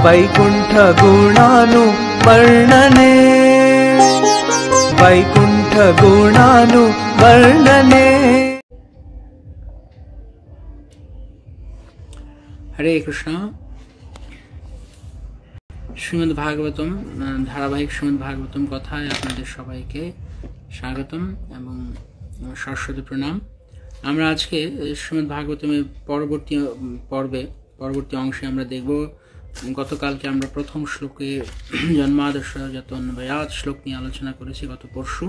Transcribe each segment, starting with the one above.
वैकुंठ गुणानु वर्णने, वैकुंठ गुणानु वर्णने। हरे कृष्ण। श्रीमद् भागवतम ধারাবাহিক শ্রীমদ্ ভাগবতম কথায় আপনাদের সবাইকে স্বাগতম এবং সরস্বতী প্রণাম। আমরা আজকে শ্রীমদ্ ভাগবতমের পরবর্তী অংশে আমরা দেখব, গতকালকে আমরা প্রথম শ্লোকে জন্মাদস্য যতন্বয়াৎ শ্লোক নিয়ে আলোচনা করেছি গত পরশু,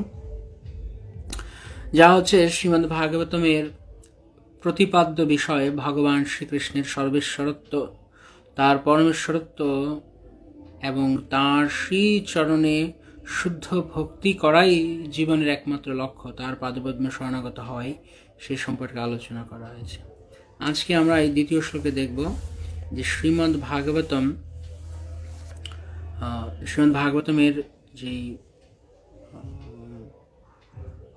যা হচ্ছে শ্রীমদ্ ভাগবতমের প্রতিপাদ্য বিষয়ে ভগবান শ্রীকৃষ্ণের সর্বেশ্বরত্ব, তার পরমেশ্বরত্ব এবং তার শ্রীচরণে শুদ্ধ ভক্তি করাই জীবনের একমাত্র লক্ষ্য, তার পাদপদ্মে শরণাগত হয়, সে সম্পর্কে আলোচনা করা হয়েছে। আজকে আমরা এই দ্বিতীয় শ্লোকে দেখব যে শ্রীমদ্ ভাগবতমের যে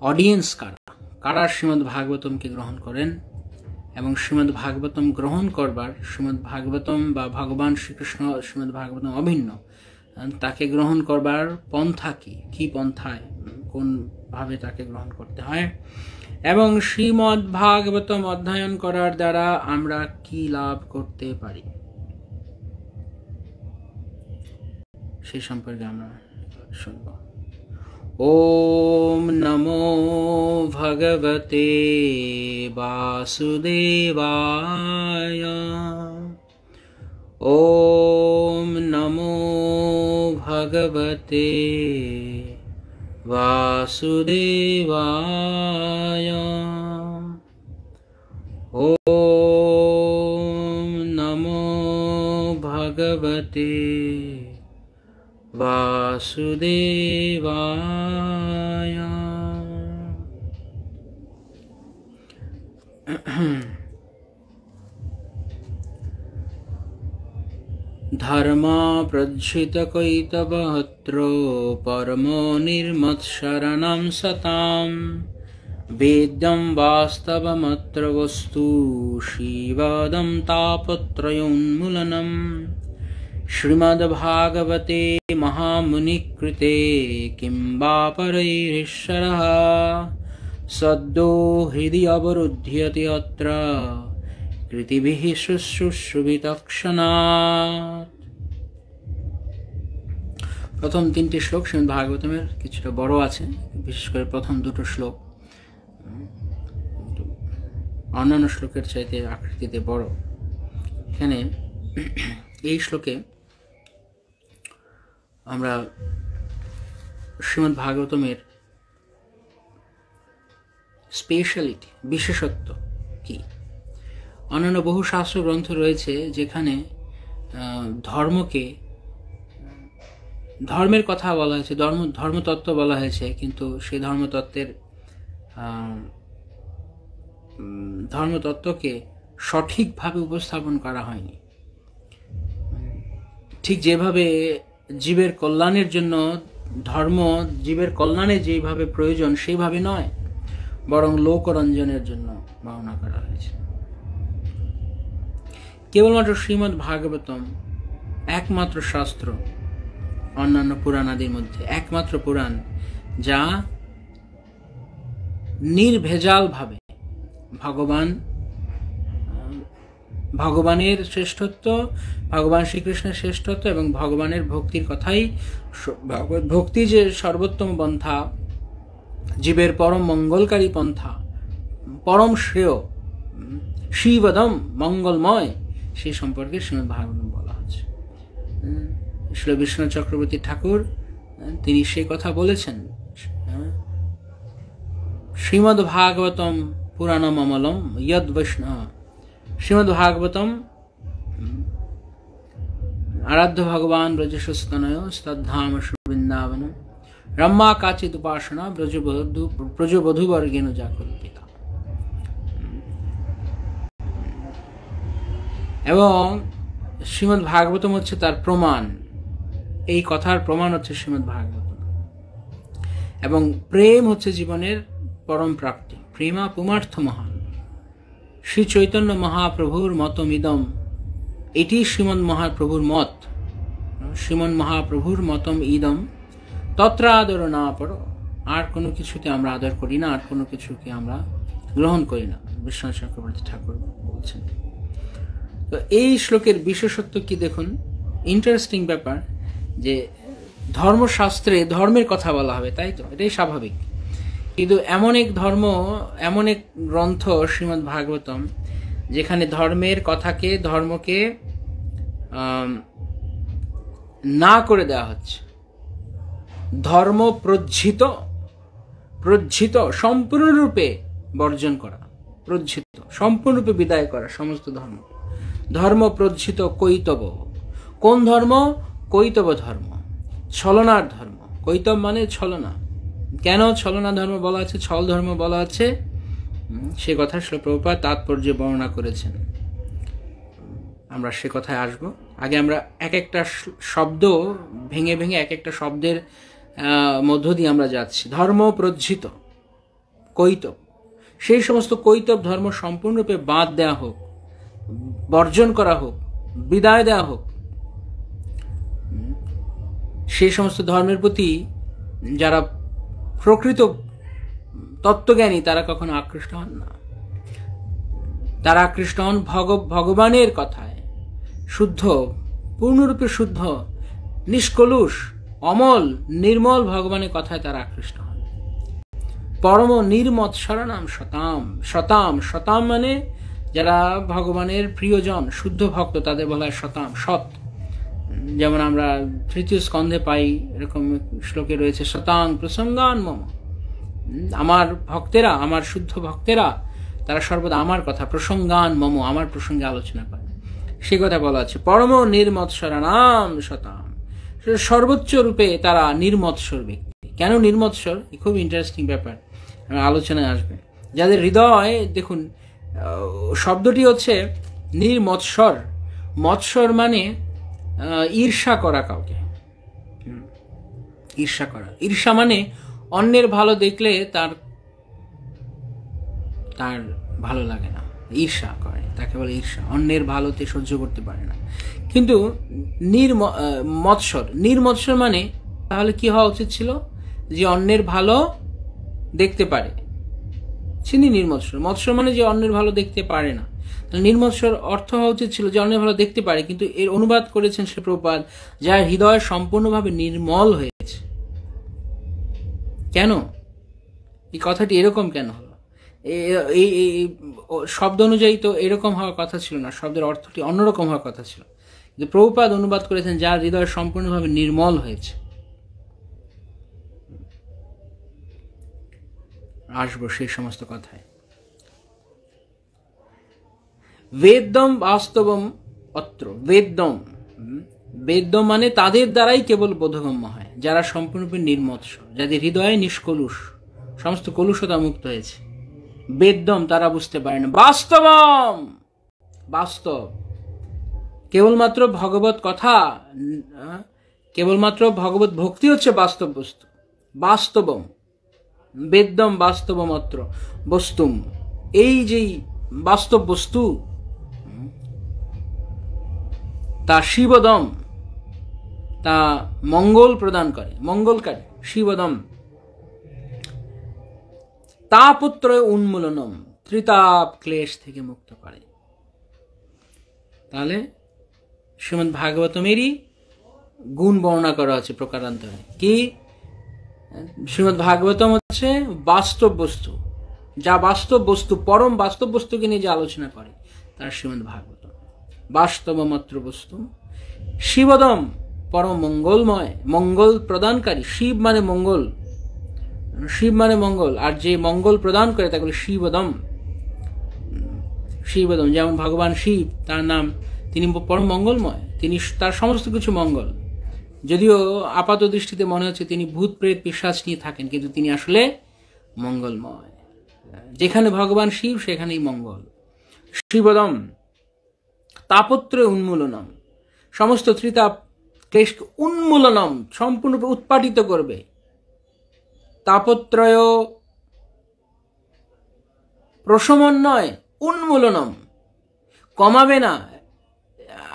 অডিয়েন্স কারা শ্রীমদ্ ভাগবতমকে গ্রহণ করেন এবং শ্রীমদ্ ভাগবতম গ্রহণ করবার, শ্রীমদ্ ভাগবতম বা ভগবান শ্রীকৃষ্ণ শ্রীমদ্ ভাগবতম অভিন্ন, তাকে গ্রহণ করবার পন্থা কি পন্থায় কোন ভাবে তাকে গ্রহণ করতে হয় এবং শ্রীমদ্ ভাগবতম অধ্যয়ন করার দ্বারা আমরা কি লাভ করতে পারি সেই সম্পর্কে আমরা শুনব। ওম নমো ভগবতে বাসুদেবায়, ওম নমো ভগবতে বাসুদেবায়, ওম নমো ভগবতে বাসুদেবায়। ধর্মা প্রজ্জিত কৈতবহত্র পরমো নির্মৎশরণম সতাম, বেদ্যম বাস্তবমত্র বস্তু শিবদম তাপত্রয়োন্মূলনম। শ্রীমদ্ভাগবতে মহামুনিকৃতে কিং वा परैरीশ্বরः সদ্যো হৃদি অবরুধ্যতে অত্র কৃতিভিঃ শুশ্রূষবিতক্ষণাৎ। প্রথম তিনটি শ্লোক শ্রীমদ্ ভাগবতমের কিছুটা বড় আছে, বিশেষ করে প্রথম দুটো শ্লোক অন্যান্য শ্লোকের চাইতে আকৃতিতে বড়। এখানে এই শ্লোকে আমরা শ্রীমদ্ ভাগবতমের স্পেশালিটি, বিশেষত্ব কি। অন্যান্য বহু শাস্ত্র গ্রন্থ রয়েছে যেখানে ধর্মের কথা বলা হয়েছে, ধর্মতত্ত্ব বলা হয়েছে, কিন্তু সেই ধর্মতত্ত্বকে সঠিকভাবে উপস্থাপন করা হয়নি। ঠিক যেভাবে জীবের কল্যাণের জন্য ধর্ম জীবের কল্যাণে যেভাবে প্রয়োজন সেইভাবে নয়, বরং লোকরঞ্জনের জন্য বর্ণনা করা হয়েছে। কেবলমাত্র শ্রীমদ্ ভাগবতম একমাত্র শাস্ত্র অন্যান্য পুরাণাদির মধ্যে একমাত্র পুরাণ যা নির্ভেজালভাবে ভগবানের শ্রেষ্ঠত্ব, ভগবান শ্রীকৃষ্ণের শ্রেষ্ঠত্ব এবং ভগবানের ভক্তির কথাই, ভক্তি যে সর্বোত্তম পন্থা, জীবের পরম মঙ্গলকারী পন্থা, পরম শ্রেয়, শিবদম মঙ্গলময়, সেই সম্পর্কে শ্রীমদ্ ভাগবতম বলা হচ্ছে। শ্রী বিশ্বনাথ চক্রবর্তী ঠাকুর তিনি সেই কথা বলেছেন, শ্রীমদ্ ভাগবতম পুরাণম অমলম যদ বৈষ্ণব। শ্রীমদ্ ভাগবতম আরাধ্য ভগবান ব্রজেশস্তনয় স্তদ্ধাম বৃন্দাবন রম্মা কাচিত উপাসনা ব্রজবধূবর্গেণ যা কল্পিতা। এবং শ্রীমদ্ ভাগবতম হচ্ছে তার প্রমাণ, এই কথার প্রমাণ হচ্ছে শ্রীমদ্ ভাগবতম। এবং প্রেম হচ্ছে জীবনের পরম প্রাপ্তি, প্রেমা পুমার্থ মহান। শ্রী চৈতন্য মহাপ্রভুর মতমিদম, এটি শ্রীমদ্ মহাপ্রভুর মত, শ্রীমন মহাপ্রভুর মতম ইদম তত্র আদর না পর, আর কোনো কিছুতে আমরা আদর করি না, আর কোনো কিছুকে আমরা গ্রহণ করি না, বিশ্বনাথ চক্রবর্তী ঠাকুর বলছেন। তো এই শ্লোকের বিশেষত্ব কি দেখুন, ইন্টারেস্টিং ব্যাপার যে ধর্মশাস্ত্রে ধর্মের কথা বলা হবে, তাই তো, এটাই স্বাভাবিক। কিন্তু এমন এক ধর্ম, এমন এক গ্রন্থ শ্রীমদ্ ভাগবতম, যেখানে ধর্মের কথাকে, ধর্মকে না করে দেওয়া হচ্ছে, ধর্ম প্রজ্জিত সম্পূর্ণরূপে বর্জন করা, সম্পূর্ণরূপে বিদায় করা সমস্ত ধর্ম প্রজ্জিত কৈতব। কোন ধর্ম? কৈতব ধর্ম, ছলনার ধর্ম। কৈতব মানে ছলনা। কেন ছলনা ধর্ম বলা আছে, ছল ধর্ম বলা আছে, সে কথা শ্রীল প্রভুপাদ তাৎপর্যে বর্ণনা করেছেন। আমরা সে কথায় আসব। আগে আমরা এক একটা শব্দ ভেঙে এক একটা শব্দের মধ্য দিয়ে আমরা যাচ্ছি। ধর্ম প্রজ্জিত কৈতব, সেই সমস্ত কৈতব ধর্ম সম্পূর্ণরূপে বাদ দেওয়া হোক, বর্জন করা হোক, বিদায় দেওয়া হোক। সেই সমস্ত ধর্মের প্রতি যারা প্রকৃত তত্ত্বজ্ঞানী তারা কখনো আকৃষ্ট হন না। তারা আকৃষ্ট হন ভগবানের কথায়, শুদ্ধ, পূর্ণরূপে শুদ্ধ, নিষ্কলুষ, অমল, নির্মল ভগবানের কথায় তারা আকৃষ্ট হন। পরম নির্মৎসরণাম শতাম মানে যারা ভগবানের প্রিয়জন, শুদ্ধ ভক্ত, তাদের বলা হয় শতাম, সৎ। যেমন আমরা তৃতীয় স্কন্ধে পাই, এরকম শ্লোকে রয়েছে শতাং প্রসঙ্গান মম, আমার ভক্তেরা, আমার শুদ্ধ ভক্তেরা, তারা সর্বদা আমার কথা প্রসঙ্গান মম, আমার প্রসঙ্গে আলোচনা করে, সে কথা বলা আছে। পরম নির্মৎসরানাম শতাম, সর্বোচ্চ রূপে তারা নির্মৎসর ব্যক্তি। কেন নির্মৎসর? খুব ইন্টারেস্টিং ব্যাপার, আলোচনায় আসবে। যাদের হৃদয়, দেখুন শব্দটি হচ্ছে নির্মৎসর। মৎসর মানে ঈর্ষা করা কাউকে, ঈর্ষা করা। ঈর্ষা মানে অন্যের ভালো দেখলে তার ভালো লাগে না, ঈর্ষা করে, তাকে বলে ঈর্ষা। অন্যের ভালোতে সহ্য করতে পারে না। কিন্তু নির্মৎসর মানে তাহলে কি হওয়া উচিত ছিল? যে অন্যের ভালো দেখতে পারে, তিনি নির্মৎসর। মৎসর মানে যে অন্যের ভালো দেখতে পারে না। নির্মৎসর অর্থ হওয়া উচিত ছিল যে অন্যের ভালো দেখতে পারে, কিন্তু এর অনুবাদ করেছেন শ্রী প্রভুপাদ, যার হৃদয় সম্পূর্ণভাবে নির্মল হয়েছে। কেন এই কথাটি এরকম কেন হলো? এই শব্দ অনুযায়ী তো এরকম হওয়ার কথা ছিল না, শব্দের অর্থটি অন্যরকম হওয়ার কথা ছিল। কিন্তু প্রভুপাদ অনুবাদ করেছেন যার হৃদয় সম্পূর্ণভাবে নির্মল হয়েছে। আসবো সেই সমস্ত কথায়। বেদম বাস্তবম অত্র, বেদম মানে তাদের দ্বারাই কেবল বোধগম্য হয়, যারা সম্পূর্ণরূপে নির্মৎসর, যাদের হৃদয়ে নিষ্কলুষ, সমস্ত কলুষতা মুক্ত হয়েছে। বেদম তারা বুঝতে পারে না। বাস্তবম, বাস্তব, কেবলমাত্র ভগবত কথা, কেবলমাত্র ভগবত ভক্তি হচ্ছে বাস্তব বস্তু। বাস্তবম, বেদম বাস্তবম অত্র বস্তুম, এই যে বাস্তব বস্তু, তা শিবদম, তা মঙ্গল প্রদান করে, মঙ্গলকারী। শিবদম তাপত্র উন্মূলনম, ত্রিতাপ ক্লেশ থেকে মুক্ত করে। তাহলে শ্রীমদ্ ভাগবতমেরই গুণ বর্ণনা করা আছে প্রকারান্তরে। কি? শ্রীমদ্ ভাগবতম হচ্ছে বাস্তব বস্তু, যা বাস্তব বস্তু, পরম বাস্তব বস্তুকে নিয়ে যে আলোচনা করে, তার শ্রীমদ্ ভাগবতম। বাস্তবমাত্র বস্তু শিবদম, পরম মঙ্গলময়, মঙ্গল প্রদানকারী। শিব মানে মঙ্গল, শিব মানে মঙ্গল, আর যে মঙ্গল প্রদান করে তাকে বলে শিবদম। শিবদম, যেমন ভগবান শিব, তার নাম, তিনি পরম মঙ্গলময়, তিনি তার সমস্ত কিছু মঙ্গল। যদিও আপাত দৃষ্টিতে মনে হচ্ছে তিনি ভূত প্রেত পিশাচ নিয়ে থাকেন, কিন্তু তিনি আসলে মঙ্গলময়। যেখানে ভগবান শিব সেখানেই মঙ্গল। শিবদম তাপত্র উন্মূলনম, সমস্ত ত্রিতাপ ক্লেশকে উন্মূলনম, সম্পূর্ণরূপে উৎপাটিত করবে। তাপত্রয় প্রশমন নয়, উন্মূলনম, কমাবে না।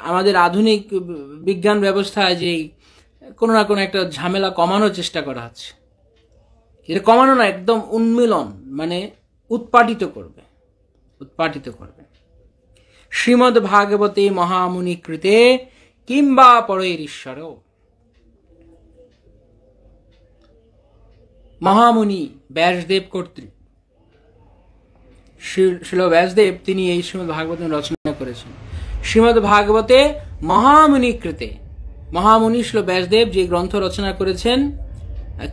আমাদের আধুনিক বিজ্ঞান ব্যবস্থায় যে কোনো না কোনো একটা ঝামেলা কমানোর চেষ্টা করা হচ্ছে, এটা কমানো না, একদম উন্মিলন, মানে উৎপাটিত করবে। শ্রীমদ্ ভাগবতে মহামুনি কৃতে কিংবা পরৈরীশ্বর। মহামুনি ব্যাসদেব কর্তৃক, শ্রীল ব্যাসদেব তিনি এই শ্রীমদ্ ভাগবত রচনা করেছেন। শ্রীমদ্ ভাগবতে মহামুনি কৃতে, মহামুনি শ্রীল ব্যাসদেব যে গ্রন্থ রচনা করেছেন,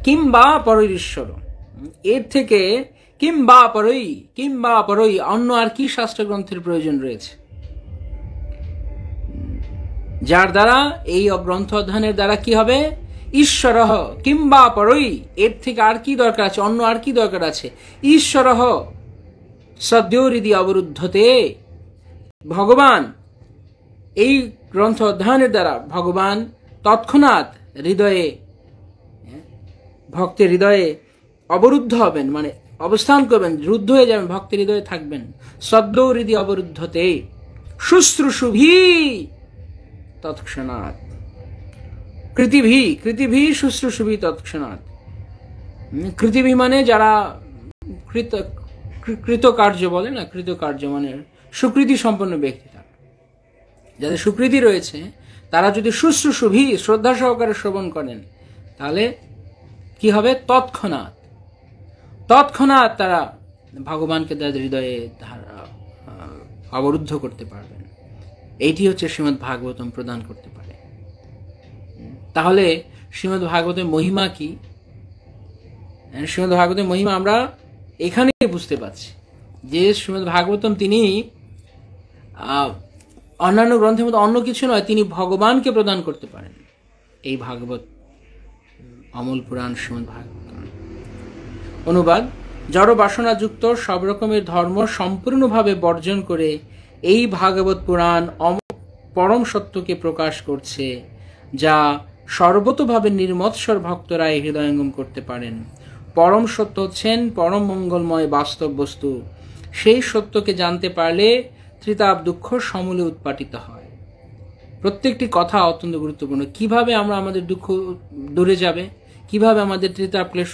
কিংবা পরৈরীশ্বর, এর থেকে কিংবা পরৈ অন্য আর কি শাস্ত্র গ্রন্থের প্রয়োজন রয়েছে, যার দ্বারা এই গ্রন্থ অধ্যয়নের দ্বারা কি হবে? ঈশ্বর কিংবা পরৈ, এর থেকে আর কি দরকার আছে, অন্য আর কি দরকার আছে? ঈশ্বর সদ্যো হৃদি অবরুদ্ধতে, ভগবান এই গ্রন্থ অধ্যয়নের দ্বারা ভগবান তৎক্ষণাৎ হৃদয়ে, ভক্তের হৃদয়ে অবরুদ্ধ হবেন, মানে অবস্থান করবেন, রুদ্ধ হয়ে যাবেন, ভক্তের হৃদয়ে থাকবেন। সদ্যো হৃদি অবরুদ্ধতে শুশ্রূষুভি তৎক্ষণাৎ, কৃতিভি শুশ্রূষুভি তৎক্ষণাৎ। কৃতিভি মানে যারা কৃতকার্য বলে না, কৃতকার্য মানে সুকৃতি সম্পন্ন ব্যক্তি, যাদের সুকৃতি রয়েছে তারা যদি শুশ্রূষুভি শ্রদ্ধা সহকারে শ্রবণ করেন, তাহলে কি হবে? তৎক্ষণাৎ তারা ভগবানকে তাদের হৃদয়ে অবরুদ্ধ করতে পারবেন। এইটি হচ্ছে শ্রীমদ্ ভাগবতম প্রদান করতে পারে। তাহলে শ্রীমদ্ ভাগবতের মহিমা কি? শ্রীমদ্ ভাগবতের মহিমা আমরা এখানেই বুঝতে পারছি যে শ্রীমদ্ ভাগবতম তিনি অন্যান্য গ্রন্থের মধ্যে অন্য কিছু নয়, তিনি ভগবানকে প্রদান করতে পারেন। এই ভাগবত অমল পুরাণ শ্রীমদ্ ভাগবত। অনুবাদ: জড় বাসনাযুক্ত সব রকমের ধর্ম সম্পূর্ণভাবে বর্জন করে এই ভাগবত পুরাণ পরম সত্যকে প্রকাশ করছে, যা সর্বতোভাবে নির্মৎসর ভক্তরা হৃদয়ঙ্গম করতে পারেন। পরম সত্য হচ্ছেন পরম মঙ্গলময় বাস্তব বস্তু। সেই সত্যকে জানতে পারলে ত্রিতাপ দুঃখ সমূলে উৎপাটিত হয়। প্রত্যেকটি কথা অত্যন্ত গুরুত্বপূর্ণ। কিভাবে আমরা আমাদের দুঃখ দূরে যাবে, কিভাবে আমাদের ত্রিতাপ ক্লেশ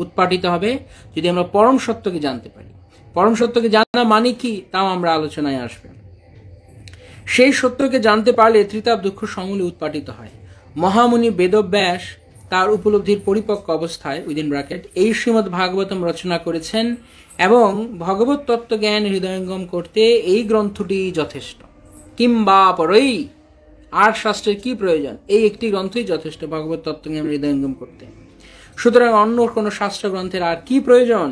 উৎপাটিত হবে, যদি আমরা পরম সত্যকে জানতে পারি। পরম সত্যকে জানা মানে কি, তাও আমরা আলোচনায় আসবে। সেই সত্যকে জানতে পারলে ত্রিতাপ দুঃখ সমূলে উৎপাটিত হয়। মহামুনি বেদব্যাস তার উপলব্ধির পরিপক্ক অবস্থায় উইদিন ব্র্যাকেট এই শ্রীমদ্ ভাগবতম রচনা করেছেন এবং ভগবত তত্ত্ব জ্ঞান হৃদয়ঙ্গম করতে এই গ্রন্থটি যথেষ্ট। কিংবা পরৈ, আর শাস্ত্রের কি প্রয়োজন? এই একটি গ্রন্থই যথেষ্ট ভগবত তত্ত্ব জ্ঞান হৃদয়ঙ্গম করতে। সুতরাং অন্য কোনো শাস্ত্র গ্রন্থের আর কি প্রয়োজন?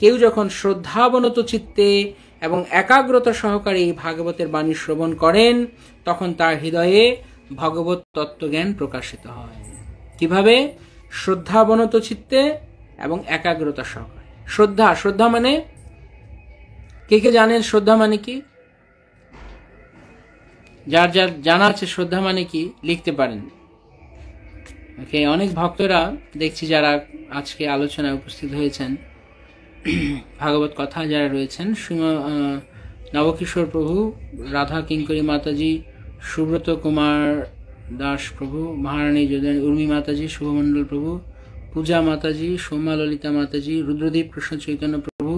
কেউ যখন শ্রদ্ধাবনত চিত্তে এবং একাগ্রতা সহকারে এই ভাগবতের বাণী শ্রবণ করেন, তখন তার হৃদয়ে ভগবত তত্ত্বজ্ঞান প্রকাশিত হয়। কিভাবে? শ্রদ্ধাবনত চিত্তে এবং একাগ্রতা সহকারে। শ্রদ্ধা মানে কে জানেন শ্রদ্ধা মানে কি? যার যার জানা আছে শ্রদ্ধা মানে কি লিখতে পারেন। ওকে, অনেক ভক্তরা দেখছি যারা আজকে আলোচনায় উপস্থিত হয়েছেন, ভাগবত কথা যারা রয়েছেন, নবকিশোর প্রভু, রাধা কিঙ্করী মাতাজি, সুব্রত কুমার দাস প্রভু, মহারানী যোদানী উর্মি মাতাজি, শুভমণ্ডল প্রভু, পূজা মাতাজি, সৌম্যা ললিতা মাতাজি, রুদ্রদীপ কৃষ্ণ চৈতন্য প্রভু,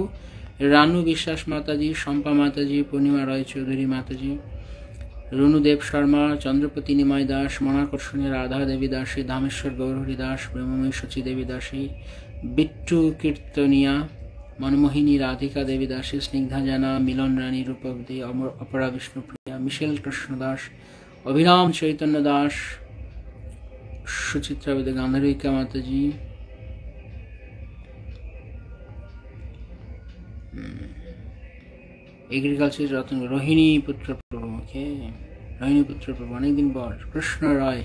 রানু বিশ্বাস মাতাজি, শম্পা মাতাজি, পূর্ণিমা রয় চৌধুরী মাতাজি, রুনুদেব শর্মা, চন্দ্রপতি নিমাই দাস, মনাকর্ষণী রাধা দেবী দাসী, ধামেশ্বর গৌরহরি দাস, প্রেমময়ী শচী দেবী দাসী, বিট্টু কীর্তনিয়া, মনমোহিনী রাধিকা দেবী দাসী, স্নিগ্ধা জানা, মিলন রানী, রূপক দে, অপরা বিষ্ণুপ্রিয়া, মিশেল কৃষ্ণ দাস, অভিরাম চৈতন্য দাস, সুচিত্রা বেদে গান্ধারিকা মাতাজি, এগ্রিকালচার রতন, রোহিণী পুত্র প্রভু, রোহিণী পুত্র প্রভু অনেকদিন পর, কৃষ্ণ রায়,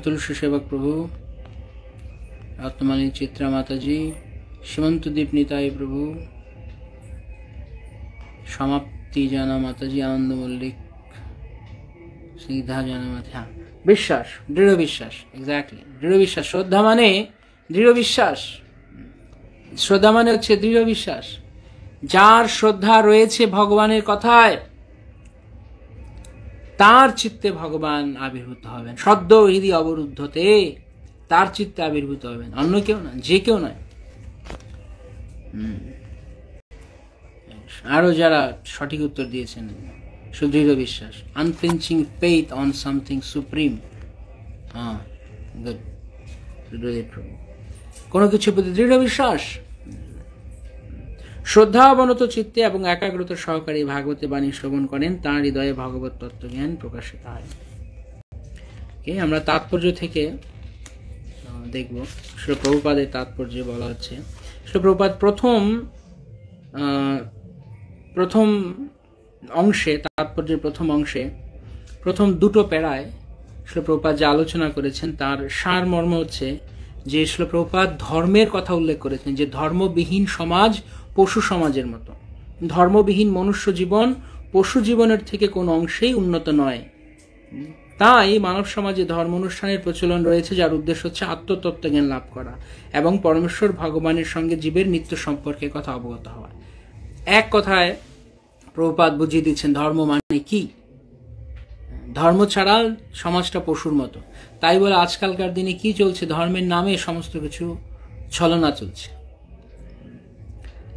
তুলসী সেবক প্রভু, রত্নমালী চিত্রা মাতাজি, সীমন্তদ্বীপ নিতাই প্রভু, সমাপ্তি জানা মাতাজি, আনন্দ মল্লিক, স্নিগ্ধা জানা মাতা। বিশ্বাস, দৃঢ় বিশ্বাস, এক্স্যাক্টলি দৃঢ় বিশ্বাস। শ্রদ্ধা মানে দৃঢ় বিশ্বাস। শ্রদ্ধা মানে হচ্ছে দৃঢ় বিশ্বাস। যার শ্রদ্ধা রয়েছে ভগবানের কথায়, তার চিত্তে ভগবান আবির্ভূত হবেন, সদ্য হৃদি অবরুদ্ধতে তার চিত্তে আবির্ভূত হবেন, অন্য কেউ না, যে কেউ নয়। আরো যারা সঠিক উত্তর দিয়েছেন, সুদৃঢ় বিশ্বাস, আনফ্লিঞ্চিং ফেইথ অন সামথিং সুপ্রিম। কোনো কিছু প্রতি দৃঢ় বিশ্বাস, শ্রদ্ধাবনত চিত্তে এবং একাগ্রতা সহকারী ভাগবতী বাণী শ্রবণ করেন, তাঁর হৃদয়ে ভগবত তত্ত্বজ্ঞান প্রকাশিত হয়। আমরা তাৎপর্য থেকে দেখব। শ্রী প্রভুপাদের তাৎপর্য বলা হচ্ছে, শ্রী প্রভুপাদ প্রথম অংশে, তাৎপর্যের প্রথম অংশে, প্রথম দুটো প্যারায় শ্রী প্রভুপাদ যে আলোচনা করেছেন তার সার মর্ম হচ্ছে যে শ্রী প্রভুপাদ ধর্মের কথা উল্লেখ করেছেন, যে ধর্মবিহীন সমাজ পশু সমাজের মতো, ধর্মবিহীন মনুষ্য জীবন পশু জীবনের থেকে কোনো অংশেই উন্নত নয়। তাই মানব সমাজে ধর্ম অনুষ্ঠানের প্রচলন রয়েছে, যার উদ্দেশ্য হচ্ছে আত্মতত্ত্বজ্ঞান লাভ করা এবং পরমেশ্বর ভগবানের সঙ্গে জীবের নিত্য সম্পর্কের কথা অবগত হওয়া। এক কথায় প্রভুপাদ বুঝিয়ে দিচ্ছেন ধর্ম মানে কি। ধর্ম ছাড়া সমাজটা পশুর মতো। তাই বলে আজকালকার দিনে কি চলছে, ধর্মের নামে সমস্ত কিছু ছলনা চলছে।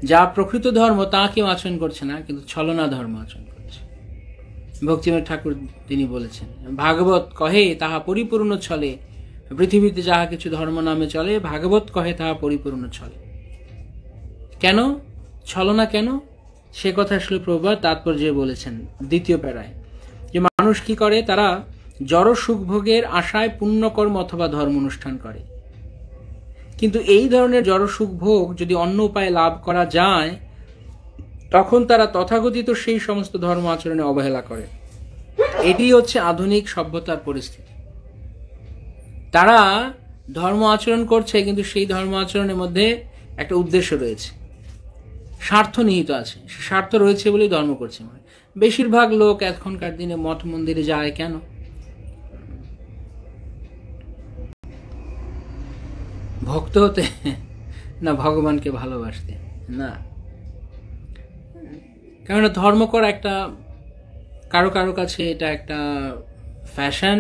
যা প্রকৃত ধর্ম তা কেউ আচরণ করছে না, কিন্তু ছলনা ধর্ম আচরণ করছে। ভক্তিবিনোদ ঠাকুর তিনি বলেছেন, ভাগবত কহে তাহা পরিপূর্ণ ছলে, পৃথিবীতে যাহা কিছু ধর্ম নামে চলে, ভাগবত কহে তাহা পরিপূর্ণ ছলে। কেন ছলনা, কেন সে কথা শ্রী প্রভুপাদ তাৎপর্যে বলেছেন দ্বিতীয় প্যারায়, যে মানুষ কি করে, তারা জড় সুখভোগের আশায় পুণ্যকর্ম অথবা ধর্ম অনুষ্ঠান করে। কিন্তু এই ধরনের জড় সুখভোগ যদি অন্য উপায়ে লাভ করা যায়, তখন তারা তথাকথিত সেই সমস্ত ধর্ম আচরণে অবহেলা করে। এটি হচ্ছে আধুনিক সভ্যতার পরিস্থিতি। তারা ধর্ম আচরণ করছে, কিন্তু সেই ধর্ম আচরণের মধ্যে একটা উদ্দেশ্য রয়েছে, স্বার্থ নিহিত আছে। স্বার্থ রয়েছে বলেই ধর্ম করছে। বেশিরভাগ লোক এখনকার দিনে মঠ মন্দিরে যায় কেন? ভক্ত হতে না ভগবানকে ভালোবাসতে? না, কেননা ধর্ম করা একটা কারো কারো কাছে এটা একটা ফ্যাশন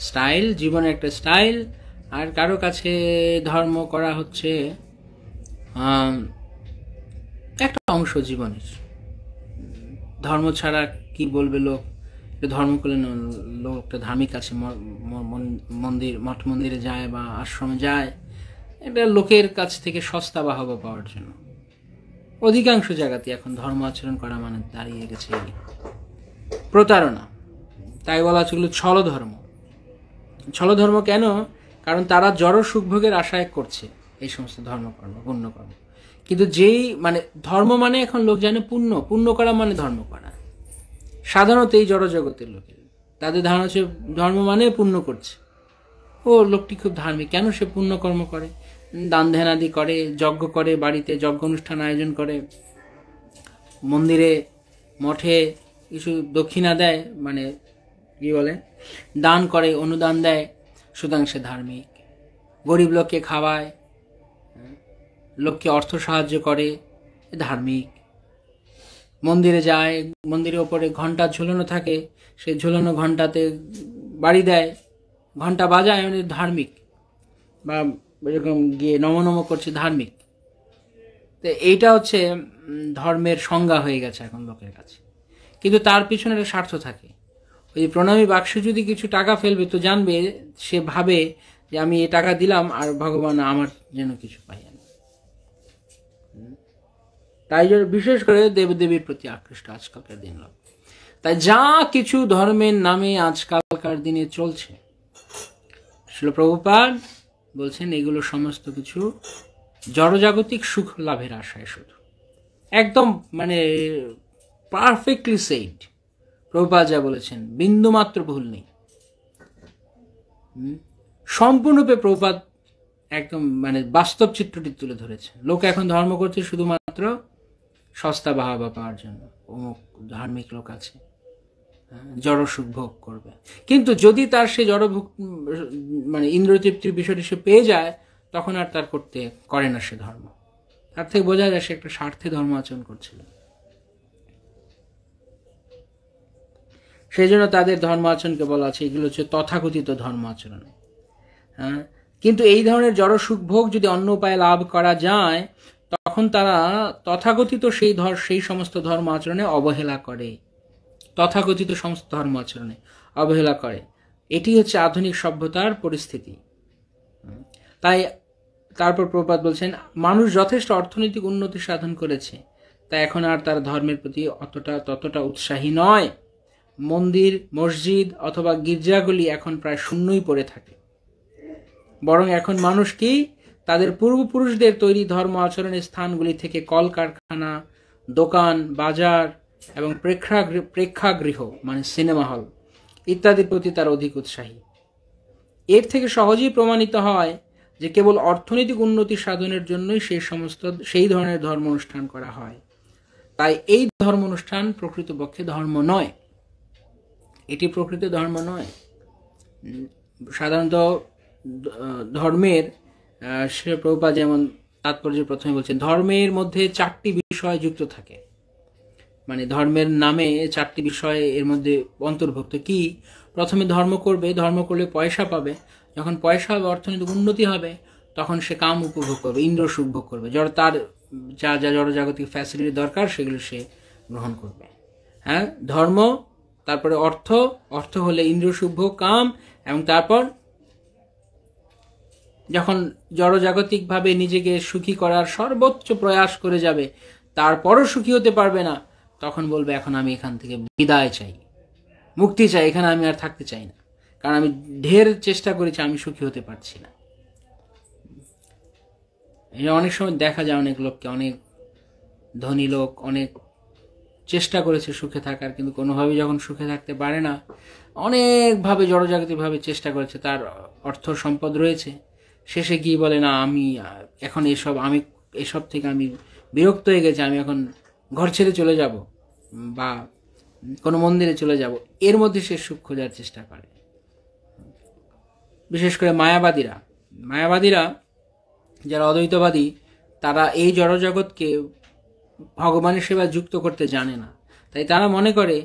স্টাইল, জীবনের একটা স্টাইল। আর কারো কাছে ধর্ম করা হচ্ছে একটা অংশ জীবনের। ধর্ম ছাড়া কি বলবে লোক, ধর্ম করলে লোকটা ধার্মিক আছে, মঠ মন্দিরে যায় বা আশ্রমে যায়, এটা লোকের কাছ থেকে সস্তা বাহবা পাওয়ার জন্য। অধিকাংশ জায়গাতে এখন ধর্ম আচরণ করা মানে দাঁড়িয়ে গেছে প্রতারণা। তাই বলা হচ্ছে ছল ধর্ম। ছল ধর্ম কেন? কারণ তারা জড় সুখভোগের আশায় করছে এই সমস্ত ধর্মকর্ম, পুণ্যকর্ম। কিন্তু যেই মানে ধর্ম মানে এখন লোক জানে পুণ্য, পুণ্য করা মানে ধর্ম করা। সাধারণত এই জড় জগতের লোকের তাদের ধারণা হচ্ছে ধর্ম মানে পুণ্য করছে। ও লোকটি খুব ধার্মিক, কেন সে পুণ্যকর্ম করে, দান ধ্যানাদি করে, যজ্ঞ করে, বাড়িতে যজ্ঞ অনুষ্ঠান আয়োজন করে, মন্দিরে মঠে কিছু দক্ষিণা দেয়, মানে কি বলে দান করে, অনুদান দেয়, সুতরাং সে ধার্মিক। গরিব লোককে খাওয়ায়, লোককে অর্থ সাহায্য করে, ধার্মিক। মন্দিরে যায়, মন্দিরের ওপরে ঘন্টা ঝুলানো থাকে, সে ঝুলানো ঘন্টাতে বাড়ি দেয়, ঘন্টা বাজায়, মানে ধার্মিক। বা এরকম গিয়ে নম করছে, ধার্মিক। তো এইটা হচ্ছে ধর্মের সংজ্ঞা হয়ে গেছে এখন লোকের কাছে। কিন্তু তার পিছনে একটা স্বার্থ থাকে। ওই প্রণামী বাক্সে যদি কিছু টাকা ফেলবে তো জানবে, সে ভাবে যে আমি এই টাকা দিলাম আর ভগবান আমার যেন কিছু পাই। তাই বিশেষ করে দেবদেবীর প্রতি আকৃষ্ট আজকালকার দিন লোক। তাই যা কিছু ধর্মের নামে আজকালকার দিনে চলছে, শ্রীল প্রভুপাদ বলছেন এগুলো সমস্ত কিছু জড়জাগতিক সুখ লাভের আশায় শুধু। একদম মানে পারফেক্টলি সেইড। প্রভুপাদ যা বলেছেন বিন্দুমাত্র ভুল নেই। সম্পূর্ণরূপে প্রভুপাদ একদম মানে বাস্তব চিত্রটি তুলে ধরেছেন। লোক এখন ধর্ম করছে শুধুমাত্র সস্তা বাহাবা পাওয়ার জন্য। অমুক ধার্মিক লোক আছে, জড় সুখ ভোগ করবে। কিন্তু যদি তার সে জড় ভোগ মানে ইন্দ্রতৃপ্তির বিষয়টি সে পেয়ে যায়, তখন আর তার করে না সে ধর্ম। তার থেকে বোঝা যায় সে একটা স্বার্থে ধর্ম আচরণ করছিল। সেই জন্য তাদের ধর্ম আচরণকে বলা আছে এগুলো হচ্ছে তথাকথিত ধর্ম আচরণ। হ্যাঁ, কিন্তু এই ধরনের জড় সুখভোগ যদি অন্য উপায়ে লাভ করা যায় তখন তারা তথাকথিত সেই সমস্ত ধর্ম আচরণে অবহেলা করে, তথাকথিত সমস্ত ধর্ম আচরণে অবহেলা করে। এটি হচ্ছে আধুনিক সভ্যতার পরিস্থিতি। তাই তারপর প্রভুপাদ বলছেন, মানুষ যথেষ্ট অর্থনৈতিক উন্নতি সাধন করেছে, তাই এখন আর তার ধর্মের প্রতি ততটা উৎসাহী নয়। মন্দির, মসজিদ অথবা গির্জাগুলি এখন প্রায় শূন্যই পড়ে থাকে। বরং এখন মানুষ কি তাদের পূর্বপুরুষদের তৈরি ধর্ম আচরণের স্থানগুলি থেকে কলকারখানা, দোকান, বাজার এবং প্রেক্ষাগৃহ মানে সিনেমা হল ইত্যাদির প্রতি তার অধিক উৎসাহী। এর থেকে সহজেই প্রমাণিত হয় যে কেবল অর্থনৈতিক উন্নতি সাধনের জন্যই সেই ধরনের ধর্ম অনুষ্ঠান করা হয়। তাই এই ধর্ম অনুষ্ঠান প্রকৃতপক্ষে ধর্ম নয়, এটি প্রকৃত ধর্ম নয়। সাধারণত ধর্মের প্রভুপাদ যেমন তাৎপর্য প্রথমে বলছেন, ধর্মের মধ্যে 4টি বিষয় যুক্ত থাকে, মানে ধর্মের নামে 4টি বিষয় এর মধ্যে অন্তর্ভুক্ত। কি? প্রথমে ধর্ম করলে পয়সা পাবে, যখন পয়সা হবে, অর্থনৈতিক উন্নতি হবে, তখন সে কাম উপভোগ করবে, ইন্দ্র সুখ ভোগ করবে, তার যা যা জড়জাগতিক ফ্যাসিলিটি দরকার সেগুলো সে গ্রহণ করবে। হ্যাঁ, ধর্ম, তারপরে অর্থ হলে ইন্দ্র সুখ ভোগ, কাম, এবং তারপর যখন জড়জাগতিকভাবে নিজেকে সুখী করার সর্বোচ্চ প্রয়াস করে যাবে, তারপরও সুখী হতে পারবে না, তখন বলবে এখন আমি এখান থেকে বিদায় চাই, মুক্তি চাই, এখানে আমি আর থাকতে চাই না, কারণ আমি ঢের চেষ্টা করেছি, আমি সুখী হতে পারছি না। অনেক সময় দেখা যায় অনেক লোককে, অনেক ধনী লোক অনেক চেষ্টা করেছে সুখে থাকার, কিন্তু কোনোভাবেই যখন সুখে থাকতে পারে না, অনেকভাবে জড়জাগতিকভাবে চেষ্টা করেছে, তার অর্থ সম্পদ রয়েছে, শেষে গিয়ে বলে না আমি এখন এসব থেকে আমি বিরক্ত হয়ে গেছি, আমি এখন ঘর ছেড়ে চলে যাব বা কোনো মন্দিরে চলে যাব। এর মধ্যে সে সুখ খোঁজার চেষ্টা করে। বিশেষ করে মায়াবাদীরা যারা অদ্বৈতবাদী, তারা এই জড়জগৎকে ভগবানের সেবা যুক্ত করতে জানে না। তাই তারা মনে করে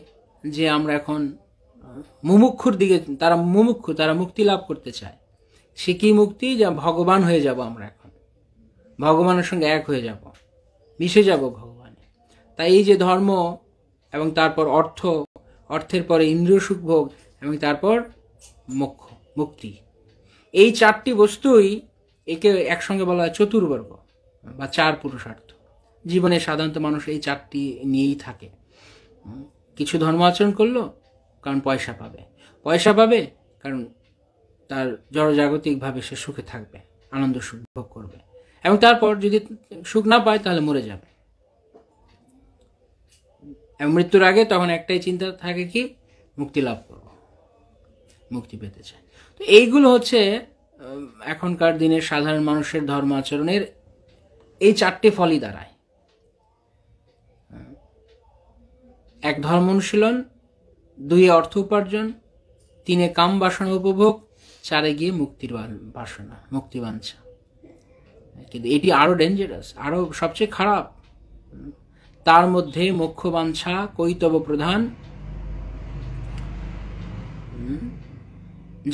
যে আমরা এখন মুমুক্ষুর দিকে, তারা মুক্তি লাভ করতে চায়। সে কি মুক্তি? যা ভগবান হয়ে যাব, আমরা এখন ভগবানের সঙ্গে এক হয়ে যাব, মিশে যাব ভগবানে। তাই এই যে ধর্ম এবং তারপর অর্থের পরে ইন্দ্রিয় সুখ ভোগ এবং তারপর মোক্ষ, মুক্তি, এই 4টি বস্তুই একে একসঙ্গে বলা হয় চতুর্বর্গ বা 4 পুরুষার্থ। জীবনে সাধারণত মানুষ এই 4টি নিয়েই থাকে। কিছু ধর্ম আচরণ করলো কারণ পয়সা পাবে, কারণ তার জড়জাগতিকভাবে সে সুখে থাকবে, আনন্দ সুখ ভোগ করবে, এবং তারপর যদি সুখ না পায় তাহলে মরে যাবে, এবং মৃত্যুর আগে তখন একটাই চিন্তা থাকে, কি মুক্তি লাভ করব, মুক্তি পেতে চায়। তো এইগুলো হচ্ছে এখনকার দিনের সাধারণ মানুষের ধর্ম আচরণের এই 4টে ফলই দাঁড়ায়। 1 ধর্ম অনুশীলন, 2 অর্থ উপার্জন, 3 কাম বাসনা উপভোগ, 4 গিয়ে মুক্তির বাসনা, মুক্তি বাঞ্ছা। কিন্তু এটি আরো ডেঞ্জারাস, আরো সবচেয়ে খারাপ। তার মধ্যে মোক্ষ বাঞ্ছা কৈতব প্রধান,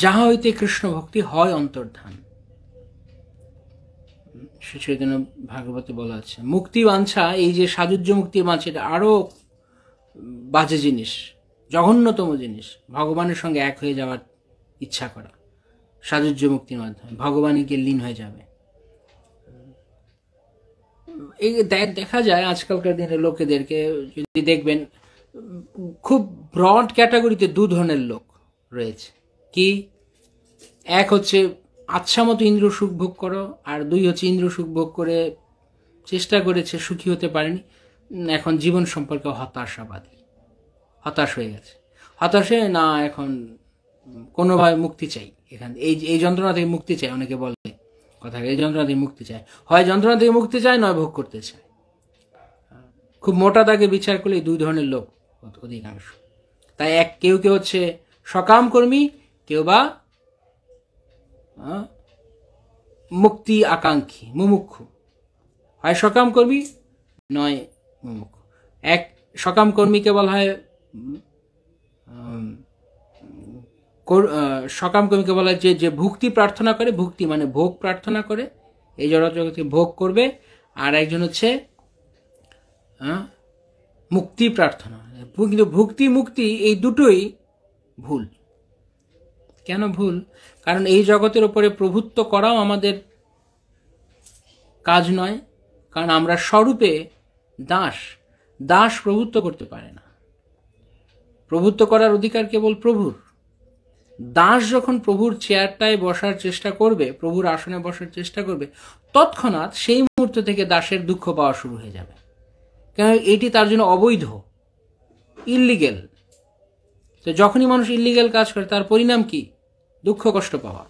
যাহা হইতে কৃষ্ণ ভক্তি হয় অন্তর্ধান। শ্রী চৈতন্য ভাগবতে বলা আছে মুক্তি বাঞ্ছা, এই যে সাযুজ্য মুক্তির বাঞ্ছা, এটা আরো বাজে জিনিস, জঘন্যতম জিনিস। ভগবানের সঙ্গে এক হয়ে যাওয়ার ইচ্ছা করা সাযুজ্য মুক্তির মাধ্যমে ভগবানে গিয়ে লীন হয়ে যাবে। এই দেখা যায় আজকালকার দিনের লোকেদেরকে যদি দেখবেন, খুব ব্রড ক্যাটাগরিতে 2 ধরনের লোক রয়েছে। কি? এক হচ্ছে আচ্ছা মতো ইন্দ্র সুখ ভোগ করো, আর 2 হচ্ছে ইন্দ্র সুখ ভোগ করে চেষ্টা করেছে, সুখী হতে পারেনি, এখন জীবন সম্পর্কে হতাশ হয়ে গেছে। হতাশে না, এখন কোনোভাবে মুক্তি চাই, এখান এই যন্ত্রণা থেকে মুক্তি চাই। অনেকে বলে কথা, এই যন্ত্রণা থেকে মুক্তি চায়, হয় যন্ত্রণা থেকে মুক্তি চায়, নয় ভোগ করতে চায়। খুব মোটা দাগে বিচার করলে 2 ধরনের লোক অধিকাংশ। তাই কেউ হচ্ছে সকাম কর্মী, কেউ বা মুক্তি আকাঙ্ক্ষী, মুমুক্ষু। হয় সকাম কর্মী, নয় মুমুক্ষু। সকাম কর্মীকে বলা হয় সকাম কবিকে বলা হয় যে ভুক্তি প্রার্থনা করে, ভুক্তি মানে ভোগ প্রার্থনা করে, এই জড়জগতে ভোগ করবে। আর একজন হচ্ছে মুক্তি প্রার্থনা। কিন্তু ভুক্তি মুক্তি এই দুটোই ভুল। কেন ভুল? কারণ এই জগতের উপরে প্রভুত্ব করাও আমাদের কাজ নয়, কারণ আমরা স্বরূপে দাস। দাস প্রভুত্ব করতে পারে না, প্রভুত্ব করার অধিকার কেবল প্রভুর। দাস যখন প্রভুর চেয়ারটায় বসার চেষ্টা করবে, প্রভুর আসনে বসার চেষ্টা করবে, তৎক্ষণাৎ সেই মুহূর্ত থেকে দাসের দুঃখ পাওয়া শুরু হয়ে যাবে, কেন এটি তার জন্য অবৈধ, ইল্লিগেল। তো যখনই মানুষ ইল্লিগেল কাজ করে তার পরিণাম কি? দুঃখ কষ্ট পাওয়া।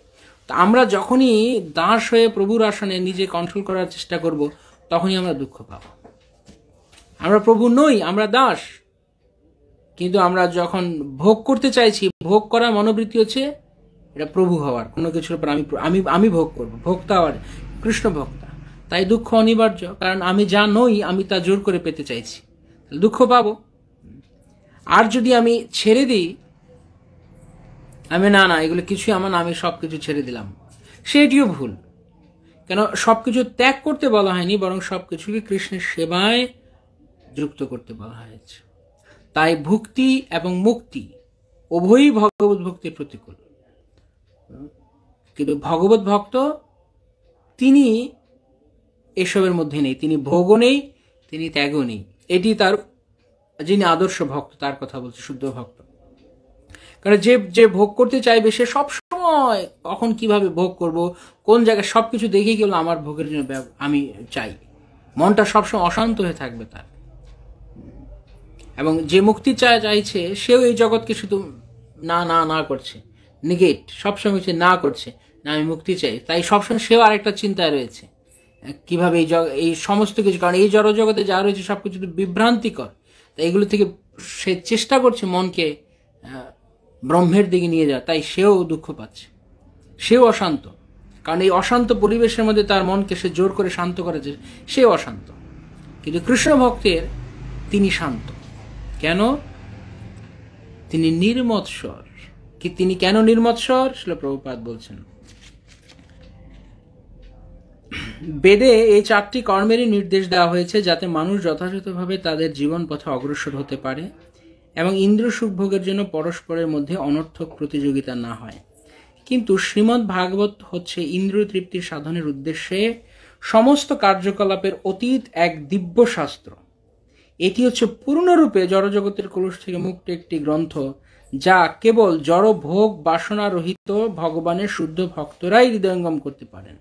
তো আমরা যখনই দাস হয়ে প্রভুর আসনে নিজে কন্ট্রোল করার চেষ্টা করব, তখনই আমরা দুঃখ পাব। আমরা প্রভু নই, আমরা দাস। কিন্তু আমরা যখন ভোগ করতে চাইছি, ভোগ করার মনোবৃত্তি হচ্ছে এটা প্রভু হওয়ার, কোনো কিছুর উপর আমি ভোগ করব, ভোক্তা হওয়ার, কৃষ্ণ ভোক্তা। তাই দুঃখ অনিবার্য, কারণ আমি যা নই আমি তা জোর করে পেতে চাইছি, দুঃখ পাবো। আর যদি আমি ছেড়ে দিই, আমি না এগুলো কিছুই আমার না, আমি সবকিছু ছেড়ে দিলাম, সেটিও ভুল। কেন সবকিছু ত্যাগ করতে বলা হয়নি, বরং সবকিছুকে কৃষ্ণের সেবায় যুক্ত করতে বলা হয়েছে। তাই ভুক্তি এবং মুক্তি উভয়ই ভগবত ভক্তির প্রতিকূল। কিন্তু ভগবত ভক্ত তিনি এসবের মধ্যে নেই, তিনি ভোগও নেই, তিনি ত্যাগও নেই। এটি তার, যিনি আদর্শ ভক্ত তার কথা বলছে, শুদ্ধ ভক্ত। কারণ যে ভোগ করতে চাইবে সে সবসময় কখন কিভাবে ভোগ করব, কোন জায়গায়, সবকিছু দেখেই গেল আমার ভোগের জন্য আমি চাই, মনটা সবসময় অশান্ত হয়ে থাকবে তার। এবং যে মুক্তি চাইছে সেও এই জগৎকে শুধু না না না করছে, নেগেট, সবসময় না করছে, না আমি মুক্তি চাই। তাই সবসময় সেও আরেকটা চিন্তায় রয়েছে, কিভাবে এই সমস্ত কিছু, কারণ এই জড়জগতে যা রয়েছে সবকিছু বিভ্রান্তিকর, তাই এগুলো থেকে সে চেষ্টা করছে মনকে ব্রহ্মের দিকে নিয়ে যাওয়া। তাই সেও দুঃখ পাচ্ছে, সেও অশান্ত, কারণ এই অশান্ত পরিবেশের মধ্যে তার মনকে সে জোর করে শান্ত করেছে, সেও অশান্ত। কিন্তু কৃষ্ণ ভক্তের তিনি শান্ত। কেন? তিনি নির্মৎসর। কি তিনি কেন নির্মৎসর? শিল প্রভুপাদ বলছেন, বেদে এই 4টি কর্মেরই নির্দেশ দেওয়া হয়েছে যাতে মানুষ যথাযথভাবে তাদের জীবন পথে অগ্রসর হতে পারে এবং ইন্দ্র সুখ ভোগের জন্য পরস্পরের মধ্যে অনর্থক প্রতিযোগিতা না হয়। কিন্তু শ্রীমদ্ ভাগবত হচ্ছে ইন্দ্রিয় তৃপ্তির সাধনের উদ্দেশ্যে সমস্ত কার্যকলাপের অতীত এক দিব্য শাস্ত্র। এটি হচ্ছে পূর্ণরূপে জড়জগতের কলুষ থেকে মুক্ত একটি গ্রন্থ, যা কেবল জড় ভোগ বাসনা রহিত ভগবানের শুদ্ধ ভক্তরাই হৃদয়ঙ্গম করতে পারেন।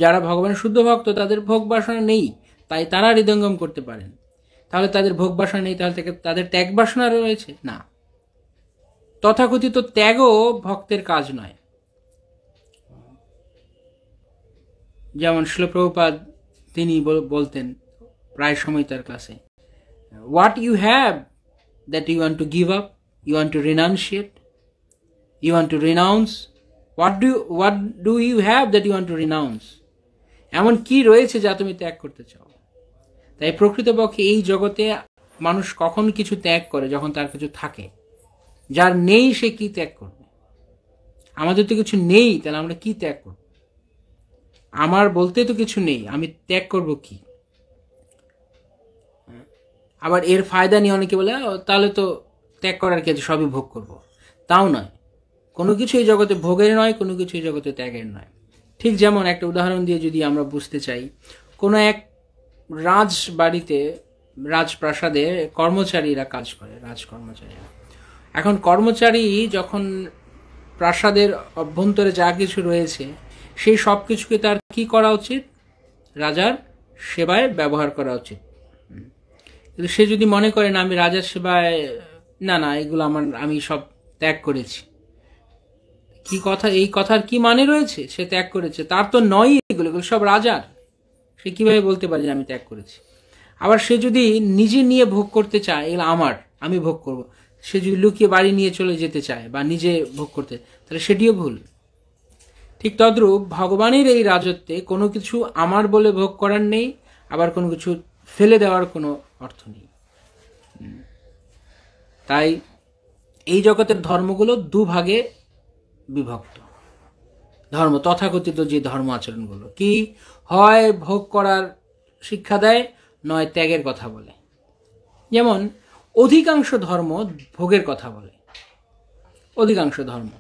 যারা ভগবানের শুদ্ধ ভক্ত তাদের ভোগ বাসনা নেই, তাই তারা হৃদয়ঙ্গম করতে পারেন। তাহলে তাদের ভোগ বাসনা নেই, তাহলে তাদের ত্যাগ বাসনা রয়েছে না। তথাকথিত ত্যাগও ভক্তের কাজ নয়। যেমন শিল প্রভুপাদ তিনি বলতেন প্রায় সময় তার ক্লাসে, what you have that you want to give up, you want to renunciate, you want to renounce, what do you have that you want to renounce, এমন কি রয়েছে যা তুমি ত্যাগ করতে চাও। তাই প্রকৃতপক্ষে এই জগতে মানুষ কখন কিছু ত্যাগ করে, যখন তার কিছু থাকে। যার নেই সে কি ত্যাগ করবে? আমাদের তো কিছু নেই, তাহলে আমরা কি ত্যাগ করব? আমার বলতে তো কিছু নেই, আমি ত্যাগ করব কি? আবার এর ফায়দা নিয়ে অনেকে বলে তাহলে তো ত্যাগ করার কি আছে, সবই ভোগ করব। তাও নয়, কোনো কিছু এই জগতে ভোগের নয়, কোনো কিছু এই জগতে ত্যাগের নয়। ঠিক যেমন একটা উদাহরণ দিয়ে যদি আমরা বুঝতে চাই, কোনো এক রাজবাড়িতে, রাজপ্রাসাদে কর্মচারীরা কাজ করে, রাজকর্মচারীরা। এখন কর্মচারী যখন প্রাসাদের অভ্যন্তরে যা কিছু রয়েছে সেই সব কিছুকে তার কি করা উচিত? রাজার সেবায় ব্যবহার করা উচিত। কিন্তু সে যদি মনে করে না আমি রাজার সেবায়, না এগুলো আমি সব ত্যাগ করেছি, কি কথা, এই কথার কি মানে রয়েছে? সে ত্যাগ করেছে, তার তো নয়, এগুলো সব রাজার, সে কিভাবে বলতে পারে যে আমি ত্যাগ করেছি? আবার সে যদি নিজে নিয়ে ভোগ করতে চায়, এগুলো আমার, আমি ভোগ করব, সে যদি লুকিয়ে বাড়ি নিয়ে চলে যেতে চায় বা নিজে ভোগ করতে, তাহলে সেটিও ভুল। ঠিক তদ্রূপ ভগবানের এই রাজত্বে কোনো কিছু আমার বলে ভোগ করার নেই, আবার কোনো কিছু ফেলে দেওয়ার কোনো অর্থ নেই। তাই এই জগতের ধর্মগুলো দুভাগে বিভক্ত। ধর্ম তথাকথিত যে ধর্ম আচরণগুলো কি হয় ভোগ করার শিক্ষা দেয়, নয় ত্যাগের কথা বলে। যেমন অধিকাংশ ধর্ম ভোগের কথা বলে, অধিকাংশ ধর্ম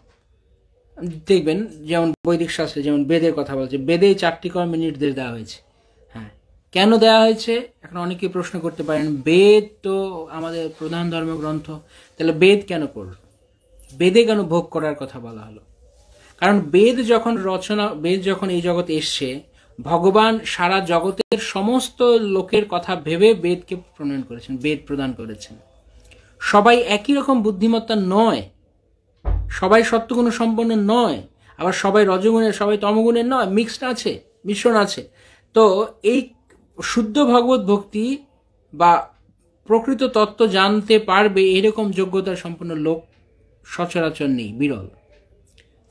দেখবেন, যেমন বৈদিক শাস্ত্রে যেমন বেদের কথা বলছে, বেদে 4টি কর্মের নির্দেশ দেওয়া হয়েছে। হ্যাঁ, কেন দেওয়া হয়েছে এখন অনেকেই প্রশ্ন করতে পারেন, বেদ তো আমাদের প্রধান ধর্মগ্রন্থ, তাহলে বেদ কেন পড়ল, বেদে কেন ভোগ করার কথা বলা হলো? কারণ বেদ যখন এই জগতে এসছে, ভগবান সারা জগতের সমস্ত লোকের কথা ভেবে বেদকে প্রণয়ন করেছেন, বেদ প্রদান করেছেন। সবাই একই রকম বুদ্ধিমত্তা নয়, সবাই সত্যগুণ সম্পন্ন নয়, আবার সবাই রজগুণের, সবাই তমগুণের নয়, মিক্সড আছে, মিশ্রণ আছে। তো এই শুদ্ধ ভগবত ভক্তি বা প্রকৃত তত্ত্ব জানতে পারবে এরকম যোগ্যতার সম্পন্ন লোক সচরাচর নেই, বিরল।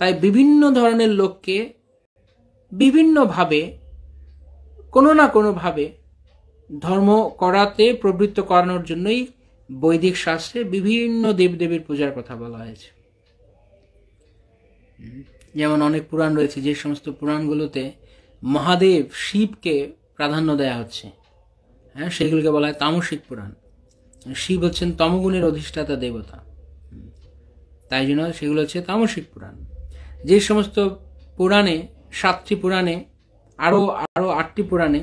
তাই বিভিন্ন ধরনের লোককে বিভিন্নভাবে কোনো না কোনোভাবে ধর্ম করাতে প্রবৃত্ত করানোর জন্যই বৈদিক শাস্ত্রে বিভিন্ন দেবদেবীর পূজার কথা বলা হয়েছে। যেমন অনেক পুরাণ রয়েছে, যে সমস্ত পুরাণগুলোতে মহাদেব শিবকে প্রাধান্য দেয়া হচ্ছে, হ্যাঁ, সেগুলোকে বলা হয় তামসিক পুরাণ। শিব হচ্ছেন তমগুণের অধিষ্ঠাতা দেবতা, তাই জন্য সেগুলো হচ্ছে তামসিক পুরাণ। যে সমস্ত পুরাণে, 7টি পুরাণে, আরো 8টি পুরাণে,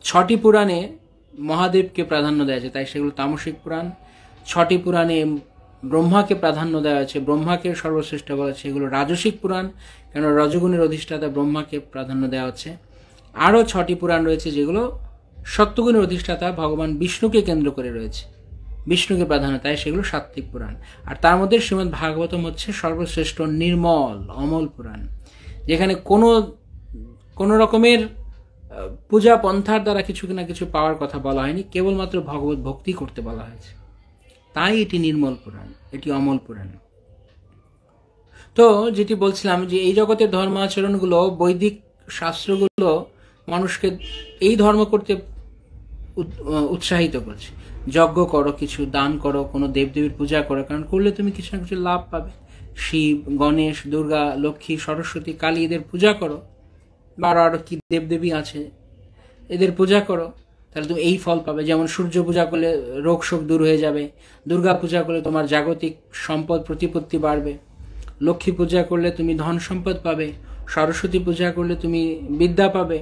6টি পুরাণে মহাদেবকে প্রাধান্য দেওয়া আছে, তাই সেগুলো তামসিক পুরাণ। 6টি পুরাণে ব্রহ্মাকে প্রাধান্য দেওয়া আছে, ব্রহ্মাকে সর্বশ্রেষ্ঠ বলা হচ্ছে, এগুলো রাজসিক পুরাণ, কেন রজগুণের অধিষ্ঠাতা ব্রহ্মাকে প্রাধান্য দেওয়া হচ্ছে। আরও 6টি পুরাণ রয়েছে যেগুলো সত্যগুণের অধিষ্ঠাতা ভগবান বিষ্ণুকে কেন্দ্র করে রয়েছে, বিষ্ণুকে প্রাধান্য, তাই সেগুলো সাত্ত্বিক পুরাণ। আর তার মধ্যে শ্রীমদ্ ভাগবতম হচ্ছে সর্বশ্রেষ্ঠ নির্মল অমল পুরাণ, যেখানে কোনো রকমের পূজা পন্থার দ্বারা কিছু না কিছু পাওয়ার কথা বলা হয়নি, কেবলমাত্র ভগবত ভক্তি করতে বলা হয়েছে, তাই এটি নির্মল পুরাণ, এটি অমল পুরাণ। তো যেটি বলছিলাম যে এই জগতের ধর্ম আচরণগুলো, বৈদিক শাস্ত্রগুলো মানুষকে এই ধর্ম করতে উৎসাহিত করছে। যজ্ঞ করো, কিছু দান করো, কোনো দেবদেবীর পূজা করো, কারণ করলে তুমি কিছু না কিছু লাভ পাবে। শিব, গণেশ, দুর্গা, লক্ষ্মী, সরস্বতী, কালী, এদের পূজা করো, বা আরো কি দেবদেবী আছে, এদের পূজা করো, তাহলে তুমি এই ফল পাবে। যেমন সূর্য পূজা করলে রোগ শোক দূর হয়ে যাবে, দুর্গা পূজা করলে তোমার জাগতিক সম্পদ প্রতিপত্তি বাড়বে, লক্ষ্মী পূজা করলে তুমি ধন সম্পদ পাবে, সরস্বতী পূজা করলে তুমি বিদ্যা পাবে।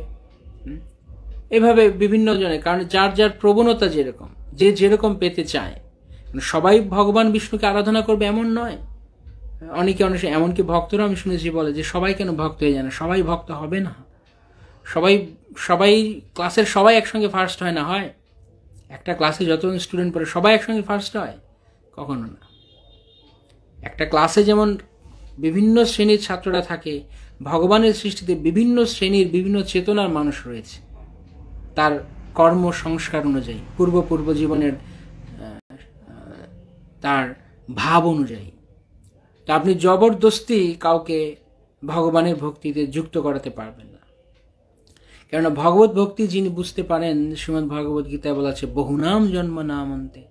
এভাবে বিভিন্ন জনে, কারণ যার যার প্রবণতা যেরকম, যে যেরকম পেতে চায়। সবাই ভগবান বিষ্ণুকে আরাধনা করবে এমন নয়। অনেকে এমনকি ভক্তরা আমি শুনেছি বলে যে সবাই কেন ভক্ত হয়ে যায় না, সবাই ভক্ত হবে না। সবাই ক্লাসের সবাই একসঙ্গে ফার্স্ট হয় না, হয় একটা ক্লাসে যতজন স্টুডেন্ট পড়ে সবাই একসঙ্গে ফার্স্ট হয়, কখনো না। একটা ক্লাসে যেমন বিভিন্ন শ্রেণীর ছাত্ররা থাকে, ভগবানের সৃষ্টিতে বিভিন্ন শ্রেণীর বিভিন্ন চেতনার মানুষ রয়েছে, তার কর্ম সংস্কার অনুযায়ী, পূর্ব জীবনের তার ভাব অনুযায়ী। তা আপনি জবরদস্তি কাউকে ভগবানের ভক্তিতে যুক্ত করাতে পারবেন না, কেননা ভগবত ভক্তি যিনি বুঝতে পারেন, শ্রীমদ্ ভগবত গীতায় বলা আছে, বহুনাম জন্ম নামন্তে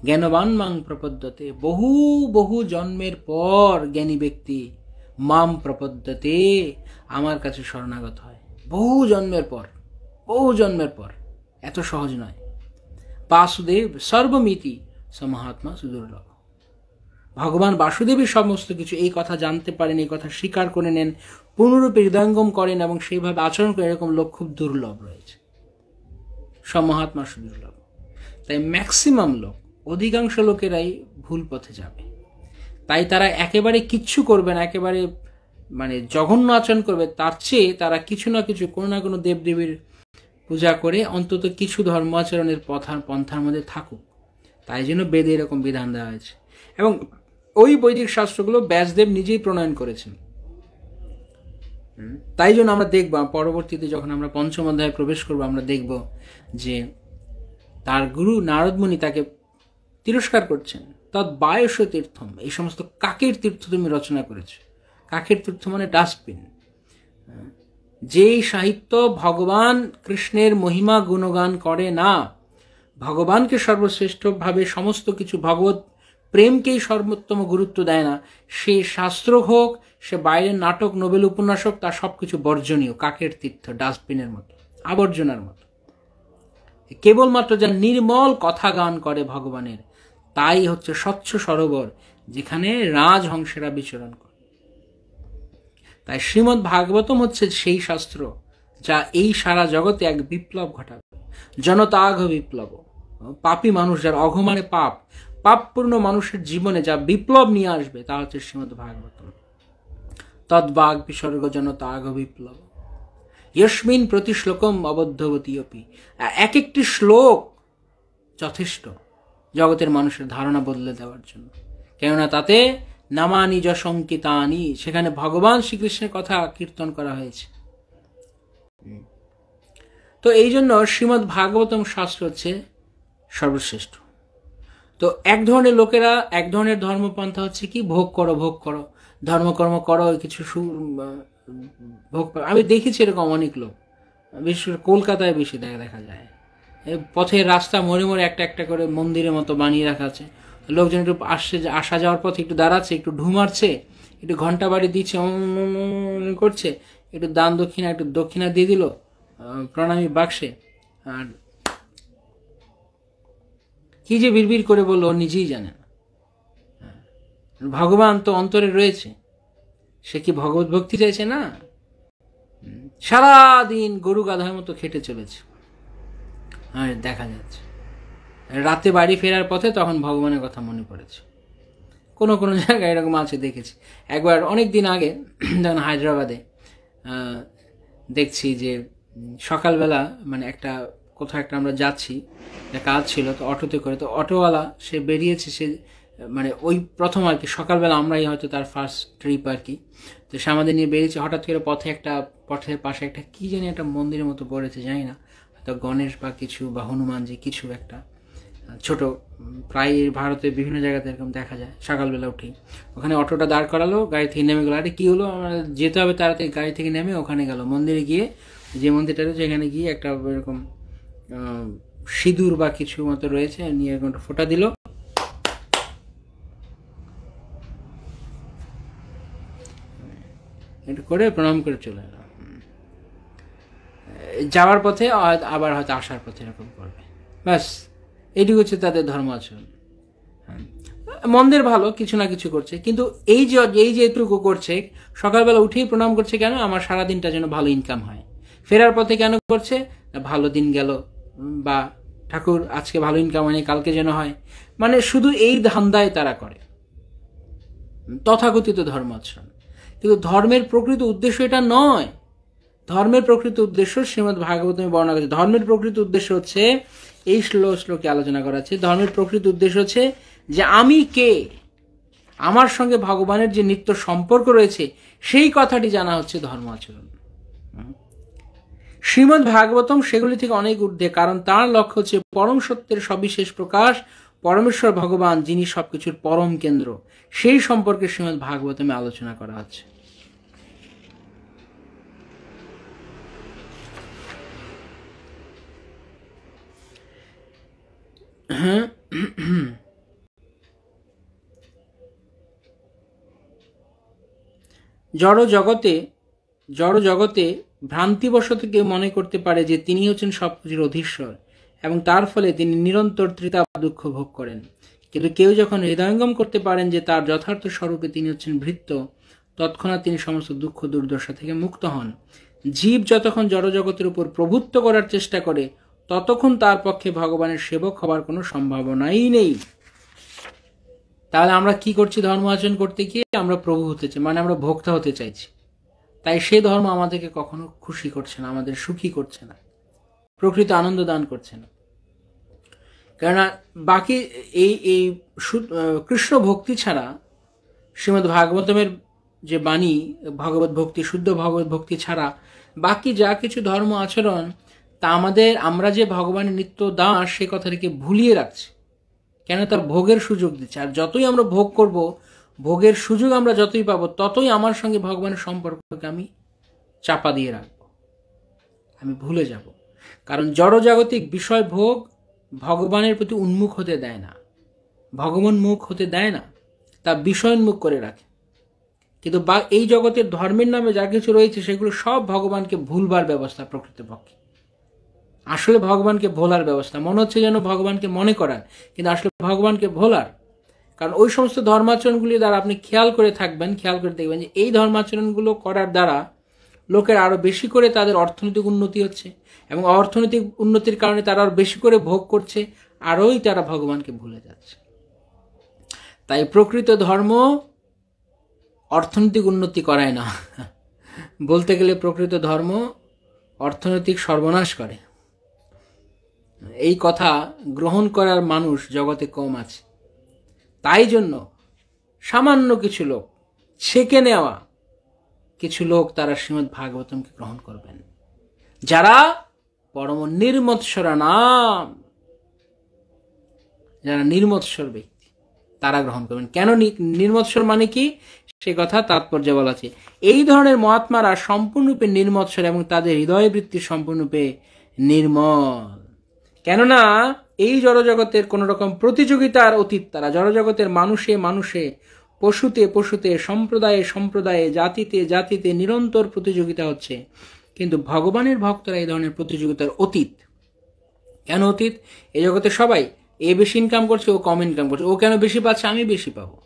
জ্ঞানবান মাং প্রপদ্যতে। বহু জন্মের পর জ্ঞানী ব্যক্তি মাম প্রপদ্যতে, আমার কাছে শরণাগত হয়। বহু জন্মের পর, এত সহজ নয়। বাসুদেব সর্বমিতি সমহাত্মা সুদুর্লভ। ভগবান বাসুদেবী সমস্ত কিছু, এই কথা জানতে পারেন, এই কথা স্বীকার করে নেন, পূর্ণরূপে হৃদয়ঙ্গম করেন এবং সেইভাবে আচরণ করে, এরকম লোক খুব দুর্লভ রয়েছে, সমহাত্মা সুদুর্লভ। তাই ম্যাক্সিমাম লোক, অধিকাংশ লোকেরাই ভুল পথে যাবে। তাই তারা একেবারে কিচ্ছু করবে না, একেবারে মানে জঘন্য আচরণ করবে, তার চেয়ে তারা কিছু না কিছু, কোনো না কোনো দেবদেবীর পূজা করে অন্তত কিছু ধর্ম আচরণের পন্থার মধ্যে থাকুক। তাই জন্য বেদে এরকম বিধান দেওয়া হয়েছে, এবং ওই বৈদিক শাস্ত্রগুলো ব্যাসদেব নিজেই প্রণয়ন করেছেন। তাই জন্য আমরা দেখব পরবর্তীতে যখন আমরা 5ম অধ্যায়ে প্রবেশ করব, আমরা দেখব যে তার গুরু নারদমুনি তাকে তিরস্কার করছেন। তৎবায়স তীর্থম, এই সমস্ত কাকের তীর্থ তুমি রচনা করেছ। কাকের তীর্থ মানে ডাস্টবিন। যেই সাহিত্য ভগবান কৃষ্ণের মহিমা গুণগান করে না, ভগবানকে সর্বশ্রেষ্ঠভাবে সমস্ত কিছু ভগবত প্রেমকেই সর্বোত্তম গুরুত্ব দেয় না, সে শাস্ত্র হোক, সে বাইরের নাটক, নোবেল উপন্যাস হোক, তার সবকিছু বর্জনীয়, কাকের তীর্থ, ডাস্টবিনের মতো, আবর্জনার মতো। কেবলমাত্র যা নির্মল কথা গান করে ভগবানের, তাই হচ্ছে স্বচ্ছ সরোবর, যেখানে রাজহংসেরা বিচরণ করে। তাই শ্রীমদ্ ভাগবতম হচ্ছে সেই শাস্ত্র যা এই সারা জগতে এক বিপ্লব ঘটাবে, জনতাঘ বিপ্লব। পাপী মানুষ, যার অঘ মানে পাপ, পাপপূর্ণ মানুষের জীবনে যা বিপ্লব নিয়ে আসবে তা হচ্ছে শ্রীমদ্ ভাগবতম। তদ্বাগ বিসর্গ জনতাঘ বিপ্লব ইয়স্মিন প্রতি শ্লোকম অবদ্ধবতী অপি। এক একটি শ্লোক যথেষ্ট জগতের মানুষের ধারণা বদলে দেওয়ার জন্য, কেননা তাতে নামানি যশঙ্কিতানি, সেখানে ভগবান শ্রীকৃষ্ণের কথা কীর্তন করা হয়েছে। তো এই জন্য শ্রীমদ্ ভাগবতম শাস্ত্র হচ্ছে সর্বশ্রেষ্ঠ। তো এক ধরনের লোকেরা, এক ধরনের ধর্মপন্থা হচ্ছে কি, ভোগ করো ভোগ করো, ধর্মকর্ম করো, কিছু ভোগ। আমি দেখেছি এরকম অনেক লোক, বিশেষ করে কলকাতায় বেশি দেখা যায়। পথের রাস্তা মোড়ে মোড়ে একটা একটা করে মন্দিরের মতো বানিয়ে রাখা আছে। লোকজন একটু আসা যাওয়ার পথে একটু দাঁড়াচ্ছে, একটু ঢু মারছে, একটু ঘন্টা বাড়ি দিচ্ছে, করছে, একটু দান দক্ষিণা, একটু দক্ষিণা দিয়ে দিল প্রণামী বাক্সে, আর কি যে বিড়বিড় করে বললো নিজেই জানে না। ভগবান তো অন্তরে রয়েছে, সে কি ভগবত ভক্তি চাইছে না? সারাদিন গরু গাধার মতো খেটে চলেছে, আর দেখা যাচ্ছে রাতে বাড়ি ফেরার পথে তখন ভগবানের কথা মনে পড়েছে। কোনো কোনো জায়গায় এরকম আছে, দেখেছি একবার অনেক দিন আগে, যখন হায়দ্রাবাদে দেখছি যে সকালবেলা মানে একটা কোথাও একটা আমরা যাচ্ছি, কাজ ছিল, তো অটোতে করে, তো অটোওয়ালা সে বেরিয়েছে, সে মানে ওই প্রথম আর কি সকালবেলা, আমরাই হয়তো তার ফার্স্ট ট্রিপ আর কি। তো সে আমাদের নিয়ে বেরিয়েছে, হঠাৎ করে পথের পাশে একটা কি জানি একটা মন্দিরের মতো পড়েছে, জানি না, হয়তো গণেশ বা কিছু, বা হনুমানজি কিছু একটা ছোট, প্রায় ভারতে বিভিন্ন জায়গাতে এরকম দেখা যায়। সকালবেলা উঠেই ওখানে অটোটা দাঁড় করালো, গাড়ি থেকে নেমে গেলো। আরে কি হলো, আমরা যেতে হবে তাড়াতাড়ি, গাড়ি থেকে নেমে ওখানে গেল, মন্দিরে গিয়ে, যে মন্দিরটা রয়েছে এখানে গিয়ে একটা এরকম সিঁদুর বা কিছু মতো রয়েছে, নিয়ে এরকম একটা ফোঁটা দিল, এটা করে প্রণাম করে চলে এলো। যাওয়ার পথে আবার হয়তো আসার পথে এরকম করবে, ব্যাস এইটুকু হচ্ছে তাদের ধর্ম আচরণ। মন্দের ভালো, কিছু না কিছু করছে, কিন্তু এই যে এটুকু করছে, সকালবেলা উঠেই প্রণাম করছে কেন, আমার সারাদিনটা যেন ভালো ইনকাম হয়। ফেরার পথে কেন করছে, ভালো দিন গেল, বা ঠাকুর আজকে ভালো ইনকাম হয়নি, কালকে যেন হয়। মানে শুধু এই ধান্দায় তারা করে তথাকথিত ধর্ম আচরণ, কিন্তু ধর্মের প্রকৃত উদ্দেশ্য এটা নয়। ধর্মের প্রকৃত উদ্দেশ্য শ্রীমদ্ ভাগবতমে বর্ণনা করেছে। ধর্মের প্রকৃত উদ্দেশ্য হচ্ছে এই শ্লোকে আলোচনা করা আছে। ধর্মের প্রকৃত উদ্দেশ্য হচ্ছে যে আমি কে, আমার সঙ্গে ভগবানের যে নিত্য সম্পর্ক রয়েছে, সেই কথাটি জানা হচ্ছে ধর্ম আচরণ। শ্রীমদ্ ভাগবতম সেগুলি থেকে অনেক ঊর্ধ্বে, কারণ তার লক্ষ্য হচ্ছে পরম সত্যের সবিশেষ প্রকাশ, পরমেশ্বর ভগবান যিনি সবকিছুর পরম কেন্দ্র, সেই সম্পর্কে শ্রীমদ্ ভাগবতমে আলোচনা করা হচ্ছে। জড় জগতে ভ্রান্তিবশত কেউ মনে করতে পারে যে তিনি হচ্ছেন সবকিছুর অধীশ্বর, এবং তার ফলে তিনি নিরন্তর ত্রিতাপ দুঃখ ভোগ করেন। কিন্তু কেউ যখন হৃদয়ঙ্গম করতে পারেন যে তার যথার্থ স্বরূপে তিনি হচ্ছেন ভৃত্য, তৎক্ষণাৎ তিনি সমস্ত দুঃখ দুর্দশা থেকে মুক্ত হন। জীব যতক্ষণ জড়জগতের উপর প্রভুত্ব করার চেষ্টা করে, ততক্ষণ তার পক্ষে ভগবানের সেবক হবার কোনো সম্ভাবনাই নেই। তাহলে আমরা কি করছি, ধর্ম আচরণ করতে গিয়ে আমরা প্রভু হতে চাই, মানে আমরা ভোক্তা হতে চাইছি। তাই সে ধর্ম আমাদেরকে কখনো খুশি করছে না, আমাদের সুখী করছে না, প্রকৃত আনন্দ দান করছে না। কেননা বাকি এই কৃষ্ণ ভক্তি ছাড়া, শ্রীমদ্ ভাগবতমের যে বাণী, ভগবত ভক্তি, শুদ্ধ ভগবত ভক্তি ছাড়া বাকি যা কিছু ধর্ম আচরণ, তা আমরা যে ভগবানের নিত্য দাস সে কথাটিকে ভুলিয়ে রাখছি। কেন, তার ভোগের সুযোগ দিচ্ছে। আর যতই আমরা ভোগ করব, ভোগের সুযোগ আমরা যতই পাবো, ততই আমার সঙ্গে ভগবানের সম্পর্ককে আমি চাপা দিয়ে রাখবো, আমি ভুলে যাব। কারণ জড়জাগতিক বিষয় ভোগ ভগবানের প্রতি উন্মুখ হতে দেয় না, ভগবান মুখ হতে দেয় না, তা বিষয়োন্মুখ করে রাখে। কিন্তু এই জগতের ধর্মের নামে যা কিছু রয়েছে সেগুলো সব ভগবানকে ভুলবার ব্যবস্থা প্রকৃতপক্ষে। আসলে ভগবানকে ভোলার ব্যবস্থা, মনে হচ্ছে যেন ভগবানকে মনে করার, কিন্তু আসলে ভগবানকে ভোলার। কারণ ওই সমস্ত ধর্মাচরণগুলি দ্বারা আপনি খেয়াল করে থাকবেন, খেয়াল করে দেখবেন যে এই ধর্মাচরণগুলো করার দ্বারা লোকের আরো বেশি করে তাদের অর্থনৈতিক উন্নতি হচ্ছে, এবং অর্থনৈতিক উন্নতির কারণে তারা আরো বেশি করে ভোগ করছে, আরোই তারা ভগবানকে ভুলে যাচ্ছে। তাই প্রকৃত ধর্ম অর্থনৈতিক উন্নতি করায় না, বলতে গেলে প্রকৃত ধর্ম অর্থনৈতিক সর্বনাশ করে। এই কথা গ্রহণ করার মানুষ জগতে কম আছে। তাই জন্য সামান্য কিছু লোক, ছেঁকে নেওয়া কিছু লোক, তারা শ্রীমদ্ ভাগবতমকে গ্রহণ করবেন, যারা পরম নির্মৎসরা নাম, যারা নির্মৎসর ব্যক্তি, তারা গ্রহণ করবেন। কেন নির্মৎসর মানে কি, সে কথা তাৎপর্য বলা আছে। এই ধরনের মহাত্মারা সম্পূর্ণরূপে নির্মৎসর এবং তাদের হৃদয়বৃত্তি সম্পূর্ণরূপে নির্মল। কেননা এই জড়জগতের কোন রকম প্রতিযোগিতার অতীত তারা। জড়জগতের মানুষে মানুষে, পশুতে পশুতে, সম্প্রদায়ে সম্প্রদায়ে, জাতিতে জাতিতে নিরন্তর প্রতিযোগিতা হচ্ছে, কিন্তু ভগবানের ভক্তরা এই ধরনের প্রতিযোগিতার অতীত। কেন অতীত? এই জগতে সবাই এ বেশি ইনকাম করছে, ও কম ইনকাম করছে, ও কেন বেশি পাচ্ছে, আমি বেশি পাবো,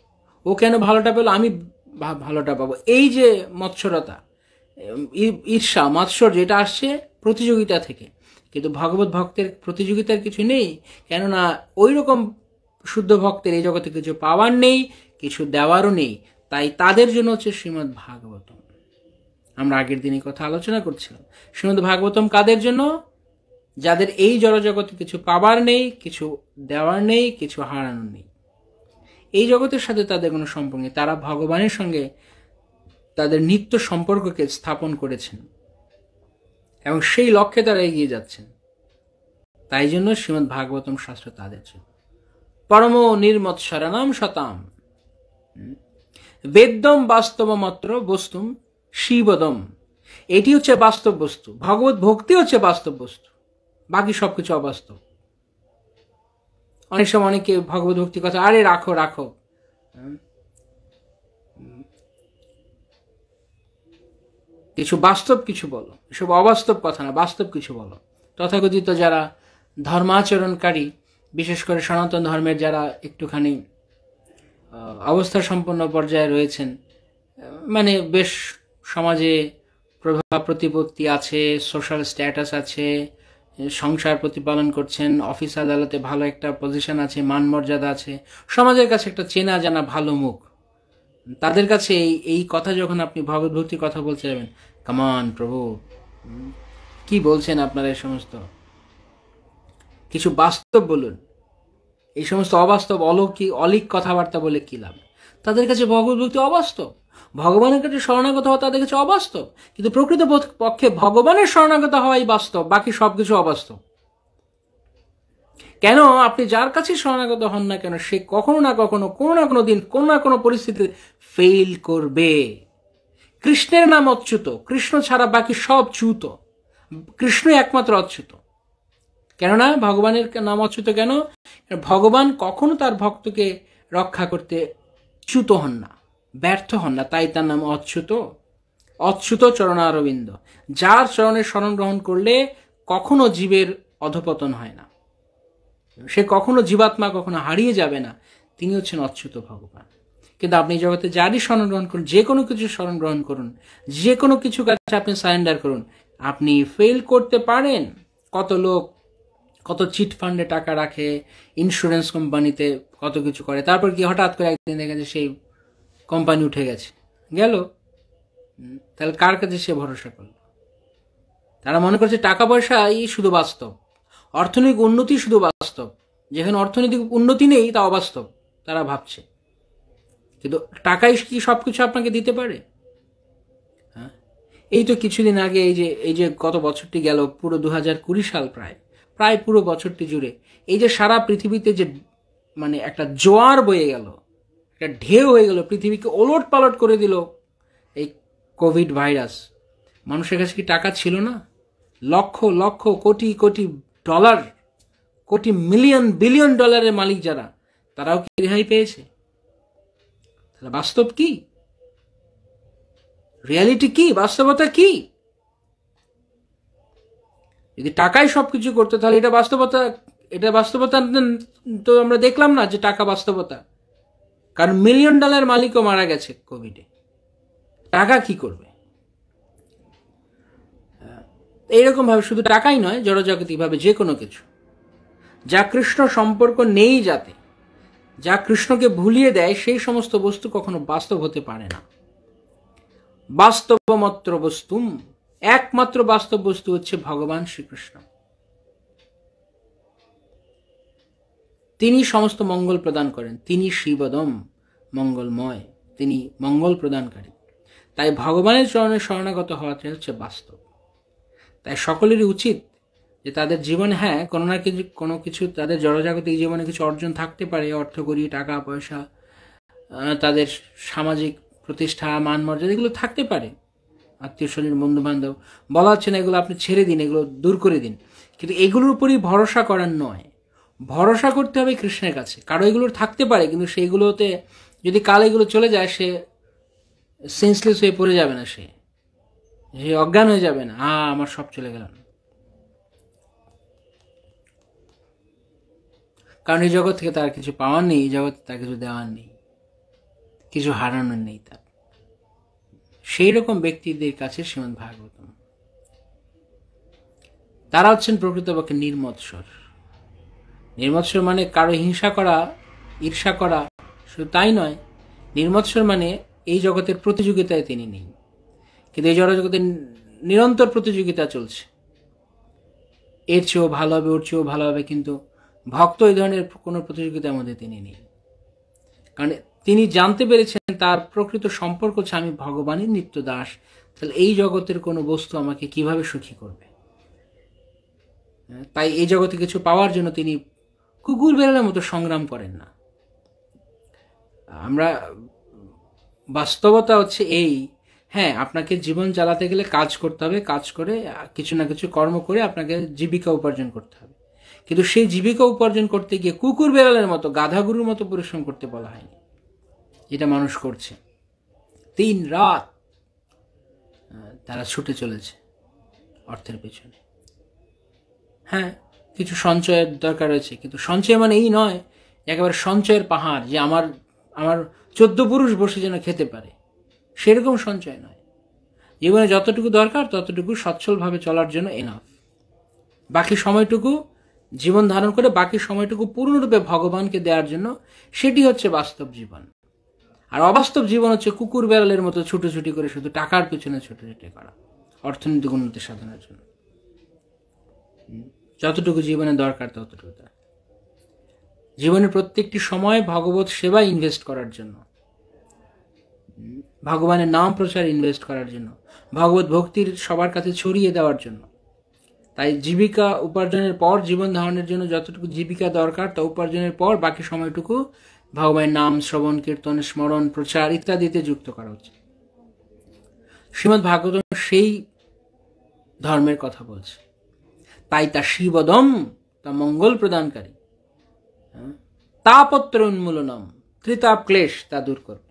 ও কেন ভালোটা পেলো, আমি ভালোটা পাবো। এই যে মৎসরতা, ঈর্ষা, মাৎসর্য, এটা আসছে প্রতিযোগিতা থেকে। কিন্তু ভগবত ভক্তের প্রতিযোগিতার কিছু নেই, কেননা ওই রকম শুদ্ধ ভক্তের এই জগতে কিছু পাওয়ার নেই, কিছু দেওয়ারও নেই। তাই তাদের জন্য হচ্ছে শ্রীমদ্ ভাগবতম। আমরা আগের দিনই কথা আলোচনা করছিলাম। শ্রীমদ্ ভাগবতম কাদের জন্য? যাদের এই জড়জগতে কিছু পাবার নেই, কিছু দেওয়ার নেই, কিছু হারানোর নেই, এই জগতের সাথে তাদের কোনো সম্পর্ক নেই। তারা ভগবানের সঙ্গে তাদের নিত্য সম্পর্ককে স্থাপন করেছেন এবং সেই লক্ষ্যে তারা এগিয়ে যাচ্ছেন। তাই জন্য শ্রীমদ্ ভাগবতম শাস্ত্র তাদের জন্য। পরম নির্মৎসরানাম শতাম বেদ্যম বাস্তবমাত্র বস্তুম শিবদম। এটি হচ্ছে বাস্তব বস্তু, ভগবত ভক্তি হচ্ছে বাস্তব বস্তু, বাকি সবকিছু অবাস্তব। অনেক সময় অনেকে ভগবত ভক্তি কথা, আরে রাখো রাখো, কিছু বাস্তব কিছু বলো, এসব অবাস্তব কথা না, বাস্তব কিছু বলো। তথাকথিত যারা ধর্মাচরণকারী, বিশেষ করে সনাতন ধর্মের যারা একটুখানি অবস্থা সম্পন্ন পর্যায়ে রয়েছেন, মানে বেশ সমাজে প্রভাব প্রতিপত্তি আছে, সোশ্যাল স্ট্যাটাস আছে, সংসার প্রতিপালন করছেন, অফিস আদালতে ভালো একটা পজিশন আছে, মান মর্যাদা আছে, সমাজের কাছে একটা চেনা জানা ভালো মুখ, তাদের কাছে এই কথা যখন আপনি ভগবত ভক্তির কথা বলতে যাবেন, কামান প্রভু কি বলছেন আপনারা, এই সমস্ত কিছু বাস্তব বলুন, এই সমস্ত অবাস্তব অলিক কথাবার্তা বলে কি লাভ? তাদের কাছে ভগবত ভক্তি অবাস্তব, ভগবানের কাছে শরণাগত হওয়া তাদের কাছে অবাস্তব। কিন্তু প্রকৃত পক্ষে ভগবানের শরণাগত হওয়াই বাস্তব, বাকি সবকিছু অবাস্তব। কেন? আপনি যার কাছে শরণাগত হন না কেন, সে কখনো না কখনো, কোনো না কোনো দিন, কোনো না কোনো পরিস্থিতিতে ফেল করবে। কৃষ্ণের নাম অচ্যুত, কৃষ্ণ ছাড়া বাকি সব চ্যুত, কৃষ্ণ একমাত্র অচ্যুত। কেননা ভগবানের নাম অচ্যুত কেন? ভগবান কখনো তার ভক্তকে রক্ষা করতে চ্যুত হন না, ব্যর্থ হন না, তাই তার নাম অচ্যুত। অচ্যুত চরণারবিন্দ, যার চরণের শরণ গ্রহণ করলে কখনো জীবের অধপতন হয় না, সে কখনো জীবাত্মা কখনো হারিয়ে যাবে না, তিনি হচ্ছেন অচ্যুত ভগবান। কিন্তু আপনি জগতে যারই শরণ গ্রহণ করুন, যে কোনো কিছু শরণ গ্রহণ করুন, যে কোনো কিছু কাছে আপনি সারেন্ডার করুন, আপনি ফেল করতে পারেন। কত লোক কত চিট ফান্ডে টাকা রাখে, ইন্স্যুরেন্স কোম্পানিতে কত কিছু করে, তারপর কি হঠাৎ করে একদিন দেখে যে সেই কোম্পানি উঠে গেছে, গেল, তাহলে কার কাছে সে ভরসা করলো? তারা মনে করছে টাকা পয়সাই শুধু বাস্তব, অর্থনৈতিক উন্নতি শুধু বাস্তব, যেখানে অর্থনৈতিক উন্নতি নেই তা অবাস্তব তারা ভাবছে। কিন্তু টাকাই কি সবকিছু আপনাকে দিতে পারে? হ্যাঁ, এই তো কিছুদিন আগে এই যে গত বছরটি গেল, পুরো 2020 সাল, প্রায় পুরো বছরটি জুড়ে এই যে সারা পৃথিবীতে যে মানে একটা জোয়ার বয়ে গেল, একটা ঢেউ হয়ে গেল, পৃথিবীকে ওলট পালট করে দিল এই কোভিড ভাইরাস। মানুষের কাছে কি টাকা ছিল না? লক্ষ লক্ষ কোটি কোটি ডলার কোটি মিলিয়ন বিলিয়ন ডলারের মালিক যারা, তারাও কি রেহাই পেয়েছে? তাহলে বাস্তব কি, রিয়ালিটি কি, বাস্তবতা কি? যদি টাকাই সবকিছু করতো তাহলে এটা বাস্তবতা তো আমরা দেখলাম না যে টাকা বাস্তবতা। কারণ মিলিয়ন ডলার মালিকও মারা গেছে কোভিডে, টাকা কি করবে? এইরকম ভাবে শুধু টাকাই নয়, জড়জাগতিক ভাবে যে কোনো কিছু যা কৃষ্ণ সম্পর্ক নেই, যাতে যা কৃষ্ণকে ভুলিয়ে দেয়, সেই সমস্ত বস্তু কখনো বাস্তব হতে পারে না। বাস্তবমাত্র বস্তুম, একমাত্র বাস্তব বস্তু হচ্ছে ভগবান শ্রীকৃষ্ণ। তিনি সমস্ত মঙ্গল প্রদান করেন, তিনি শিবদম, মঙ্গলময়, তিনি মঙ্গল প্রদানকারী। তাই ভগবানের চরণে শরণাগত হওয়াটাই হচ্ছে বাস্তব। তাই সকলেরই উচিত যে তাদের জীবনে, হ্যাঁ, কোনো না কোনো কিছু তাদের জড়জাগতিক জীবনে কিছু অর্জন থাকতে পারে, অর্থকরী, টাকা পয়সা, তাদের সামাজিক প্রতিষ্ঠা, মান মর্যাদা, এগুলো থাকতে পারে, আত্মীয় স্বজন, বন্ধু বান্ধব, বলা হচ্ছে না এগুলো আপনি ছেড়ে দিন, এগুলো দূর করে দিন, কিন্তু এগুলোর উপরই ভরসা করার নয়। ভরসা করতে হবে কৃষ্ণের কাছে। কারো এগুলোর থাকতে পারে, কিন্তু সেইগুলোতে যদি কাল এগুলো চলে যায়, সে সেন্সলেস হয়ে পড়ে যাবে না, সে অজ্ঞান হয়ে যাবে না, আমার সব চলে গেল। কারণ এই জগৎ থেকে তার কিছু পাওয়ার নেই, এই জগৎ তার কিছু দেওয়ার নেই, কিছু হারানোর নেই তার। সেই রকম ব্যক্তিদের কাছে শ্রীমদ্ ভাগবতম, তারা হচ্ছেন প্রকৃতপক্ষে নির্মৎসর। নির্মৎসর মানে কারো হিংসা করা, ঈর্ষা করা, শুধু তাই নয়, নির্মৎসর মানে এই জগতের প্রতিযোগিতায় তিনি নেই। কিন্তু এই জগতের নিরন্তর প্রতিযোগিতা চলছে, এর চেয়েও ভালো হবে, ওর চেয়েও ভালো হবে, কিন্তু ভক্ত এই ধরনের কোনো প্রতিযোগিতার মধ্যে তিনি নেই। কারণ তিনি জানতে পেরেছেন তার প্রকৃত সম্পর্ক হচ্ছে আমি ভগবানের নিত্য দাস। তাহলে এই জগতের কোনো বস্তু আমাকে কিভাবে সুখী করবে? তাই এই জগতে কিছু পাওয়ার জন্য তিনি কুকুর বেড়ালের মতো সংগ্রাম করেন না। আমরা বাস্তবতা হচ্ছে এই, হ্যাঁ, আপনাকে জীবন চালাতে গেলে কাজ করতে হবে, কাজ করে কিছু না কিছু কর্ম করে আপনাকে জীবিকা উপার্জন করতে হবে, কিন্তু সেই জীবিকা উপার্জন করতে গিয়ে কুকুর বেড়ালের মতো, গাধা গরুর মতো পরিশ্রম করতে বলা হয়নি। এটা মানুষ করছে, দিন রাত তারা ছুটে চলেছে অর্থের পেছনে। হ্যাঁ, কিছু সঞ্চয়ের দরকার রয়েছে, কিন্তু সঞ্চয় মানে এই নয় একেবারে সঞ্চয়ের পাহাড়, যে আমার 14 পুরুষ বসে যেন খেতে পারে, সেরকম সঞ্চয় নয়। জীবনে যতটুকু দরকার ততটুকু সচ্ছলভাবে চলার জন্য এনাফ। বাকি সময়টুকু জীবন ধারণ করে বাকি সময়টুকু পূর্ণরূপে ভগবানকে দেওয়ার জন্য, সেটি হচ্ছে বাস্তব জীবন। আর অবাস্তব জীবন হচ্ছে কুকুর বেড়ালের মতো ছুটোছুটি করে শুধু টাকার পেছনে ছুটোছুটি করা, অর্থনৈতিক উন্নতি সাধনের জন্য। যতটুকু জীবনে দরকার ততটুকু তার জীবনের প্রত্যেকটি সময় ভগবত সেবা ইনভেস্ট করার জন্য, ভগবানের নাম প্রচার ইনভেস্ট করার জন্য, ভগবত ভক্তির সবার কাছে ছড়িয়ে দেওয়ার জন্য। তাই জীবিকা উপার্জনের পর, জীবন ধারণের জন্য যতটুকু জীবিকা দরকার তা উপার্জনের পর বাকি সময়টুকু ভগবানের নাম শ্রবণ, কীর্তন, স্মরণ, প্রচার ইত্যাদিতে যুক্ত করা হচ্ছে। শ্রীমদ্ ভাগবতম সেই ধর্মের কথা বলছে। তাই তা শিবদম, তা মঙ্গল প্রদানকারী, তাপত্র উন্মূলনম, ত্রিতাপ ক্লেশ তা দূর করবে।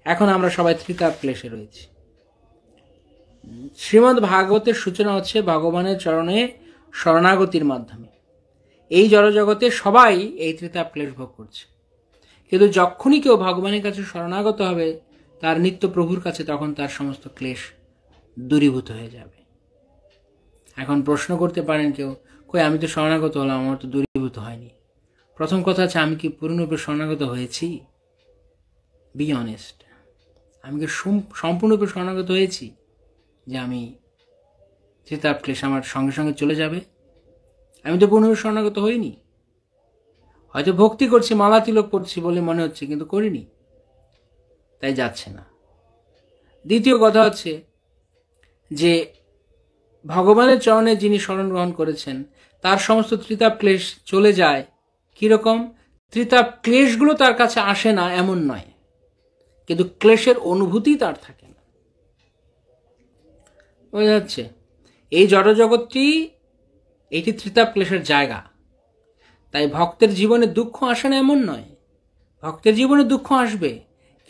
এখন আমরা সবাই ত্রিতাপ ক্লেশে রয়েছি। শ্রীমদ্ ভাগবতের সূচনা হচ্ছে ভগবানের চরণে শরণাগতির মাধ্যমে। এই জড়জগতে সবাই এই ত্রিতাপ ক্লেশ ভোগ করছে, কিন্তু যখনই কেউ ভগবানের কাছে শরণাগত হবে তার নিত্য প্রভুর কাছে, তখন তার সমস্ত ক্লেশ দূরীভূত হয়ে যাবে। এখন প্রশ্ন করতে পারেন কেউ, কই আমি তো শরণাগত হলাম, আমার তো দূরীভূত হয়নি। প্রথম কথা হচ্ছে, আমি কি পূর্ণরূপে শরণাগত হয়েছি? বি অনেস্ট, আমি কি সম্পূর্ণরূপে শরণাগত হয়েছি যে আমি ত্রিতাপ ক্লেশ আমার সঙ্গে সঙ্গে চলে যাবে? আমি তো পূর্ণরূপে শরণাগত হইনি। হয়তো ভক্তি করছি, মালা তিলক করছি বলে মনে হচ্ছে, কিন্তু করিনি, তাই যাচ্ছে না। দ্বিতীয় কথা হচ্ছে যে ভগবানের চরণে যিনি শরণ গ্রহণ করেছেন তার সমস্ত ত্রিতাপ ক্লেশ চলে যায়। কিরকম? ত্রিতাপ ক্লেশগুলো তার কাছে আসে না এমন নয়, কিন্তু ক্লেশের অনুভূতি তার থাকে না। বোঝা যাচ্ছে? এই জড়জগৎটি, এইটি ত্রিতাপ ক্লেশের জায়গা। তাই ভক্তের জীবনে দুঃখ আসে না এমন নয়, ভক্তের জীবনে দুঃখ আসবে,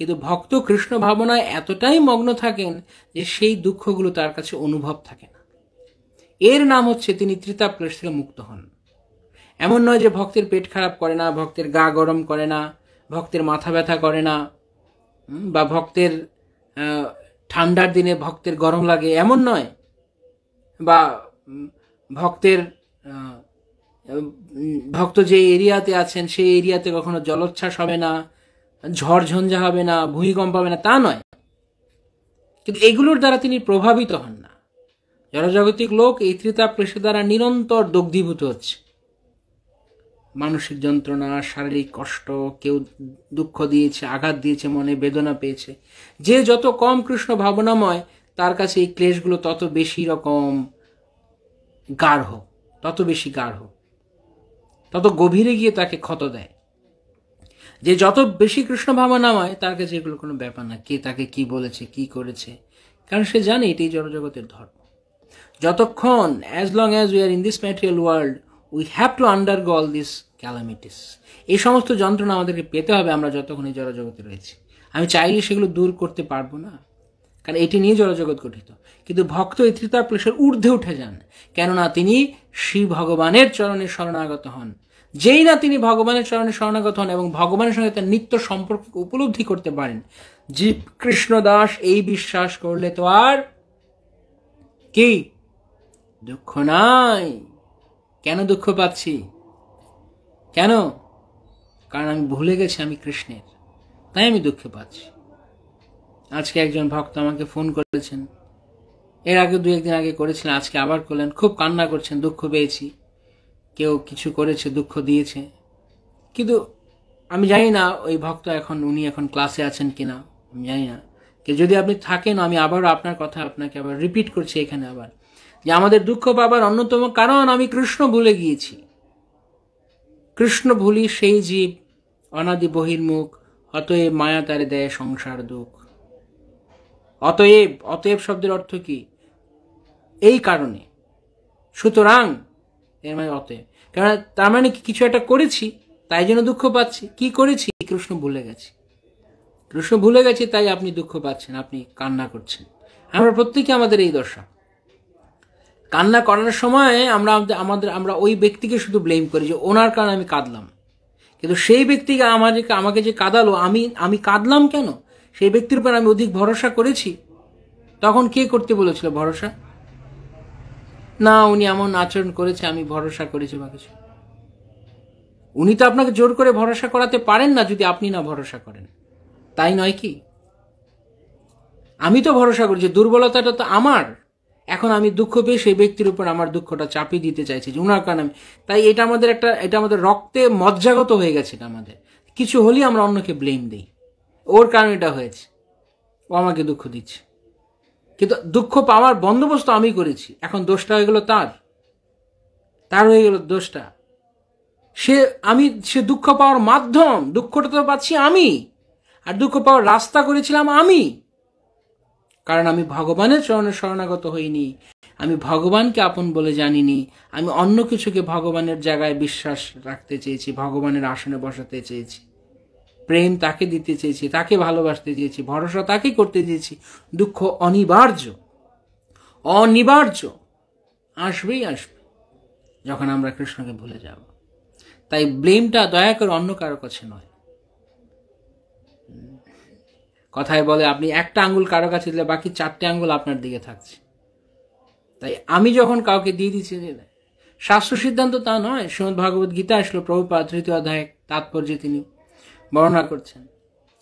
কিন্তু ভক্ত কৃষ্ণ ভাবনায় এতটাই মগ্ন থাকেন যে সেই দুঃখগুলো তার কাছে অনুভব থাকে না। এর নাম হচ্ছে তিনি ত্রিতাপক্লেশ থেকে মুক্ত হন। এমন নয় যে ভক্তের পেট খারাপ করে না, ভক্তের গা গরম করে না, ভক্তের মাথা ব্যথা করে না, বা ভক্তের ঠান্ডার দিনে ভক্তের গরম লাগে, এমন নয়, বা ভক্তের ভক্ত যে এরিয়াতে আছেন সেই এরিয়াতে কখনো জলোচ্ছ্বাস হবে না, ঝড় ঝঞ্ঝা হবে না, ভূমিকম্প হবে না, তা নয়। কিন্তু এগুলোর দ্বারা তিনি প্রভাবিত হন না। জড়জাগতিক লোক এই ত্রিতাপক্লেশের দ্বারা নিরন্তর দগ্ধীভূত হচ্ছে। মানসিক যন্ত্রণা, শারীরিক কষ্ট, কেউ দুঃখ দিয়েছে, আঘাত দিয়েছে, মনে বেদনা পেয়েছে। যে যত কম কৃষ্ণ ভাবনাময় তার কাছে এই ক্লেশগুলো তত বেশি রকম গাঢ়, তত বেশি গাঢ়, তত গভীরে গিয়ে তাকে ক্ষত দেয়। যে যত বেশি কৃষ্ণ ভাবনাময় তার কাছে এগুলো কোনো ব্যাপার না, কে তাকে কি বলেছে, কি করেছে, কারণ সে জানে এটাই জড়জগতের ধর্ম। যতক্ষণ as long as we are in this material world we have to undergo all these calamities, এই সমস্ত যন্ত্রণা আমাদেরকে পেতে হবে আমরা যতক্ষণ এই জড়জগতে রয়েছি। আমি চাইলে সেগুলো দূর করতে পারবো না, কারণ এটি নিয়ে জড়জগৎ গঠিত। কিন্তু ভক্ত এই ত্রিতাপক্লেশের ঊর্ধ্বে উঠে যান, কেননা তিনি শ্রী ভগবানের চরণে শরণাগত হন। যেই না তিনি ভগবানের চরণে শরণাগত হন এবং ভগবানের সঙ্গে তার নিত্য সম্পর্ক উপলব্ধি করতে পারেন, জীব কৃষ্ণদাস এই বিশ্বাস করলে তো আর কি দুঃখ নাই। কেন দুঃখ পাচ্ছি? কেন? কারণ আমি ভুলে গেছি আমি কৃষ্ণের, তাই আমি দুঃখ পাচ্ছি। আজকে একজন ভক্ত আমাকে ফোন করেছেন, এর আগে 2-1 দিন আগে করেছিলেন, আজকে আবার করলেন, খুব কান্না করছেন, দুঃখ পেয়েছি, কেউ কিছু করেছে, দুঃখ দিয়েছে। কিন্তু আমি জানি না ওই ভক্ত উনি এখন ক্লাসে আছেন কিনা, আমি জানি না। যদি আপনি থাকেন, আমি আবারও আপনার কথা আপনাকে আবার রিপিট করছি এখানে আবার, যে আমাদের দুঃখ পাবার অন্যতম কারণ আমি কৃষ্ণ ভুলে গিয়েছি। কৃষ্ণ ভুলি সেই জীব অনাদি বহির্মুখ, অতএব মায়া তারে দেয় সংসার দুঃখ। অতএব, অতএব শব্দের অর্থ কি? এই কারণে। সুতরাং এর মানে অতএব, কারণ তার মানে কিছু একটা করেছি তাই জন্য দুঃখ পাচ্ছি। কি করেছি? কৃষ্ণ ভুলে গেছি। কৃষ্ণ ভুলে গেছি তাই আপনি দুঃখ পাচ্ছেন, আপনি কান্না করছেন। আমরা প্রত্যেকে আমাদের এই দশা। কান্না করার সময় আমরা ওই ব্যক্তিকে শুধু ব্লেম করি যে ওনার কারণে আমি কাঁদলাম, কিন্তু সেই ব্যক্তিকে আমাকে যে কাঁদালো, আমি কাঁদলাম কেন? সেই ব্যক্তির উপর আমি অধিক ভরসা করেছি। তখন কে করতে বলেছিল ভরসা? না, উনি এমন আচরণ করেছে আমি ভরসা করেছি বা কিছু। উনি তো আপনাকে জোর করে ভরসা করাতে পারেন না যদি আপনি না ভরসা করেন, তাই নয় কি? আমি তো ভরসা করেছি, দুর্বলতাটা তো আমার। এখন আমি দুঃখ পেয়ে সেই ব্যক্তির উপর আমার দুঃখটা চাপিয়ে দিতে চাইছি যে উনার কারণে তাই এটা আমাদের রক্তে মজ্জাগত হয়ে গেছে। এটা আমাদের কিছু হলেই আমরা অন্যকে ব্লেম দিই, ওর কারণে এটা হয়েছে, ও আমাকে দুঃখ দিচ্ছে। কিন্তু দুঃখ পাওয়ার বন্দোবস্ত আমি করেছি, এখন দোষটা হয়ে গেল তার হয়ে গেল দোষটা। সে দুঃখ পাওয়ার মাধ্যম, দুঃখটা তো পাচ্ছি আমি, আর দুঃখ পাওয়ার রাস্তা করেছিলাম আমি। কারণ আমি ভগবানের চরণে শরণাগত হইনি, আমি ভগবানকে আপন বলে জানিনি, আমি অন্য কিছুকে ভগবানের জায়গায় বিশ্বাস রাখতে চেয়েছি, ভগবানের আসনে বসাতে চেয়েছি, প্রেম তাকে দিতে চেয়েছি, তাকে ভালোবাসতে চেয়েছি, ভরসা তাকে করতে চেয়েছি। দুঃখ অনিবার্য আসবেই আসবে যখন আমরা কৃষ্ণকে ভুলে যাব। তাই ব্লেমটা দয়া করে অন্য কারো কাছে নয়। কথায় বলে আপনি একটা আঙ্গুল কারো কাছে দিলে বাকি 4টে আঙ্গুল আপনার দিকে থাকছে। তাই আমি যখন কাউকে দিয়ে দিচ্ছি, শাস্ত্র সিদ্ধান্ত তা নয়। শ্রীমদ্ ভাগবত গীতা আসলো, প্রভুপাদ 3য় অধ্যায় তাৎপর্যে তিনি বর্ণনা করছেন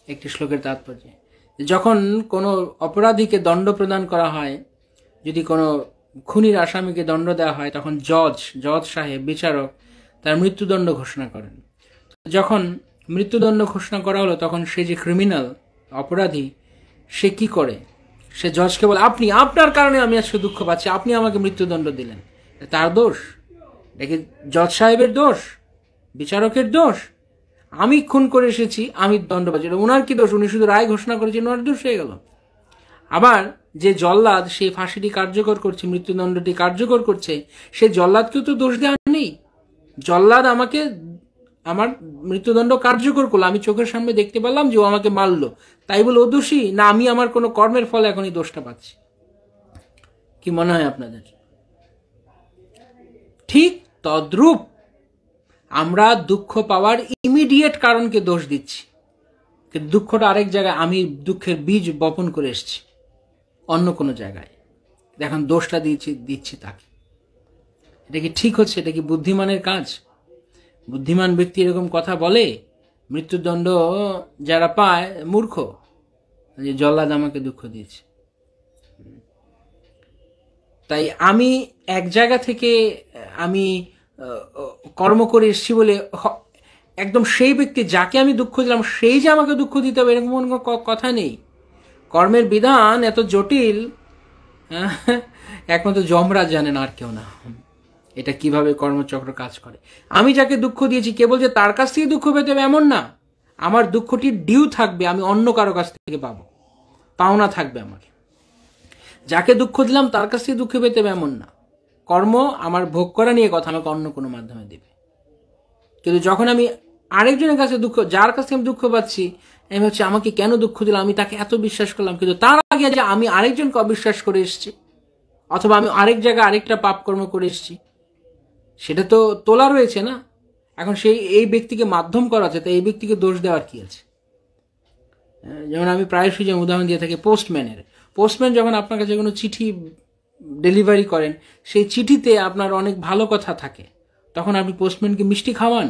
একটি শ্লোকের তাৎপর্যে, যখন কোনো অপরাধীকে দণ্ড প্রদান করা হয়, যদি কোনো খুনির আসামিকে দণ্ড দেওয়া হয়, তখন জজ সাহেব, বিচারক তার মৃত্যুদণ্ড ঘোষণা করেন। যখন মৃত্যুদণ্ড ঘোষণা করা হলো, তখন সে যে ক্রিমিনাল, অপরাধী, সে কি করে? সে জজকে বলে, আপনার কারণে আমি আজকে দুঃখ পাচ্ছি, আপনি আমাকে মৃত্যুদণ্ড দিলেন। তার দোষ? দেখে জজ সাহেবের দোষ, বিচারকের দোষ? আমি খুন করে এসেছি, আমি দণ্ড পাচ্ছি, ওনার কি দোষ? উনি শুধু রায় ঘোষণা করেছেন, ওনার দোষ হয়ে গেল। আবার যে জল্লাদ সে ফাঁসিটি কার্যকর করছে, মৃত্যুদণ্ডটি কার্যকর করছে, সে জল্লাদকেও তো দোষ দেওয়া নেই। জল্লাদ আমাকে আমার মৃত্যুদণ্ড কার্যকর করলো, আমি চোখের সামনে দেখতে পেলাম যে ও আমাকে মারলো, তাই বলে ও দোষী? না আমি আমার কোনো কর্মের ফলে এখন এই দোষটা পাচ্ছি? কি মনে হয় আপনাদের? ঠিক তদ্রূপ আমরা দুঃখ পাওয়ার ইমিডিয়েট কারণকে দোষ দিচ্ছি, কিন্তু দুঃখটা আরেক জায়গায়, আমি দুঃখের বীজ বপন করে এসেছি অন্য কোনো জায়গায়, এখন দোষটা দিচ্ছি তাকে। এটা কি ঠিক হচ্ছে? এটা কি বুদ্ধিমানের কাজ? বুদ্ধিমান ব্যক্তি এরকম কথা বলে? মৃত্যুদণ্ড যারা পায় মূর্খ, যে জল্লাদ আমাকে দুঃখ দিয়েছে। তাই আমি এক জায়গা থেকে আমি কর্ম করে এসেছি বলে একদম সেই ব্যক্তি যাকে আমি দুঃখ দিলাম সেই যে আমাকে দুঃখ দিতে হবে এরকম কোনো কথা নেই। কর্মের বিধান এত জটিল, একমাত্র যমরাজ জানেন, আর কেউ না, এটা কিভাবে কর্মচক্র কাজ করে। আমি যাকে দুঃখ দিয়েছি কেবল যে তার কাছ থেকে দুঃখ পেতে হবে এমন না, আমার দুঃখটি ডিউ থাকবে, আমি অন্য কারো কাছ থেকে পাবো, পাওনা থাকবে আমার। যাকে দুঃখ দিলাম তার কাছ থেকে দুঃখ পেতে হবে এমন না, কর্ম আমার ভোগ করা নিয়ে কথা, আমাকে অন্য কোনো মাধ্যমে দেবে। কিন্তু যখন আমি আরেকজনের কাছে দুঃখ, যার কাছ থেকে আমি দুঃখ পাচ্ছি, আমি হচ্ছে আমাকে কেন দুঃখ দিলাম, আমি তাকে এত বিশ্বাস করলাম, কিন্তু তার আগে যে আমি আরেকজনকে অবিশ্বাস করে এসেছি, অথবা আমি আরেক জায়গায় আরেকটা পাপ কর্ম করে এসেছি, সেটা তো তোলা রয়েছে না। এখন এই ব্যক্তিকে মাধ্যম করা আছে, তাই এই ব্যক্তিকে দোষ দেওয়ার কি আছে? যেমন আমি প্রায়শই যেমন উদাহরণ দিয়ে থাকি পোস্টম্যান যখন আপনার কাছে কোনো চিঠি ডেলিভারি করেন, সেই চিঠিতে আপনার অনেক ভালো কথা থাকে, তখন আপনি পোস্টম্যানকে মিষ্টি খাওয়ান?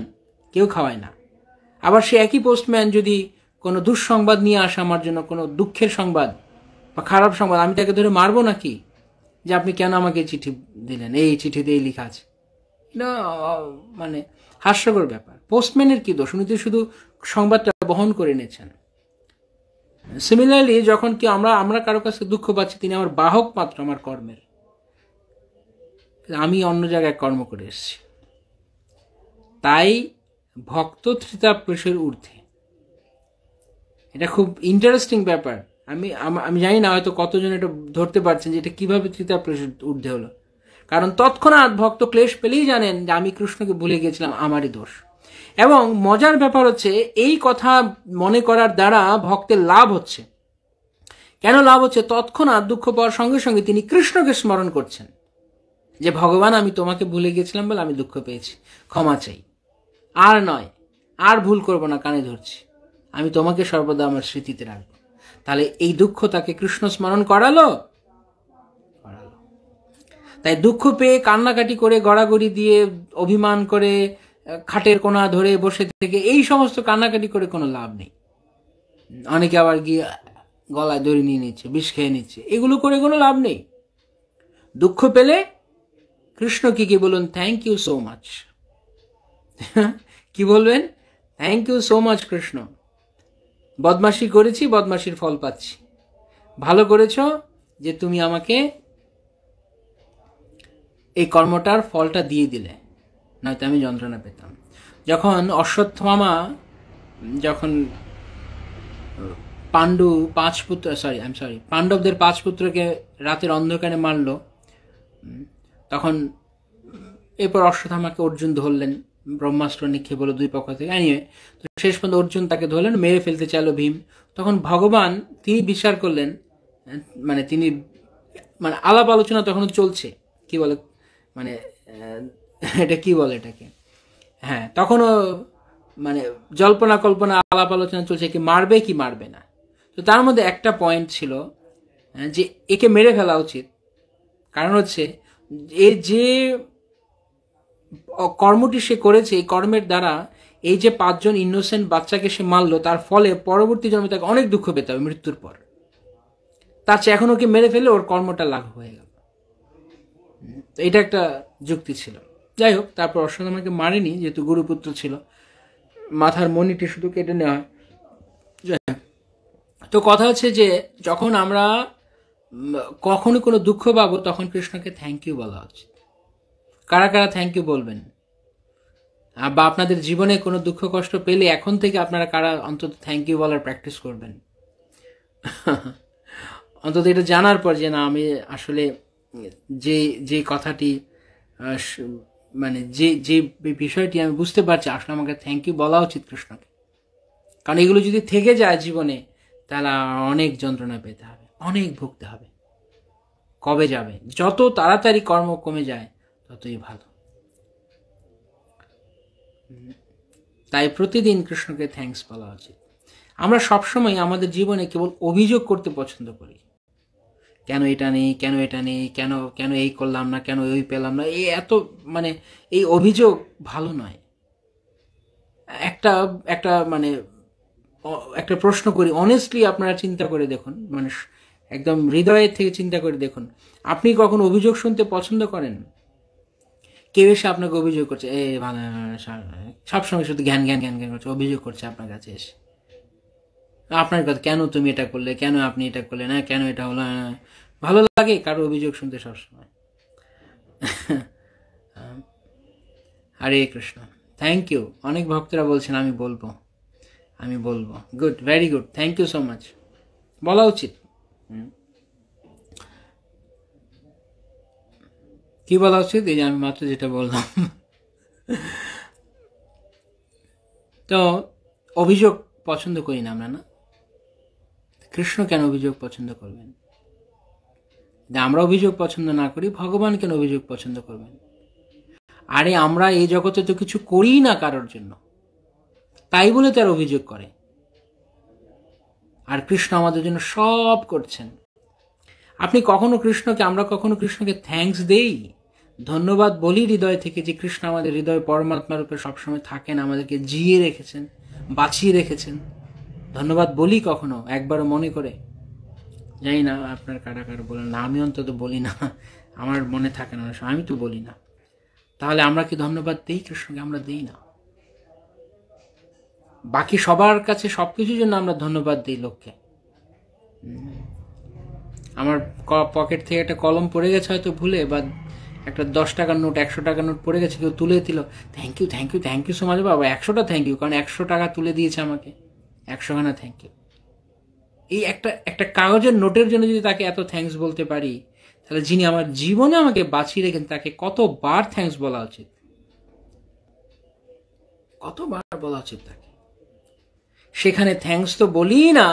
কেউ খাওয়ায় না। আবার সে একই পোস্টম্যান যদি কোনো দুঃসংবাদ নিয়ে আসে আমার জন্য, কোনো দুঃখের সংবাদ বা খারাপ সংবাদ, আমি তাকে ধরে মারবো নাকি যে আপনি কেন আমাকে চিঠি দিলেন, এই চিঠিতে এই লেখা আছে? এটা মানে হাস্যকর ব্যাপার। পোস্টম্যানের কি দোষ? উনি তো শুধু সংবাদটা বহন করে এনেছেন। সিমিলারলি যখন কি আমরা কারো কাছে দুঃখ পাচ্ছি, তিনি আমার বাহক মাত্র আমার কর্মের, আমি অন্য জায়গায় কর্ম করে এসেছি। তাই ভক্ত ধৃতাপ্রেষের ঊর্ধ্বে, এটা খুব ইন্টারেস্টিং ব্যাপার। আমি জানি না হয়তো কতজন এটা ধরতে পারছেন যে এটা কিভাবে ধৃতাপ্রেষের ঊর্ধ্বে হলো। কারণ তৎক্ষণাৎ ভক্ত ক্লেশ পেলেই জানেন যে আমি কৃষ্ণকে ভুলে গেছিলাম, আমারই দোষ। এবং মজার ব্যাপার হচ্ছে এই কথা মনে করার দ্বারা ভক্তের লাভ হচ্ছে। কেন লাভ হচ্ছে? তৎক্ষণাৎ দুঃখ পাওয়ার সঙ্গে সঙ্গে তিনি কৃষ্ণকে স্মরণ করছেন যে ভগবান আমি তোমাকে ভুলে গেছিলাম বলে আমি দুঃখ পেয়েছি, ক্ষমা চাই, আর নয়, আর ভুল করবো না, কানে ধরছি, আমি তোমাকে সর্বদা আমার স্মৃতিতে রাখবো। তাহলে এই দুঃখ তাকে কৃষ্ণ স্মরণ করালো। তাই দুঃখ পেয়ে কান্নাকাটি করে, গড়াগড়ি দিয়ে, অভিমান করে, খাটের কোণা ধরে বসে থেকে এই সমস্ত কান্নাকাটি করে কোনো লাভ নেই। অনেকে আবার গিয়ে গলায় দড়ি নিয়ে নিচ্ছে, বিষ খেয়ে নিচ্ছে, এগুলো করে কোনো লাভ নেই। দুঃখ পেলে কৃষ্ণকে কি বলুন? Thank you so much. কি বলবেন? Thank you so much Krishna, বদমাশি করেছি, বদমাশির ফল পাচ্ছি, ভালো করেছ যে তুমি আমাকে এই কর্মটার ফলটা দিয়ে দিলে, নয়তো আমি যন্ত্রণা পেতাম। যখন অশ্বত্থামা যখন পাণ্ডবদের 5 পুত্রকে রাতের অন্ধকারে মারল, তখন এরপর অশ্বত্থামাকে অর্জুন ধরলেন, ব্রহ্মাস্ত্র নিক্ষেপ হলো 2 পক্ষ থেকে। তো শেষ পর্যন্ত অর্জুন তাকে ধরলেন, মেরে ফেলতে চাইল ভীম। তখন ভগবান তিনি বিচার করলেন, তিনি আলাপ আলোচনা তখন চলছে, কি বলে এটা কি বলে এটাকে, হ্যাঁ, তখনও জল্পনা কল্পনা আলাপ আলোচনা চলছে, কি মারবে কি মারবে না। তো তার মধ্যে একটা পয়েন্ট ছিল যে একে মেরে ফেলা উচিত, কারণ হচ্ছে এর যে কর্মটি সে করেছে, এই কর্মের দ্বারা এই যে 5 জন ইনোসেন্ট বাচ্চাকে সে মারলো, তার ফলে পরবর্তী জন্মে তাকে অনেক দুঃখ পেতে হবে মৃত্যুর পর। তার চেয়ে এখন ওকে মেরে ফেলে ওর কর্মটা লাঘব হয়ে গেল। এটা একটা যুক্তি ছিল। যাই হোক, তারপর অশ্বত্থামাকে মারেনি, যেহেতু গুরুপুত্র ছিল, মাথার মণিটি শুধু কেটে নেওয়া হয়। তো কথা হচ্ছে যে যখন আমরা কখনো কোনো দুঃখ পাবো, তখন কৃষ্ণকে থ্যাংক ইউ বলা উচিত। কারা কারা থ্যাংক ইউ বলবেন? বা আপনাদের জীবনে কোনো দুঃখ কষ্ট পেলে এখন থেকে আপনারা কারা অন্তত থ্যাংক ইউ বলার প্র্যাকটিস করবেন? অন্তত এটা জানার পর যে না, আমি আসলে যে কথাটি মানে যে যে বিষয়টি আমি বুঝতে পারছি, আসলে আমাকে থ্যাংক ইউ বলা উচিত কৃষ্ণকে। কারণ এগুলো যদি থেকে যায় জীবনে, তাহলে অনেক যন্ত্রণা পেতে হবে, অনেক ভুগতে হবে। কবে যাবে? যত তাড়াতাড়ি কর্ম কমে যায় ততই ভালো। তাই প্রতিদিন কৃষ্ণকে থ্যাঙ্কস বলা উচিত। আমরা সবসময় আমাদের জীবনে কেবল অভিযোগ করতে পছন্দ করি, কেন এটা নেই, কেন এটা নেই, কেন কেন এই করলাম না, কেন ওই পেলাম না, এই এত মানে এই অভিযোগ ভালো নয়। একটা একটা মানে একটা প্রশ্ন করি, অনেস্টলি আপনারা চিন্তা করে দেখুন, মানে একদম হৃদয়ের থেকে চিন্তা করে দেখুন, আপনি কখন অভিযোগ শুনতে পছন্দ করেন? কেউ এসে আপনাকে অভিযোগ করছে, সবসময় শুধু জ্ঞান জ্ঞান জ্ঞান জ্ঞান করছে, অভিযোগ করছে আপনার কাছে এসে আপনার কথা, কেন তুমি এটা করলে, কেন আপনি এটা করলে না, কেন এটা হলো না। ভালো লাগে কারো অভিযোগ শুনতে সবসময়? হরে কৃষ্ণ। Thank you. অনেক ভক্তরা বলছেন আমি বলবো। Good, very good, thank you so much. বলা উচিত। কি বলা উচিত? এই যে আমি মাত্র যেটা বললাম। তো অভিযোগ পছন্দ করি না আমরা, না? কৃষ্ণ কেন অভিযোগ পছন্দ করবেন? আমরা অভিযোগ পছন্দ না করি, ভগবান কেন অভিযোগ পছন্দ করবেন? আরে আমরা এই জগতে তো কিছু করি না কারোর জন্য, তাই বলে তার অভিযোগ করে। আর কৃষ্ণ আমাদের জন্য সব করছেন। আমরা কখনো কৃষ্ণকে থ্যাঙ্কস দেই, ধন্যবাদ বলি হৃদয় থেকে যে কৃষ্ণ আমাদের হৃদয় পরমাত্মার রূপে সবসময় থাকেন, আমাদেরকে জিয়ে রেখেছেন, বাঁচিয়ে রেখেছেন? ধন্যবাদ বলি কখনো একবারও মনে করে? জানি না আপনার কারা কারা বলেন না, আমি অন্তত বলি না, আমার মনে থাকে না, আমি তো বলি না। তাহলে আমরা কি ধন্যবাদ দিই কৃষ্ণকে? আমরা দিই না। বাকি সবার কাছে সবকিছুর জন্য আমরা ধন্যবাদ দিই লোককে। আমার পকেট থেকে একটা কলম পড়ে গেছে হয়তো ভুলে, বা একটা 10 টাকার নোট, 100 টাকার নোট পড়ে গেছে, কেউ তুলে দিল, thank you thank you thank you so much বাবা। 100টা থ্যাংক ইউ, কারণ 100 টাকা তুলে দিয়েছে আমাকে, 100 খানা থ্যাংক ইউ। এই একটা কাগজের নোটের জন্য যদি তাকে এত থ্যাঙ্কস বলতে পারি, তাহলে যিনি আমার জীবনে আমাকে বাঁচিয়ে রেখেন তাকে কতবার থ্যাঙ্কস বলা উচিত, কতবার বলা উচিত তাকে। সেখানে থ্যাঙ্কস তো বলি না,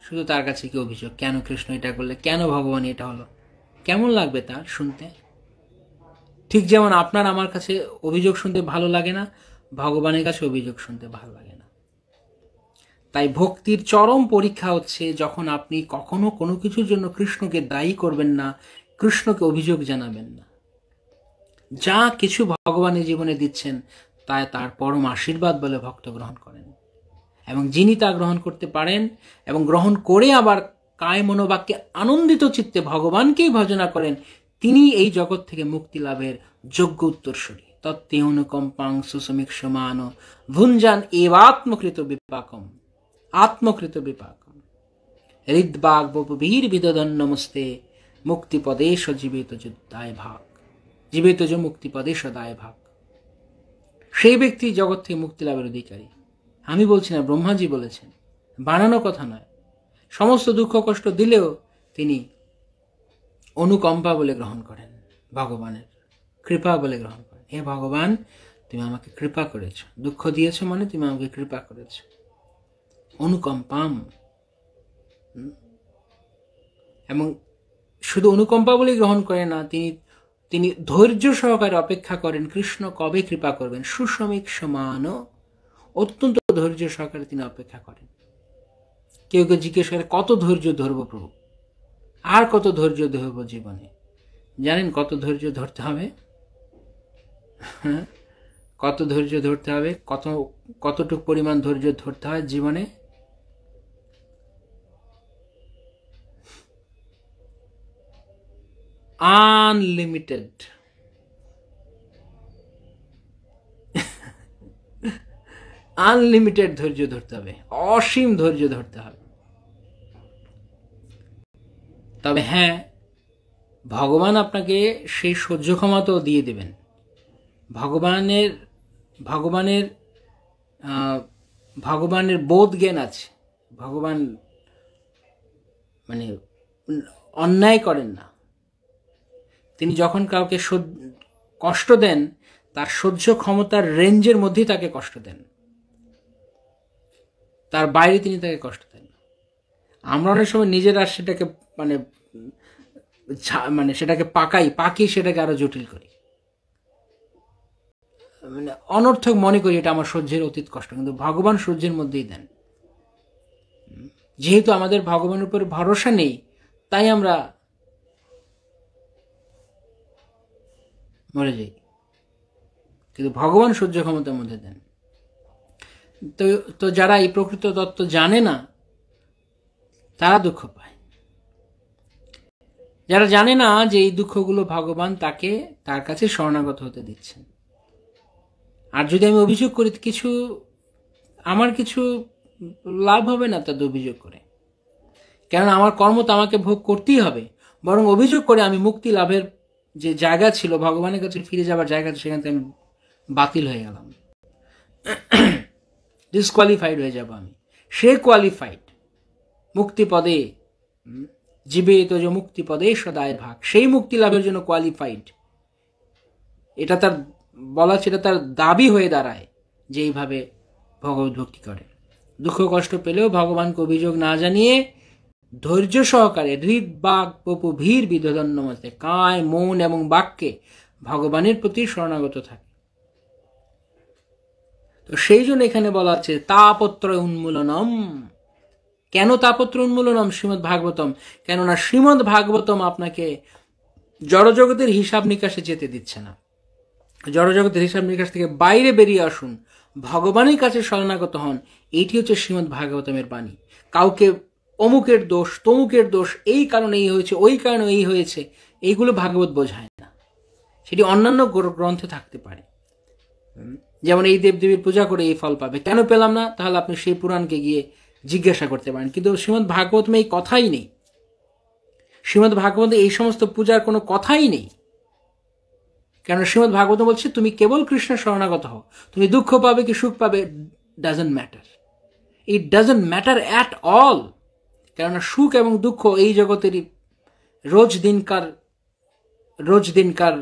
শুধু তার কাছে কি অভিযোগ, কেন কৃষ্ণ এটা করলে, কেন ভগবান এটা হলো। কেমন লাগবে তার শুনতে? ঠিক যেমন আপনার আমার কাছে অভিযোগ শুনতে ভালো লাগে না, ভগবানের কাছে অভিযোগ শুনতে ভালো লাগে না। তাই ভক্তির চরম পরীক্ষা হচ্ছে যখন আপনি কখনো কোনো কিছুর জন্য কৃষ্ণকে দায়ী করবেন না, কৃষ্ণকে অভিযোগ জানাবেন না। যা কিছু ভগবানের জীবনে দিচ্ছেন তাই তার পরম আশীর্বাদ বলে ভক্ত গ্রহণ করেন, এবং যিনি তা গ্রহণ করতে পারেন এবং গ্রহণ করে আবার কায় মনোবাক্যে আনন্দিত চিত্তে ভগবানকেই ভজনা করেন, তিনি এই জগৎ থেকে মুক্তি লাভের যোগ্য উত্তরসূরি। তত্ত্বে অনুকম্পাং সুসমীক্ষমান ভুঞ্জান এবাত্মকৃত বিপাকম, আত্মকৃত বিপাকম হৃদ্বাগ বপুবীর বিদদন নমস্তে মুক্তিপদেশ জীবিত যুদ্ধায় ভাগ, জীবিত যে মুক্তিপদেশ দায় ভাগ। সেই ব্যক্তি জগৎ থেকে মুক্তি লাভের অধিকারী। আমি বলছি না, ব্রহ্মাজি বলেছেন, বানানো কথা নয়। সমস্ত দুঃখ কষ্ট দিলেও তিনি অনুকম্পা বলে গ্রহণ করেন, ভগবানের কৃপা বলে গ্রহণ করেন। হে ভগবান, তুমি আমাকে কৃপা করেছ, দুঃখ দিয়েছ মানে তুমি আমাকে কৃপা করেছ। অনুকম্পাম। এবং শুধু অনুকম্পা বলে গ্রহণ করেন না, তিনি ধৈর্য সহকারে অপেক্ষা করেন কৃষ্ণ কবে কৃপা করবেন। সুসমীক সমান, অত্যন্ত ধৈর্য সহকারে তিনি অপেক্ষা করেন। কেউ কেউ জিজ্ঞেস করে, কত ধৈর্য ধরবো প্রভু, আর কত ধৈর্য ধরবো জীবনে? জানেন কত ধৈর্য ধরতে হবে? কত ধৈর্য ধরতে হবে, কতটুকু পরিমাণ ধৈর্য ধরতে হয় জীবনে? আনলিমিটেড। আনলিমিটেড ধৈর্য ধরতে হবে, অসীম ধৈর্য ধরতে হবে। তবে হ্যাঁ, ভগবান আপনাকে সেই সহ্য ক্ষমতাও দিয়ে দেবেন। ভগবানের বোধ জ্ঞান আছে। ভগবান মানে অন্যায় করেন না। তিনি যখন কাউকে কষ্ট দেন, তার সহ্য ক্ষমতার রেঞ্জের মধ্যেই তাকে কষ্ট দেন, তার বাইরে তিনি তাকে কষ্ট দেন। আমরা অনেক সময় নিজেরা সেটাকে মানে সেটাকে পাকিয়ে সেটাকে আরো জটিল করি, মানে অনর্থক মনে করি এটা আমার সহ্যের অতীত কষ্ট, কিন্তু ভগবান সহ্যের মধ্যেই দেন। যেহেতু আমাদের ভগবানের উপর ভরসা নেই, তাই আমরা মরে যাই, কিন্তু ভগবান সহ্য ক্ষমতার মধ্যে দেন। তো যারা এই প্রকৃত তত্ত্ব জানে না তারা দুঃখ পায়। যারা জানে না যে এই দুঃখগুলো ভগবান তাকে তার কাছে শরণাগত হতে দিচ্ছেন। আর যদি আমি অভিযোগ করি আমার কিছু লাভ হবে না তাদের অভিযোগ করে, কেননা আমার কর্ম তো আমাকে ভোগ করতেই হবে। বরং অভিযোগ করে আমি মুক্তি লাভের যে জায়গা ছিল, ভগবানের কাছে ফিরে যাবার জায়গা, সেখান থেকে আমি বাতিল হয়ে গেলাম, ডিসকোয়ালিফাইড হয়ে যাব আমি। সে কোয়ালিফাইড মুক্তি পদে, জীবিত যে মুক্তি পদে সদায় ভাগ, সেই মুক্তি লাভের জন্য কোয়ালিফাইড। এটা তার বলা, সেটা তার দাবি হয়ে দাঁড়ায় যে এইভাবে ভগবত ভক্তি করে। দুঃখ কষ্ট পেলেও ভগবানকে অভিযোগ না জানিয়ে ধৈর্য সহকারে হৃদ বাক বপু ভীর বিধদন্য মতে কায় মন এবং বাক্যে ভগবানের প্রতি শরণাগত থাকে। তো সেই জন্য এখানে বলা আছে তাপত্র উন্মূলনম। কেন তাপত্র উন্মূলনম? শ্রীমদ্ ভাগবতম। কেননা শ্রীমদ্ ভাগবতম আপনাকে জড়জগতের হিসাব নিকাশে যেতে দিচ্ছে না। জড়জগতের হিসাব নিকাশ থেকে বাইরে বেরিয়ে আসুন, ভগবানের কাছে শরণাগত হন। এইটি হচ্ছে শ্রীমদ্ ভাগবতমের বাণী। কাউকে অমুকের দোষ তমুকের দোষ, এই কারণে এই হয়েছে, ওই কারণে এই হয়েছে, এইগুলো ভাগবত বোঝায় না। সেটি অন্যান্য গ্রন্থে থাকতে পারে। যেমন এই দেবদেবীর পূজা করে এই ফল পাবে, কেন পেলাম না? তাহলে আপনি সেই পুরাণকে গিয়ে জিজ্ঞাসা করতে পারেন। কিন্তু শ্রীমদ্ ভাগবতমে এই কথাই নেই। শ্রীমদ্ ভাগবতে এই সমস্ত পূজার কোনো কথাই নেই। কেন শ্রীমদ্ ভাগবত বলছে তুমি কেবল কৃষ্ণের শরণাগত হও, তুমি দুঃখ পাবে কি সুখ পাবে doesn't matter, it doesn't matter at all. কেননা সুখ এবং দুঃখ এই জগতেরই রোজ দিনকার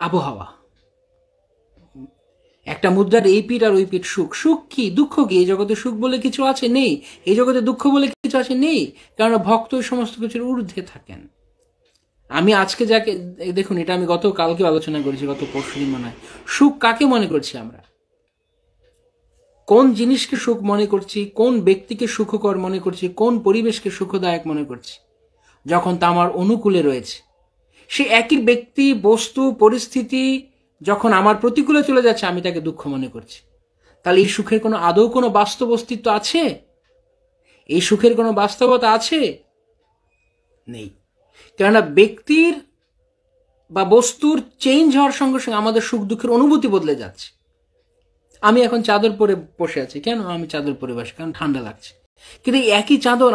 আবহাওয়া। একটা মুদ্রার এই পিঠ আর ওই পিঠ। সুখ কি, দুঃখ কি? এই জগতে সুখ বলে কিছু আছে? নেই। এই জগতে দুঃখ বলে কিছু আছে? নেই। কেননা ভক্ত সমস্ত কিছুর ঊর্ধ্বে থাকেন। আমি আজকে যাকে দেখুন, এটা আমি কালকে আলোচনা করেছি, গত পরশুদিন মনে হয়। সুখ কাকে মনে করছি আমরা? কোন জিনিসকে সুখ মনে করছি, কোন ব্যক্তিকে সুখকর মনে করছি, কোন পরিবেশকে সুখদায়ক মনে করছি? যখন তা আমার অনুকূলে রয়েছে। সে একই ব্যক্তি, বস্তু, পরিস্থিতি যখন আমার প্রতিকূলে চলে যাচ্ছে, আমি তাকে দুঃখ মনে করছি। তাহলে এই সুখের কোনো আদৌ কোনো বাস্তব অস্তিত্ব আছে? এই সুখের কোনো বাস্তবতা আছে? নেই। কেননা ব্যক্তির বা বস্তুর চেঞ্জ হওয়ার সঙ্গে সঙ্গে আমাদের সুখ দুঃখের অনুভূতি বদলে যাচ্ছে। আমি এখন চাদর পরে বসে আছি, কেন? আমি চাদর পরে বসে কারণ ঠান্ডা লাগছে। কিন্তু এই একই চাদর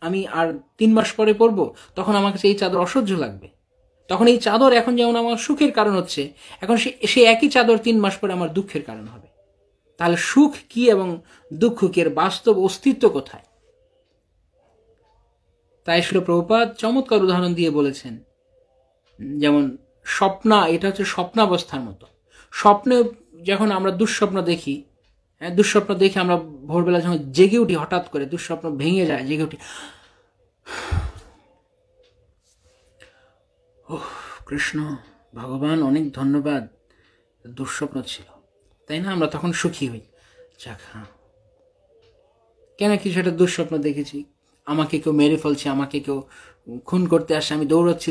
আমি আর 3 মাস পরে পরবো, তখন আমার কাছে এই চাদর অসহ্য লাগবে। তখন এই চাদর এখন যেমন আমার সুখের কারণ হচ্ছে, এখন সে একই চাদর 3 মাস পরে আমার দুঃখের কারণ হবে। তাহলে সুখ কি এবং দুঃখ কি, এর বাস্তব অস্তিত্ব কোথায়? তাই শ্রীল প্রভুপাদ চমৎকার উদাহরণ দিয়ে বলেছেন, যেমন এটা হচ্ছে স্বপ্নাবস্থার মতো। স্বপ্নে যখন আমরা দুঃস্বপ্ন দেখি, দুঃস্বপ্ন দেখে আমরা ভোরবেলা যখন জেগে উঠি, হঠাৎ করে দুঃস্বপ্ন ভেঙে যায়, জেগে উঠি, কৃষ্ণ ভগবান অনেক ধন্যবাদ, দুঃস্বপ্ন ছিল, তাই না? আমরা তখন সুখী হই। যাক, কেন? কিছু একটা দুঃস্বপ্ন দেখেছি, আমাকে কেউ মেরে ফেলছে, আমাকে কেউ খুন করতে আসে, আমি দৌড়াচ্ছি,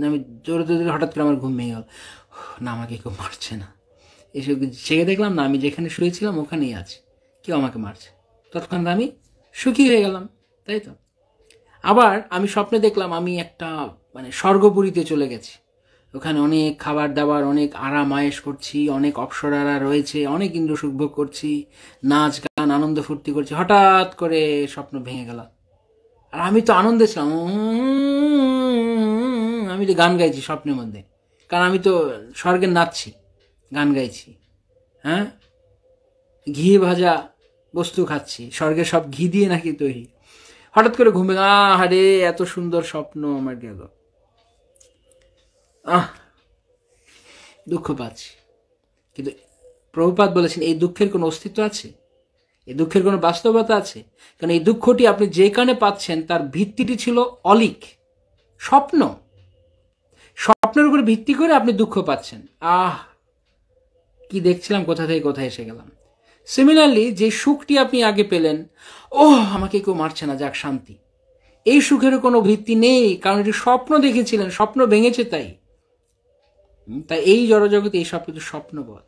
আমি দৌড়াতে হঠাৎ করে আমার ঘুম ভেঙে গেল, না আমাকে কেউ মারছে না। এসে জেগে দেখলাম না, আমি যেখানে শুয়েছিলাম ওখানেই আছি, কেউ আমাকে মারছে। তৎক্ষণ আমি সুখী হয়ে গেলাম, তাই তো? আবার আমি স্বপ্নে দেখলাম আমি একটা স্বর্গপুরীতে চলে গেছি, ওখানে অনেক খাবার দাবার, অনেক আরাম আয়েশ করছি, অনেক অপ্সরারা রয়েছে, অনেক ইন্দ্র সুখ ভোগ করছি, নাচ গান আনন্দ ফুর্তি করছি। হঠাৎ করে স্বপ্ন ভেঙে গেল, আর আমি তো আনন্দে ছিলাম, আমি তো গান গাইছি স্বপ্নের মধ্যে, কারণ আমি তো স্বর্গের নাচছি, গান গাইছি, ঘি ভাজা বস্তু খাচ্ছি, স্বর্গের সব ঘি দিয়ে নাকি তৈরি। হঠাৎ করে ঘুমে, আরে এত সুন্দর স্বপ্ন আমার গেল, দুঃখ পাচ্ছি। কিন্তু প্রভুপাদ বলেছেন এই দুঃখের কোনো অস্তিত্ব আছে, এই দুঃখের কোনো বাস্তবতা আছে? কারণ এই দুঃখটি আপনি যেখানে পাচ্ছেন তার ভিত্তিটি ছিল অলিক, স্বপ্ন। স্বপ্নের উপর ভিত্তি করে আপনি দুঃখ পাচ্ছেন। কি দেখছিলাম, কোথা থেকে কোথায় এসে গেলাম। সিমিলারলি যে সুখটি আপনি আগে পেলেন, আমাকে কেউ মারছে না, যাক শান্তি, এই সুখেরও কোনো ভিত্তি নেই, কারণ এটি স্বপ্ন দেখেছিলেন, স্বপ্ন ভেঙেছে। তাই এই জড়জগতে এই সব কিছু স্বপ্নবৎ।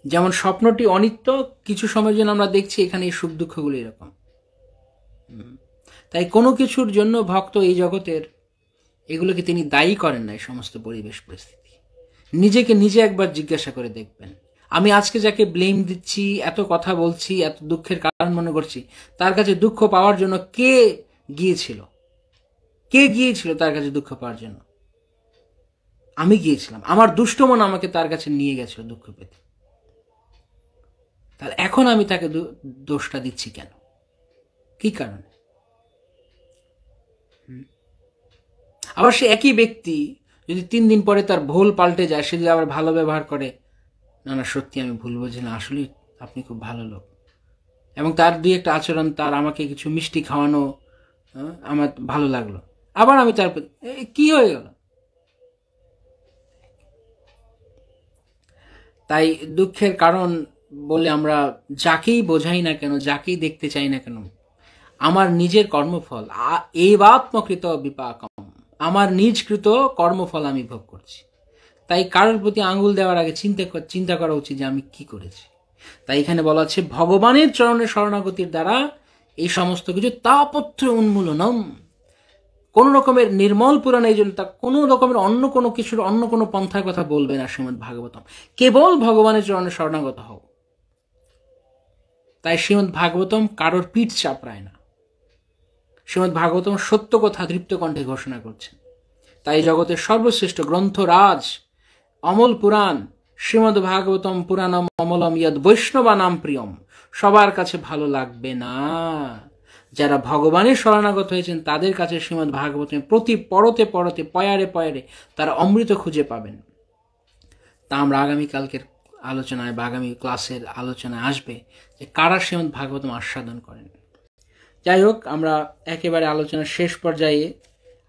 যেমন স্বপ্নটি অনিত্য, কিছু সময়ের জন্য আমরা দেখছি এখানে এই সুখ দুঃখগুলো এরকম। তাই কোনো কিছুর জন্য ভক্ত এই জগতের এগুলোকে তিনি দায়ী করেন না। এই সমস্ত পরিবেশ পরিস্থিতি নিজেকে নিজে একবার জিজ্ঞাসা করে দেখবেন, আমি আজকে যাকে ব্লেম দিচ্ছি, এত কথা বলছি, এত দুঃখের কারণ মনে করছি, তার কাছে দুঃখ পাওয়ার জন্য কে গিয়েছিল? কে গিয়েছিল তার কাছে দুঃখ পাওয়ার জন্য? আমি গিয়েছিলাম। আমার দুষ্ট মন আমাকে তার কাছে নিয়ে গেছিল দুঃখ পেতে। তাহলে এখন আমি তাকে দোষটা দিচ্ছি কেন? কি কারণে? আবার সে একই ব্যক্তি যদি 3 দিন পরে তার ভুল পাল্টে যায়, সে যদি আবার ভালো ব্যবহার করে, না সত্যি আমি ভুল বুঝি না, আসলে আপনি খুব ভালো লোক, এবং তার 2-1টা আচরণ, তার আমাকে কিছু মিষ্টি খাওয়ানো আমার ভালো লাগলো, আবার আমি তার কি হয়ে গেল? তাই দুঃখের কারণ বলে আমরা যাকেই বোঝাই না কেন, যাকেই দেখতে চাই না কেন, আমার নিজের কর্মফল, এবাত্মকৃত বিপাকম, আমার নিজকৃত কর্মফল আমি ভোগ করছি। তাই কারোর প্রতি আঙ্গুল দেওয়ার আগে চিন্তা করা উচিত যে আমি কি করেছি। তাই এখানে বলা আছে ভগবানের চরণে শরণাগতির দ্বারা এই সমস্ত কিছু তাপত্র উন্মূলনম, কোন রকমের নির্মল পুরাণ, এই জন্য তা কোনো রকমের অন্য কোনো কিছুর অন্য কোনো পন্থার কথা বলবে না শ্রীমদ্ ভাগবতম। কেবল ভগবানের চরণে শরণাগত হও। তাই শ্রীমদ্ ভাগবতম কারোর পিঠ চাপড়ায় না। শ্রীমদ্ ভাগবতম সত্য কথা দৃপ্ত কণ্ঠে ঘোষণা করছেন। তাই জগতের সর্বশ্রেষ্ঠ গ্রন্থ রাজ অমল পুরাণ শ্রীমদ্ ভাগবতম পুরাণম অমলম ইয়দ বৈষ্ণবা নাম প্রিয়ম, সবার কাছে ভালো লাগবে না। যারা ভগবানের শরণাগত হয়েছেন তাদের কাছে শ্রীমদ্ ভাগবতম প্রতি পরতে পরতে পয়ারে পয়ারে তারা অমৃত খুঁজে পাবেন। তা আমরা আগামীকালকের আলোচনায় বা আগামী ক্লাসের আলোচনায় আসবে যে কারা শ্রীমদ্ ভাগবতম আস্বাদন করেন। যাই হোক, আমরা একেবারে আলোচনার শেষ পর্যায়ে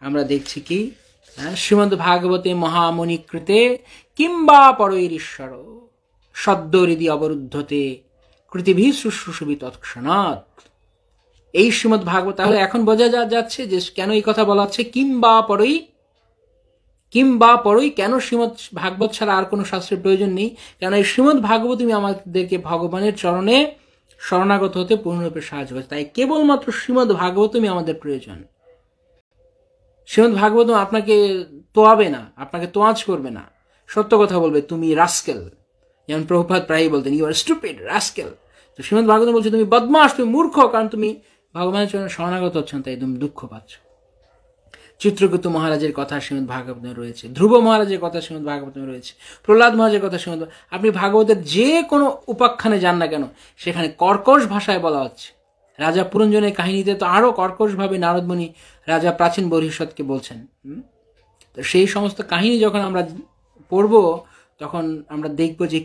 আমরা দেখছি কি, শ্রীমদ্ ভাগবতে মহামণিকৃতে কিংবা পরৈরীশ্বর সদ্য হৃদি অবরুদ্ধতে কৃতিভি শুশ্রূষবি তৎক্ষণাৎ। এই শ্রীমদ্ ভাগবত, তাহলে এখন বোঝা যাচ্ছে যে কেন এই কথা বলা হচ্ছে কিংবা পরই, কেন শ্রীমদ্ ভাগবত ছাড়া আর কোনো শাস্ত্রের প্রয়োজন নেই। কেন এই শ্রীমদ্ ভাগবত আমাদেরকে ভগবানের চরণে শরণাগত হতে পূর্ণরূপে সাহায্য করে। তাই কেবলমাত্র শ্রীমদ্ ভাগবতমই আমাদের প্রয়োজন। শ্রীমদ্ ভাগবতম আপনাকে তোয়াবে না, আপনাকে তোয়াজ করবে না, সত্য কথা বলবে, তুমি রাস্কেল। যেমন প্রভুপাদ প্রায়ই বলতেন, ইউ আর স্টুপিড রাস্কেল। তো শ্রীমদ্ ভাগবতম বলছে তুমি বদমাস, তুমি মূর্খ, কারণ তুমি ভগবানের চরণে শরণাগত হচ্ছেন, তাই তুমি দুঃখ পাচ্ছ। চিত্রগুপ্ত মহারাজের কথা শ্রীমদ্ ভাগবতমে রয়েছে, ধ্রুব মহারাজের কথা শ্রীমদ্ ভাগবতমে রয়েছে, প্রহ্লাদ মহারাজের কথা শ্রীমদ্, আপনি ভাগবতের যে কোনো উপাখ্যানে যান না কেন, সেখানে কর্কশ ভাষায় বলা হচ্ছে। রাজা পুরঞ্জনের কাহিনীতে তো আরো কর্কশভাবে নারদমণি রাজা প্রাচীন বহিষ্যৎকে বলছেন। তো সেই সমস্ত কাহিনী যখন আমরা পড়ব, তখন আমরা দেখব যে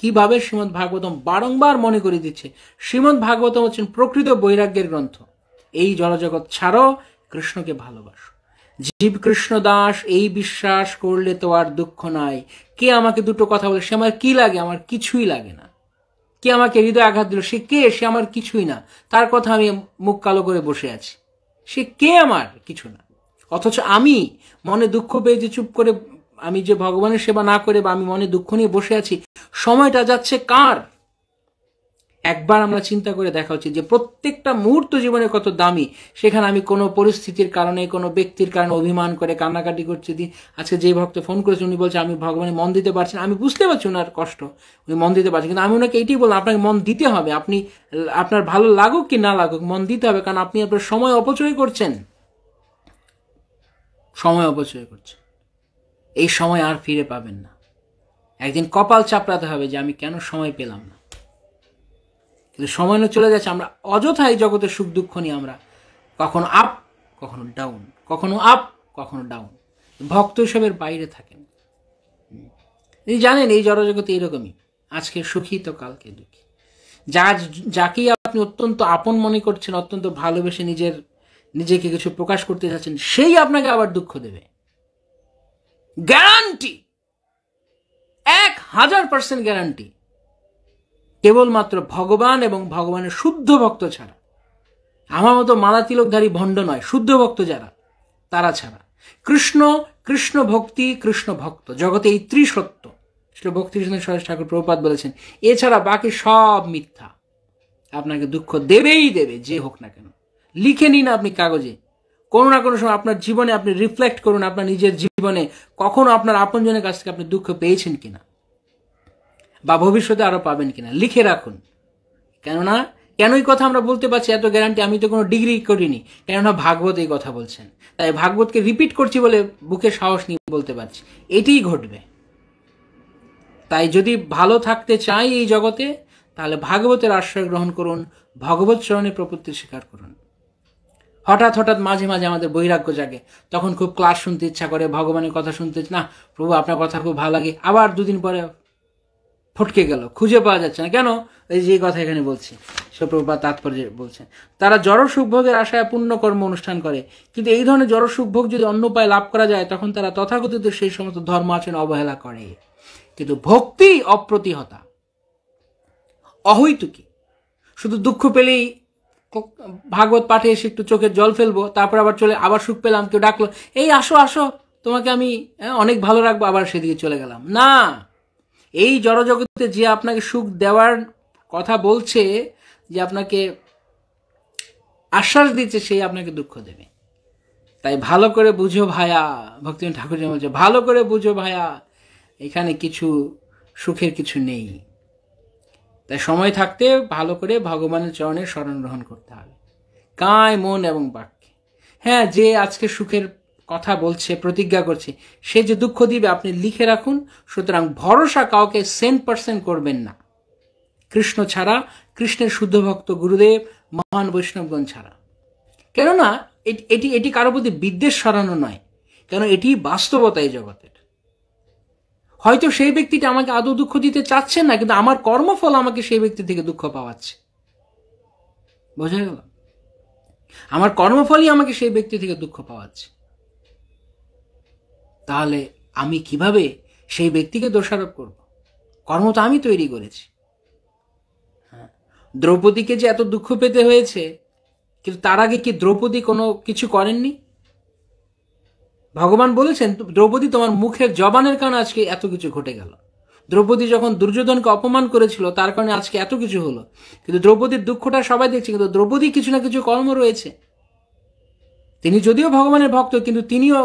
কিভাবে শ্রীমদ্ ভাগবতম বারংবার মনে করে দিচ্ছে শ্রীমদ্ ভাগবতম হচ্ছেন প্রকৃত বৈরাগ্যের গ্রন্থ। এই জড়জগৎ ছাড়ো, কৃষ্ণকে ভালোবাসো। জীব কৃষ্ণ দাস এই বিশ্বাস করলে তো আর দুঃখ নাই। কে আমাকে দুটো কথা বলে, সে আমার কি লাগে? আমার কিছুই লাগে না। কে আমাকে হৃদয় আঘাত দিল, সে কে? সে আমার কিছুই না। তার কথা আমি মুখ কালো করে বসে আছি, সে কে? আমার কিছু না। অথচ আমি মনে দুঃখ পেয়ে যে চুপ করে আমি যে ভগবানের সেবা না করে বা আমি মনে দুঃখ নিয়ে বসে আছি, সময়টা যাচ্ছে কার? একবার আমরা চিন্তা করে দেখা উচিত যে প্রত্যেকটা মুহূর্ত জীবনে কত দামি। সেখানে আমি কোনো পরিস্থিতির কারণে, কোনো ব্যক্তির কারণে অভিমান করে কান্নাকাটি করছি। আজকে যে ভক্ত ফোন করেছে, উনি বলছে আমি ভগবানে মন দিতে পারছি না। আমি বুঝতে পারছি ওনার কষ্ট, উনি মন দিতে পারছেন, কিন্তু আমি ওনাকে এইটাই বললাম, আপনাকে মন দিতে হবে। আপনি আপনার ভালো লাগুক কি না লাগুক, মন দিতে হবে, কারণ আপনি আপনার সময় অপচয় করছেন। সময় অপচয় করছেন, এই সময় আর ফিরে পাবেন না। একদিন কপাল চাপড়াতে হবে যে আমি কেন সময় পেলাম না। কিন্তু সময় চলে যাচ্ছে, আমরা অযথাই জগতের সুখ দুঃখ নিয়ে আমরা কখনো আপ কখনো ডাউন, কখনো আপ কখনো ডাউন, ভক্ত হিসেবের বাইরে থাকেন। এই জানেন এই জড়জগতে এরকমই, আজকে সুখী তো কালকে দুঃখী। যাকেই আপনি অত্যন্ত আপন মনে করছেন, অত্যন্ত ভালোবেসে নিজেকে কিছু প্রকাশ করতে যাচ্ছেন, সেই আপনাকে আবার দুঃখ দেবে, গ্যারান্টি, 1000% গ্যারান্টি। কেবলমাত্র ভগবান এবং ভগবানের শুদ্ধ ভক্ত ছাড়া, আমার মতো মালা তিলকধারী ভণ্ড নয়, শুদ্ধ ভক্ত যারা, তারা ছাড়া। কৃষ্ণ ভক্তি, কৃষ্ণ ভক্ত, জগতে এই ত্রিসত্য, সেটা ভক্তিকৃষ্ণ সরস্বতী ঠাকুর প্রভুপাদ বলেছেন। এছাড়া বাকি সব মিথ্যা, আপনাকে দুঃখ দেবেই দেবে, যে হোক না কেন। লিখে নিন আপনি কাগজে, কোনো না কোনো সময় আপনার জীবনে আপনি রিফ্লেক্ট করুন, আপনার নিজের জীবনে কখনো আপনার আপনজনের কাছ থেকে আপনি দুঃখ পেয়েছেন কিনা, বা ভবিষ্যতে আরো পাবেন কিনা, লিখে রাখুন। কেন এই কথা আমরা বলতে পারছি এত গ্যারান্টি? আমি তো কোনো ডিগ্রি করিনি, কেননা ভাগবত এই কথা বলছেন, তাই ভাগবতকে রিপিট করছি বলে বুকে সাহস নিয়ে বলতে পারছি, এটাই ঘটবে। তাই যদি ভালো থাকতে চাই এই জগতে, তাহলে ভাগবতের আশ্রয় গ্রহণ করুন, ভগবত চরণে প্রপত্তি স্বীকার করুন। হঠাৎ মাঝে মাঝে আমাদের বৈরাগ্য জাগে, তখন খুব ক্লাস শুনতে ইচ্ছা করে, ভগবানের কথা শুনতে, না প্রভু আপনার কথা খুব ভালো লাগে, আবার দুদিন পরে ফটকে গেল, খুঁজে পাওয়া যাচ্ছে না। কেন? এই যে কথা এখানে বলছি, প্রভুপাদ তাৎপর্য বলছেন, তারা জড় সুখভোগের আশায় পূর্ণ কর্ম অনুষ্ঠান করে, কিন্তু এই ধরনের জড় সুখভোগ যদি অন্য উপায় লাভ করা যায়, তখন তারা তথাকথিত সেই সমস্ত ধর্ম আচরণ অবহেলা করে। কিন্তু ভক্তি অপ্রতিহতা, অহৈতুকী। শুধু দুঃখ পেলেই ভাগবত পাঠে এসে একটু চোখের জল ফেলবো, তারপর আবার সুখ পেলাম, কেউ ডাকলো এই আসো তোমাকে আমি অনেক ভালো রাখবো, আবার সেদিকে চলে গেলাম। না, এই জড়জগতে যে আপনাকে সুখ দেওয়ার কথা বলছে, যে আপনাকে আশ্বাস দিচ্ছে, সেই আপনাকে দুঃখ দেবে। তাই ভালো করে বুঝো ভায়া, ভক্তিনাথ ঠাকুর বলছে ভালো করে বুঝো ভায়া, এখানে কিছু সুখের কিছু নেই। তাই সময় থাকতে ভালো করে ভগবানের চরণে শরণ গ্রহণ করতে হবে, কায় মন এবং বাক্যে। হ্যাঁ, যে আজকে সুখের কথা বলছে, প্রতিজ্ঞা করছে, সে যে দুঃখ দিবে আপনি লিখে রাখুন। সুতরাং ভরসা কাউকে 100% করবেন না, কৃষ্ণ ছাড়া, কৃষ্ণের শুদ্ধ ভক্ত গুরুদেব, মহান বৈষ্ণবগণ ছাড়া। কেননা এটি কারো প্রতি বিদ্বেষ সরানো নয়, কেন এটি বাস্তবতা এই জগতের। হয়তো সেই ব্যক্তিটা আমাকে আদৌ দুঃখ দিতে চাচ্ছেন না, কিন্তু আমার কর্মফল আমাকে সেই ব্যক্তি থেকে দুঃখ পাওয়াচ্ছে। বোঝা গেল? আমার কর্মফলই আমাকে সেই ব্যক্তি থেকে দুঃখ পাওয়াচ্ছে। তাহলে আমি কিভাবে সেই ব্যক্তিকে দোষারোপ করব? কর্ম তো আমি তৈরি করেছি। দ্রৌপদীকে যে এত দুঃখ পেতে হয়েছে, কিন্তু তার আগে কি দ্রৌপদী কোনো কিছু করেননি? ভগবান বলেছেন, দ্রৌপদী তোমার মুখের জবানের কারণে আজকে এত কিছু ঘটে গেল। দ্রৌপদী যখন দুর্যোধনকে অপমান করেছিল, তার কারণে আজকে এত কিছু হলো। কিন্তু দ্রৌপদীর দুঃখটা সবাই দেখছে, কিন্তু দ্রৌপদী কিছু না কিছু কর্ম রয়েছে। তিনি যদিও ভগবানের ভক্ত, কিন্তু তিনিও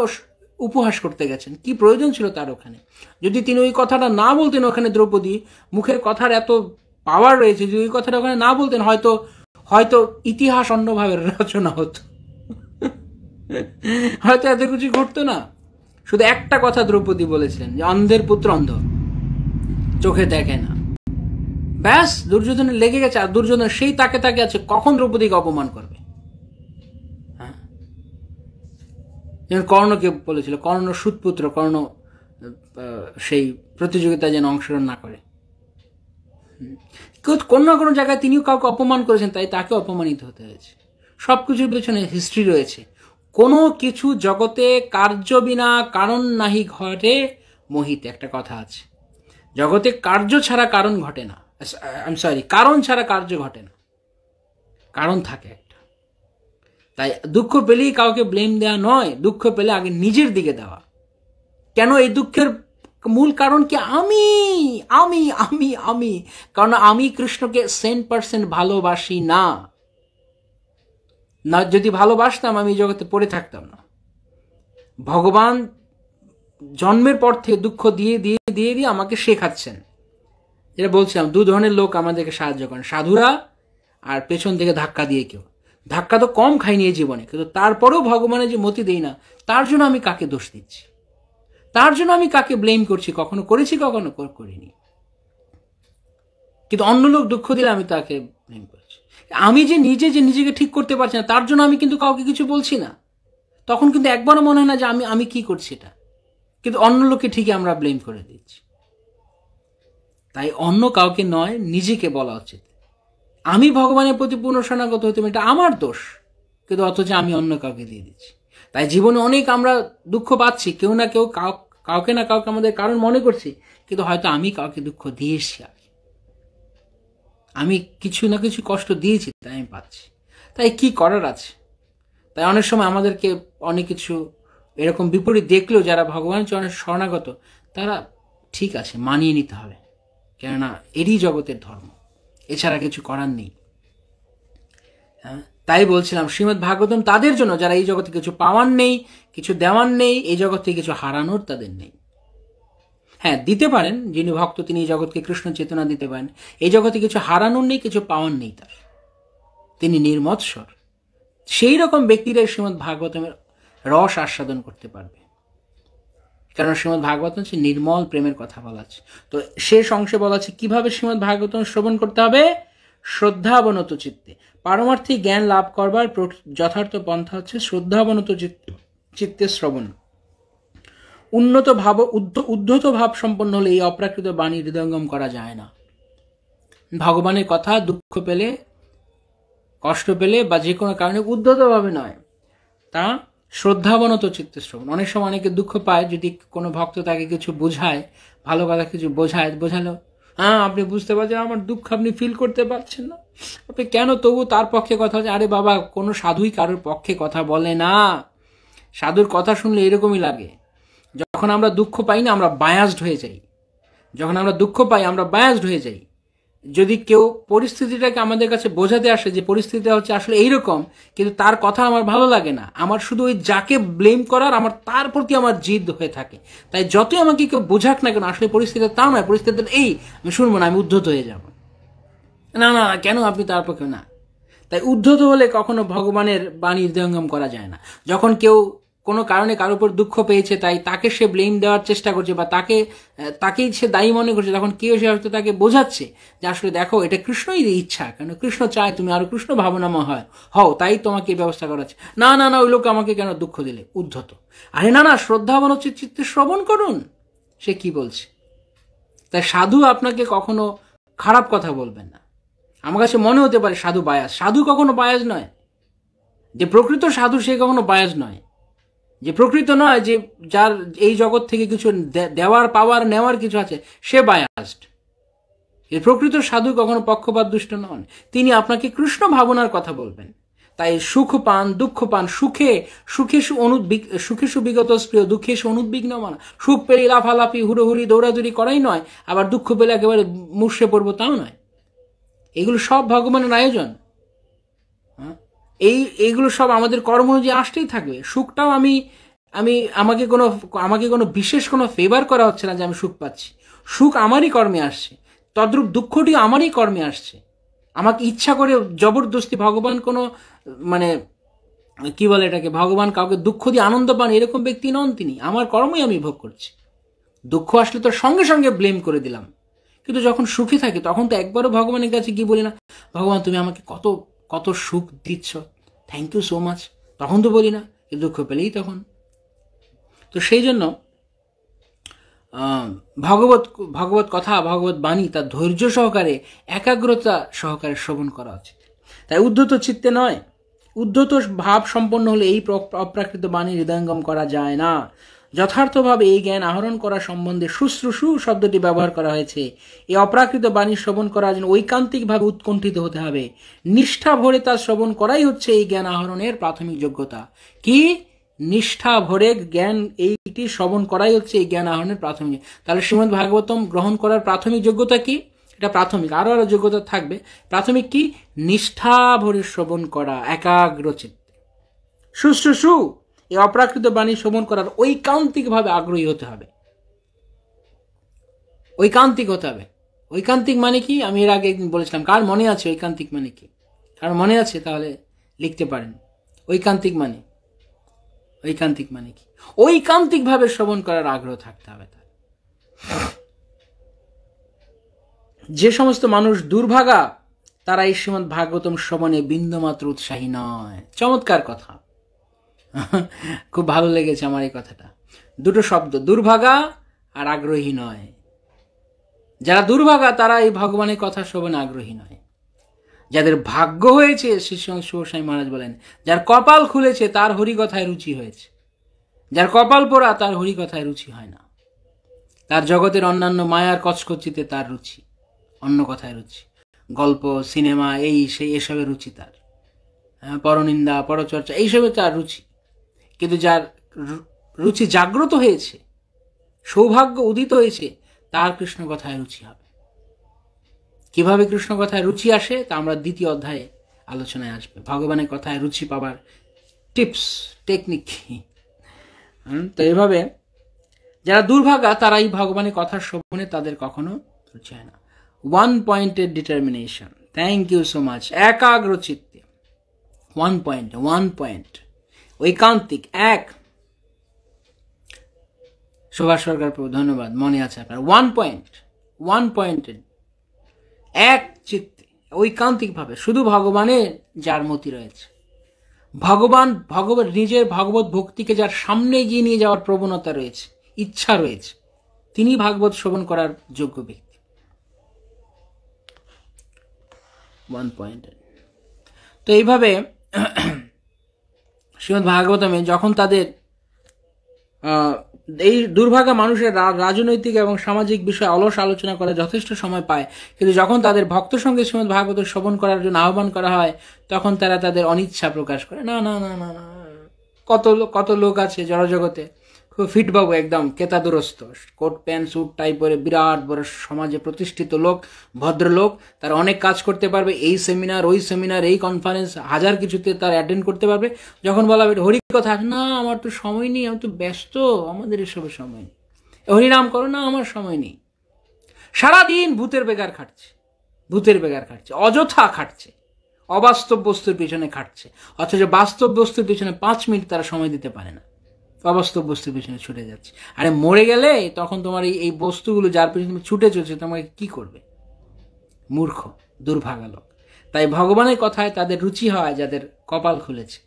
উপহাস করতে গেছেন। কি প্রয়োজন ছিল তার ওখানে? যদি তিনি ওই কথাটা না বলতেন, ওখানে দ্রৌপদী মুখের কথার এত পাওয়ার রয়েছে, যদি ওই কথাটা ওখানে না বলতেন, হয়তো ইতিহাস অন্যভাবে রচনা হতো, হয়তো এত কিছু ঘটতো না। শুধু একটা কথা দ্রৌপদী বলেছিলেন, যে অন্ধের পুত্র অন্ধ, চোখে দেখে না। ব্যাস, দুর্যোধনের লেগে গেছে, আর দুর্যোধন সেই তাকে আছে কখন দ্রৌপদীকে অপমান করবে। হ্যাঁ, যেমন কর্ণকে বলেছিল, কর্ণ সুতপুত্র, কর্ণ সেই প্রতিযোগিতায় যেন অংশগ্রহণ না করে। কোনো না কোনো জায়গায় তিনিও কাউকে অপমান করেছেন, তাই তাকে অপমানিত হতে হয়েছে। সবকিছুর পেছনে হিস্ট্রি রয়েছে। কোনো কিছু জগতে কার্য বিনা কারণ নাহি ঘটে মোহিতে, একটা কথা আছে। জগতে কার্য ছাড়া কারণ ঘটে না, কারণ ছাড়া কার্য ঘটে না, কারণ থাকে একটা। তাই দুঃখ পেলেই কাউকে ব্লেম দেওয়া নয়, দুঃখ পেলে আগে নিজের দিকে দেওয়া। কেন এই দুঃখের মূল কারণ কি? আমি আমি আমি আমি কারণ আমি কৃষ্ণকে 100% ভালোবাসি না। যদি ভালোবাসতাম, আমি জগতে পড়ে থাকতাম না। ভগবান জন্মের পর থেকে দুঃখ দিয়ে দিয়ে দিয়ে দিয়ে আমাকে শেখাচ্ছেন। যেটা বলছিলাম, দু ধরনের লোক আমাদেরকে সাহায্য করেন, সাধুরা আর পেছন থেকে ধাক্কা দিয়ে কেউ। ধাক্কা তো কম খাইনি এই জীবনে, কিন্তু তারপরেও ভগবানের যে মতি দেই না, তার জন্য আমি কাকে দোষ দিচ্ছি, তার জন্য আমি কাকে ব্লেম করছি? কখনো করেছি, কখনো করিনি। কিন্তু অন্য লোক দুঃখ দিলে আমি তাকে ব্লেম করছি। আমি যে নিজেকে ঠিক করতে পারছি না, তার জন্য আমি কিন্তু কাউকে কিছু বলছি না। তখন কিন্তু একবারও মনে হয় না যে আমি কি করছি এটা, কিন্তু অন্য লোককে ঠিকই আমরা ব্লেম করে দিচ্ছি। তাই অন্য কাউকে নয়, নিজেকে বলা উচিত আমি ভগবানের প্রতি পূর্ণ শরণাগত হইতাম, এটা আমার দোষ, কিন্তু অথচ আমি অন্য কাউকে দিয়ে দিচ্ছি। তাই জীবনে অনেক আমরা দুঃখ পাচ্ছি, কেউ না কেউ কাউকে না কাউকে আমাদের কারণ মনে করছি, কিন্তু হয়তো আমি কাউকে দুঃখ দিয়েছি, আমি কিছু না কিছু কষ্ট দিয়েছি, তাই আমি পাচ্ছি। তাই কি করার আছে? তাই অনেক সময় আমাদেরকে অনেক কিছু এরকম বিপরীত দেখলেও যারা ভগবানের চরণে শরণাগত, তারা ঠিক আছে, মানিয়ে নিতে হবে, কেননা এরই জগতের ধর্ম, এছাড়া কিছু করার নেই। হ্যাঁ, তাই বলছিলাম শ্রীমদ্ ভাগবতম তাদের জন্য যারা এই জগতে কিছু পাওয়ার নেই, কিছু দেওয়ার নেই, এই জগতে কিছু হারানোর তাদের নেই। হ্যাঁ, দিতে পারেন, যিনি ভক্ত তিনি এই জগৎকে কৃষ্ণ চেতনা দিতে পারেন। এই জগতে কিছু হারানোর নেই, কিছু পাওয়ার নেই তার, তিনি নির্মৎসর। সেই রকম ব্যক্তিরাই শ্রীমদ্ ভাগবতমের রস আস্বাদন করতে পারবে, কারণ শ্রীমদ্ ভাগবতম হচ্ছে নির্মল প্রেমের কথা বলা আছে। তো শেষ অংশে বলা আছে কিভাবে শ্রীমদ্ ভাগবতম শ্রবণ করতে হবে। শ্রদ্ধাবনত চিত্তে, পারমার্থিক জ্ঞান লাভ করবার যথার্থ পন্থা হচ্ছে শ্রদ্ধাবনত চিত্তে শ্রবণ। উদ্ধত ভাব সম্পন্ন হলে এই অপ্রাকৃত বাণী হৃদয়ঙ্গম করা যায় না। ভগবানের কথা দুঃখ পেলে, কষ্ট পেলে বা যে কোনো কারণে উদ্ধত ভাবে নয়, তা শ্রদ্ধাবনত চিত্তে শ্রবণ। অনেক সময় অনেকে দুঃখ পায়, যদি কোনো ভক্ত তাকে কিছু বোঝায়, ভালো কথা কিছু বোঝালো, হ্যাঁ আপনি বুঝতে পারছেন আমার দুঃখ, আপনি ফিল করতে পারছেন না, আপনি কেন তবু তার পক্ষে কথা বলছেন। আরে বাবা, কোনো সাধুই কারোর পক্ষে কথা বলে না। সাধুর কথা শুনলে এরকমই লাগে। যখন আমরা দুঃখ পাই না, আমরা বায়াসড হয়ে যাই। যখন আমরা দুঃখ পাই আমরা বায়াসড হয়ে যাই। যদি কেউ পরিস্থিতিটাকে আমাদের কাছে বোঝাতে আসে যে পরিস্থিতিটা হচ্ছে আসলে এইরকম, কিন্তু তার কথা আমার ভালো লাগে না, আমার শুধু ওই যাকে ব্লেম করার, আমার তার প্রতি আমার জিদ হয়ে থাকে। তাই যতই আমাকে কেউ বোঝাক না কেন, আসলে পরিস্থিতি তা নয়, পরিস্থিতিটা এই, আমি শুনবো না, আমি উদ্ধত হয়ে যাব। না না, কেন আপনি তার পক্ষে না। তাই উদ্ধত হলে কখনো ভগবানের বাণী হৃদয়ঙ্গম করা যায় না। যখন কেউ কোনো কারণে কারোর উপর দুঃখ পেয়েছে, তাই তাকে সে ব্লেম দেওয়ার চেষ্টা করছে বা তাকেই সে দায়ী মনে করছে, তখন কেউ সে হয়তো তাকে বোঝাচ্ছে যে আসলে দেখো এটা কৃষ্ণই ইচ্ছা, কেন কৃষ্ণ চায় তুমি আরো কৃষ্ণ ভাবনাময় হও, তাই তোমাকে এই ব্যবস্থা করাচ্ছে। না না না, ওই লোক আমাকে কেন দুঃখ দিলে, উদ্ধত। আরে না না, শ্রদ্ধাবনত চিত্তে শ্রবণ করুন, সে কি বলছে। তাই সাধু আপনাকে কখনো খারাপ কথা বলবেন না। আমার কাছে মনে হতে পারে সাধু বায়াস, সাধু কখনো বায়াস নয়। যে প্রকৃত সাধু সে কখনো বায়াস নয়। যে প্রকৃত নয়, যে যার এই জগৎ থেকে কিছু দেওয়ার পাওয়ার নেওয়ার কিছু আছে, সে বায়াসড। এই প্রকৃত সাধু কখনো পক্ষপাত দুষ্ট নন, তিনি আপনাকে কৃষ্ণ ভাবনার কথা বলবেন। তাই সুখ পান, দুঃখ পান, সুখে সুবিগত প্রিয়, দুঃখে অনুদ্বিগ্ন মানা। সুখ পেলে লাফালাফি হুড়োহুড়ি দৌড়াদৌড়ি করাই নয়, আবার দুঃখ পেলে একেবারে মুর্শে পড়বো তাও নয়। এগুলো সব ভগবানের আয়োজন। এইগুলো সব আমাদের কর্ম অনুযায়ী আসতেই থাকবে। সুখটাও আমাকে কোনো বিশেষ কোনো ফেভার করা হচ্ছে না যে আমি সুখ পাচ্ছি। সুখ আমারই কর্মে আসছে, তদ্রূপ দুঃখটি আমারই কর্মে আসছে। আমাকে ইচ্ছা করে জবরদস্তি ভগবান কোনো মানে কি বলে এটাকে, ভগবান কাউকে দুঃখ দিয়ে আনন্দ পান এরকম ব্যক্তি নন তিনি। আমার কর্মই আমি ভোগ করছি। দুঃখ আসলে তো সঙ্গে সঙ্গে ব্লেম করে দিলাম, কিন্তু যখন সুখে থাকি তখন তো একবারও ভগবানের কাছে কি বলি না, ভগবান তুমি আমাকে কত কত সুখ দিচ্ছ, থ্যাংক ইউ সো মাচ, তখন তো বলি না, কিন্তু দুঃখ পেলেই তখন। তো সেই জন্য ভগবত কথা, ভগবত বাণী তার ধৈর্য সহকারে, একাগ্রতা সহকারে শ্রবণ করা উচিত। তাই উদ্ধত চিত্তে নয়, উদ্ধত ভাব সম্পন্ন হলে এই অপ্রাকৃত বাণী হৃদয়ঙ্গম করা যায় না। যথার্থভাবে এই জ্ঞান আহরণ করা সম্বন্ধে শুশ্রূষু শব্দটি ব্যবহার করা হয়েছে। এই অপ্রাকৃত বাণী শ্রবণ করার জন্য ঐকান্তিকভাবে উৎকণ্ঠিত হতে হবে। নিষ্ঠা ভরে তা শ্রবণ করাই হচ্ছে এই জ্ঞান আহরণের প্রাথমিক যোগ্যতা। কি? নিষ্ঠা ভরে জ্ঞান এইটি শ্রবণ করাই হচ্ছে এই জ্ঞান আহরণের প্রাথমিক। তাহলে শ্রীমদ্ ভাগবতম গ্রহণ করার প্রাথমিক যোগ্যতা কি? এটা প্রাথমিক, আরো যোগ্যতা থাকবে। প্রাথমিক কি? নিষ্ঠা ভরে শ্রবণ করা, একাগ্র চিত্তে। শুশ্রূষু এই অপ্রাকৃত বাণী শ্রবণ করার ঐকান্তিকভাবে আগ্রহী হতে হবে। ঐকান্তিক হতে হবে। ঐকান্তিক মানে কি? আমি এর আগে একদিন বলেছিলাম। কার মনে আছে ঐকান্তিক মানে কি? কার মনে আছে তাহলে লিখতে পারেন। ঐকান্তিক মানে কি? ঐকান্তিকভাবে শ্রবণ করার আগ্রহ থাকতে হবে তার। যে সমস্ত মানুষ দুর্ভাগা তারা এই শ্রীমদ্ ভাগবতম শ্রবণে বিন্দুমাত্র উৎসাহী নয়। চমৎকার কথা, খুব ভালো লেগেছে আমার এই কথাটা। দুটো শব্দ, দুর্ভাগা আর আগ্রহী নয়। যারা দুর্ভাগা তারা এই ভগবানের কথা শ্রবণে আগ্রহী নয়। যাদের ভাগ্য হয়েছে, শ্রী শিবস্বামী মহারাজ বলেন, যার কপাল খুলেছে তার হরিকথায় রুচি হয়েছে। যার কপাল পোড়া তার হরিকথায় রুচি হয় না। তার জগতের অন্যান্য মায়ার কচকচিতে তার রুচি, অন্য কথায় রুচি, গল্প, সিনেমা, এই সেই এসবের রুচি তার, পরনিন্দা, পরচর্চা, এইসবে তার রুচি। কিন্তু যার রুচি জাগ্রত হয়েছে, সৌভাগ্য উদিত হয়েছে, তার কৃষ্ণ কথায় রুচি হবে। কিভাবে কৃষ্ণ কথায় রুচি আসে তা আমরা দ্বিতীয় অধ্যায়ে আলোচনায় আসবে। ভগবানের কথায় রুচি পাবার টিপস, টেকনিক। তো এভাবে যারা দুর্ভাগা তারা এই ভগবানের কথা শ্রবণে তাদের কখনো রুচি হয় না। One pointed determination, thank you so much. একাগ্র চিত্তে, ওয়ান পয়েন্ট, ঐকান্তিক, এক। সুভাষ সরকার প্রভু, ধন্যবাদ, মনে আছে আপনার। ওয়ান পয়েন্টেড, এক চিত্তে, ঐকান্তিক ভাবে শুধু ভগবানের যার মতি রয়েছে, ভগবান নিজের ভগবত ভক্তিকে যার সামনে এগিয়ে নিয়ে যাওয়ার প্রবণতা রয়েছে, ইচ্ছা রয়েছে, তিনি ভাগবত শ্রবণ করার যোগ্য ব্যক্তি। One pointed. তো এইভাবে শ্রীমদ্ ভাগবতমে যখন তাদের এই দুর্ভাগা মানুষের রাজনৈতিক এবং সামাজিক বিষয়ে অলস আলোচনা করে যথেষ্ট সময় পায়, কিন্তু যখন তাদের ভক্ত সঙ্গে শ্রীমদ্ ভাগবত শ্রবণ করার জন্য আহ্বান করা হয় তখন তারা তাদের অনিচ্ছা প্রকাশ করে। না না না না না, কত লোক আছে জড়জগতে, খুব ফিটবাবু, একদম কেতাদুরস্ত, কোট প্যান্ট স্যুট টাই পরে, বিরাট বড় সমাজে প্রতিষ্ঠিত লোক, ভদ্রলোক, তারা অনেক কাজ করতে পারবে, এই সেমিনার ওই সেমিনার, এই কনফারেন্স, হাজার কিছুতে তারা অ্যাটেন্ড করতে পারবে। যখন বলা হবে হরি কথা, না আমার তো সময় নেই, আমি তো ব্যস্ত, আমাদের এসবের সময় নেই, হরিনাম করো, না আমার সময় নেই। সারাদিন ভূতের বেগার খাটছে, অযথা খাটছে, অবাস্তব বস্তুর পিছনে খাটছে, অথচ বাস্তব বস্তুর পিছনে 5 মিনিট তারা সময় দিতে পারে না, অবাস্তব বস্তুর পিছনে ছুটে যাচ্ছে। আরে মরে গেলে তখন তোমার এই বস্তুগুলো যার পিছনে তুমি ছুটে চলছে তোমাকে কি করবে? মূর্খ, দুর্ভাগা লোক। তাই ভগবানের কথায় তাদের রুচি হয় যাদের কপাল খুলেছে।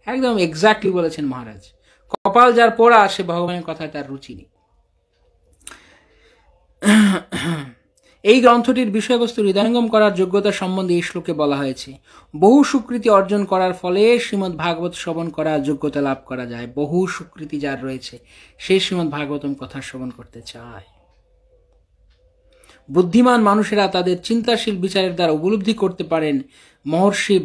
একদম এক্স্যাক্টলি বলেছেন মহারাজ, কপাল যার পোড়া সে ভগবানের কথায় তার রুচি নেই। এই গ্রন্থটির বিষয়বস্তু হৃদয়ঙ্গম করার যোগ্যতা সম্বন্ধে এই শ্লোকে বলা হয়েছে। বহু স্বীকৃতি অর্জন করার ফলে শ্রীমদ্ ভাগবত শ্রবণ করার যোগ্যতা লাভ করা যায়। বহু স্বীকৃতি যার রয়েছে সেই শ্রীমদ্ ভাগবতম কথা শ্রবণ করতে চায়। বুদ্ধিমান মানুষেরা তাদের চিন্তাশীল বিচারের দ্বারা উপলব্ধি করতে পারেন। মহর্ষি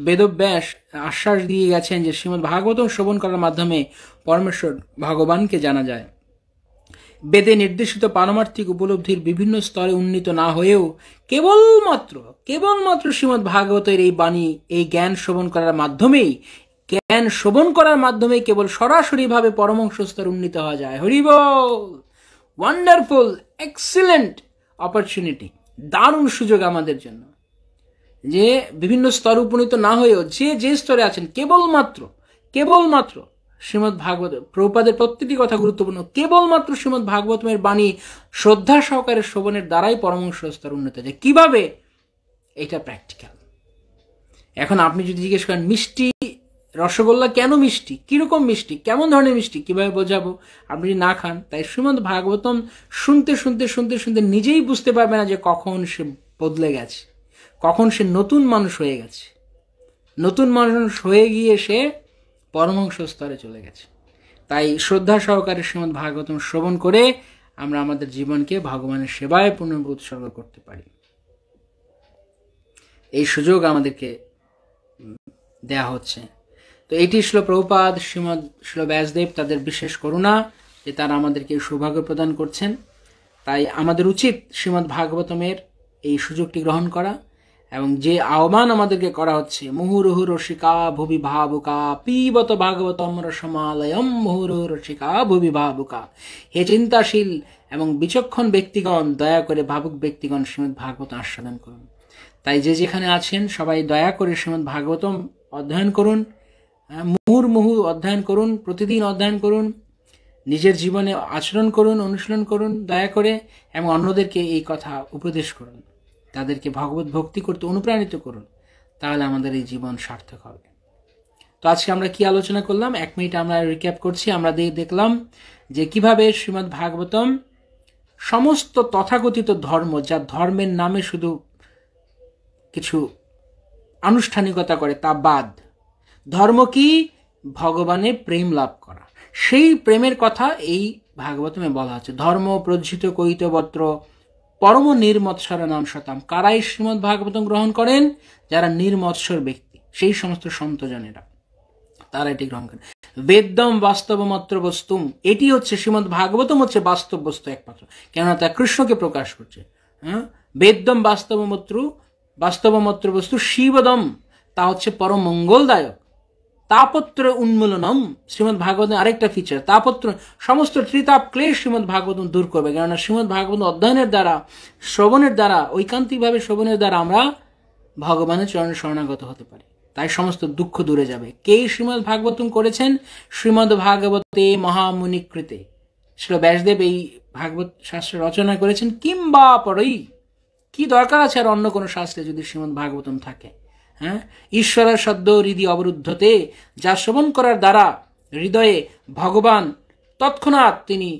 বেদব্যাস আশ্বাস দিয়ে গেছেন যে শ্রীমদ্ ভাগবতম শ্রবণ করার মাধ্যমে পরমেশ্বর ভগবানকে জানা যায়। বেদে নির্দেশিত পারমার্থিক উপলব্ধির বিভিন্ন স্তরে উন্নীত না হয়েও কেবলমাত্র শ্রীমদ্ ভাগবতের এই বাণী, এই জ্ঞান শ্রবণ করার মাধ্যমেই কেবল সরাসরিভাবে পরমহংস স্তরে উন্নীত হওয়া যায়। হরি বল! ওয়ান্ডারফুল, এক্সিলেন্ট অপরচুনিটি, দারুণ সুযোগ আমাদের জন্য, যে বিভিন্ন স্তরে উপনীত না হয়েও যে স্তরে আছেন কেবলমাত্র শ্রীমদ্ ভাগবত, প্রভুপাদের প্রত্যেকটি কথা গুরুত্বপূর্ণ, কেবলমাত্র শ্রীমদ্ ভাগবতমের বাণী শ্রদ্ধা সহকারে শ্রবণের দ্বারাই পরমহংস স্তর উন্নত যায়। কিভাবে? এটা প্র্যাকটিক্যাল। এখন আপনি যদি জিজ্ঞেস করেন মিষ্টি রসগোল্লা কেন মিষ্টি, কিরকম মিষ্টি, কেমন ধরনের মিষ্টি, কিভাবে বোঝাবো? আপনি যদি না খান, তাই শ্রীমদ্ ভাগবতম শুনতে নিজেই বুঝতে পারবে না যে কখন সে বদলে গেছে, কখন সে নতুন মানুষ হয়ে গেছে, নতুন মানুষ হয়ে গিয়ে সে পরমহংস স্তরে চলে গেছে। তাই শ্রদ্ধা সহকারে শ্রীমদ্ ভাগবতম শ্রবণ করে আমরা আমাদের জীবনকে ভগবানের সেবায় পূর্ণরূপে উৎসর্গ করতে পারি। এই সুযোগ আমাদেরকে দেয়া হচ্ছে। তো এটি ছিল প্রভুপাদ শ্রীল ব্যাসদেব তাদের বিশেষ করুণা যে তারা আমাদেরকে সৌভাগ্য প্রদান করছেন। তাই আমাদের উচিত শ্রীমদ্ ভাগবতমের এই সুযোগটি গ্রহণ করা, এবং যে আহ্বান আমাদেরকে করা হচ্ছে, মুহুরুহু রসিকা ভুবি ভাবুকা পিবত ভাগবতম রসমালয়ম মুহুরুহু রসিকা ভুবি ভাবুকা। হে চিন্তাশীল এবং বিচক্ষণ ব্যক্তিগণ, দয়া করে ভাবুক ব্যক্তিগণ শ্রীমদ্ ভাগবত আস্বাদন করুন। তাই যে যেখানে আছেন সবাই দয়া করে শ্রীমদ্ ভাগবতম অধ্যয়ন করুন, মুহুর্মুহু অধ্যয়ন করুন, প্রতিদিন অধ্যয়ন করুন, নিজের জীবনে আচরণ করুন, অনুশীলন করুন দয়া করে, এবং অন্যদেরকে এই কথা উপদেশ করুন, তাদেরকে ভগবত ভক্তি করতে অনুপ্রাণিত করুন। তাহলে আমাদের এই জীবন সার্থক হবে। তো আজকে আমরা কি আলোচনা করলাম, 1 মিনিট আমরা রিক্যাপ করছি। আমরা দেখলাম যে কিভাবে শ্রীমদ্ ভাগবতম সমস্ত তথাকথিত ধর্ম, যা ধর্মের নামে শুধু কিছু আনুষ্ঠানিকতা করে, তা বাদ। ধর্ম কি? ভগবানের প্রেম লাভ করা। সেই প্রেমের কথা এই ভাগবতমে বলা আছে। ধর্ম প্রজ্জিত কৈতবত্র পরম নির্মৎসর নাম শতাম। কারাই শ্রীমদ্ ভাগবতম গ্রহণ করেন? যারা নির্মৎসর ব্যক্তি, সেই সমস্ত সন্তজনেরা, তারা এটি গ্রহণ করেন। বেদম বাস্তবমাত্র বস্তুম, এটি হচ্ছে শ্রীমদ্ ভাগবতম হচ্ছে বাস্তব বস্তু একমাত্র, কেননা তা কৃষ্ণকে প্রকাশ করছে। বেদম বাস্তবমাত্র বস্তু শিবদম, তা হচ্ছে পরম মঙ্গলদায়ক। তাপত্র উন্মূলনম, শ্রীমদ্ ভাগবতের আরেকটা ফিচার, তাপত্র, সমস্ত ত্রিতাপ ক্লেশ শ্রীমদ্ ভাগবতম দূর করবে। কেননা শ্রীমদ্ ভাগবত অধ্যয়নের দ্বারা, শ্রবণের দ্বারা, ঐকান্তিকভাবে শ্রবণের দ্বারা আমরা ভগবানের চরণে শরণাগত হতে পারি। তাই সমস্ত দুঃখ দূরে যাবে। কে শ্রীমদ্ ভাগবতম করেছেন? শ্রীমদ্ ভাগবতে মহামুনিকৃতে শ্রীল ব্যাসদেব এই ভাগবত শাস্ত্র রচনা করেছেন। কিংবা পরই, কি দরকার আছে আর অন্য কোনো শাস্ত্রে যদি শ্রীমদ্ ভাগবতম থাকে? ঈশ্বরের সদ্য হৃদি অবরুদ্ধতে, যা শ্রবণ করার দ্বারা হৃদয়ে ভগবান তৎক্ষণাৎ তিনি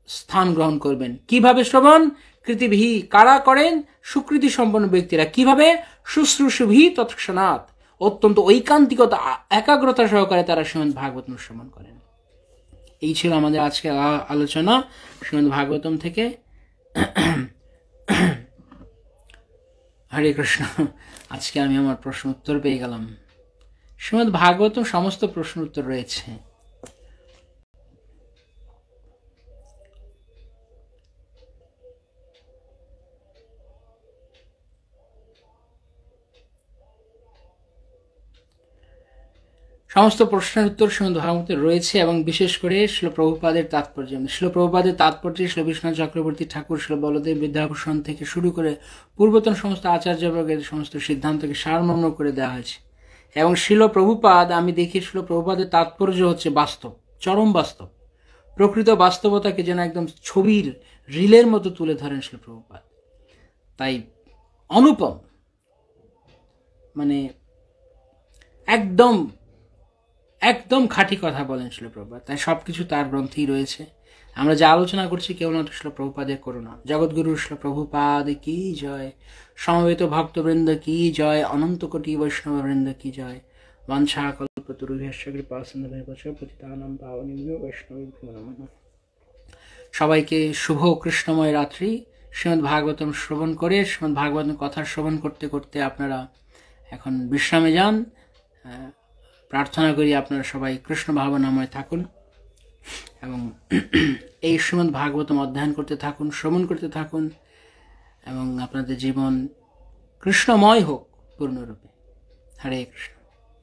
স্থান গ্রহণ করবেন। কিভাবে শ্রবণ? কৃতিভি, কারা করেন? সুকৃতি সম্পন্ন ব্যক্তিরা। কিভাবে? শুশ্রূষভি তৎক্ষণাৎ, অত্যন্ত ঐকান্তিকতা, একাগ্রতা সহকারে তারা শ্রীমদ্ ভাগবতম শ্রবণ করেন। এই ছিল আমাদের আজকে আলোচনা শ্রীমদ্ ভাগবতম থেকে। হরে কৃষ্ণ। আজকে আমি আমার প্রশ্ন উত্তর পেয়ে গেলাম। শ্রীমদ্ ভাগবতম সমস্ত প্রশ্ন উত্তর রয়েছে। সমস্ত প্রশ্নের উত্তর শ্রীমদ্ ভাগবতে রয়েছে, এবং বিশেষ করে শ্রীল প্রভুপাদের তাৎপর্য। শ্রীল প্রভুপাদের তাৎপর্যে শ্রীল বিশ্বনাথ চক্রবর্তী ঠাকুর, শ্রীল বলদেব বিদ্যাভূষণ থেকে শুরু করে পূর্বতন সমস্ত আচার্যবর্গের সমস্ত সিদ্ধান্তকে সারমর্ম করে দেওয়া হয়েছে। এবং শ্রীল প্রভুপাদ, আমি দেখি শ্রীল প্রভুপাদের তাৎপর্য হচ্ছে বাস্তব, চরম বাস্তব, প্রকৃত বাস্তবতাকে যেন একদম ছবির রিলের মতো তুলে ধরেন শ্রীল প্রভুপাদ। তাই অনুপম, মানে একদম একদম খাঁটি কথা বলেন শ্রীল প্রভুপাদ। তাই সবকিছু তার গ্রন্থেই রয়েছে। আমরা যা আলোচনা করছি কেবলমাত্র শ্রীল প্রভুপাদের করুণা। জগৎগুরু শ্রীল প্রভুপাদ কি জয়, সমবেত ভক্তবৃন্দ কি জয়, অনন্ত কোটি বৈষ্ণববৃন্দ কি জয়। বাঞ্ছা কল্পতরুভ্যশ্চ কৃপা সিন্ধুভ্যশ্চ পতিতানাং পাবনেভ্যো বৈষ্ণবেভ্যো নমঃ। সবাইকে শুভ কৃষ্ণময় রাত্রি। শ্রীমদ্ ভাগবতম শ্রবণ করে, শ্রীমদ্ ভাগবতম কথা শ্রবণ করতে করতে আপনারা এখন বিশ্রামে যান। প্রার্থনা করি আপনারা সবাই কৃষ্ণ ভাবনাময় থাকুন এবং এই শ্রীমদ্ ভাগবতম অধ্যয়ন করতে থাকুন, শ্রবণ করতে থাকুন, এবং আপনাদের জীবন কৃষ্ণময় হোক পূর্ণরূপে। হরে কৃষ্ণ।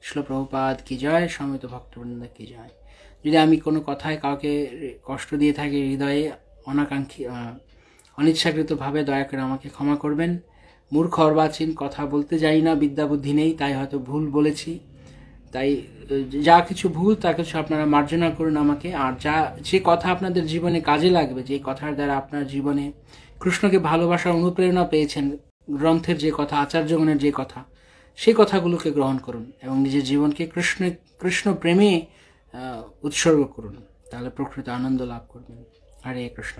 শ্রীল প্রভুপাদ কি জয়, সমবেত ভক্তবৃন্দ কি জয়। যদি আমি কোনো কথায় কাউকে কষ্ট দিয়ে থাকি হৃদয়ে, অনিচ্ছাকৃতভাবে, দয়া করে আমাকে ক্ষমা করবেন। মূর্খ অর্বাচীন, কথা বলতে যাই না, বিদ্যা বুদ্ধি নেই, তাই হয়তো ভুল বলেছি। তাই যা কিছু ভুল তা কিছু আপনারা মার্জনা করুন আমাকে। আর যে কথা আপনাদের জীবনে কাজে লাগবে, যে কথার দ্বারা আপনার জীবনে কৃষ্ণকে ভালোবাসার অনুপ্রেরণা পেয়েছেন, গ্রন্থের যে কথা, আচার্যগণের যে কথা, সেই কথাগুলোকে গ্রহণ করুন এবং নিজের জীবনকে কৃষ্ণ প্রেমে উৎসর্গ করুন। তাহলে প্রকৃত আনন্দ লাভ করবেন। হরে কৃষ্ণ।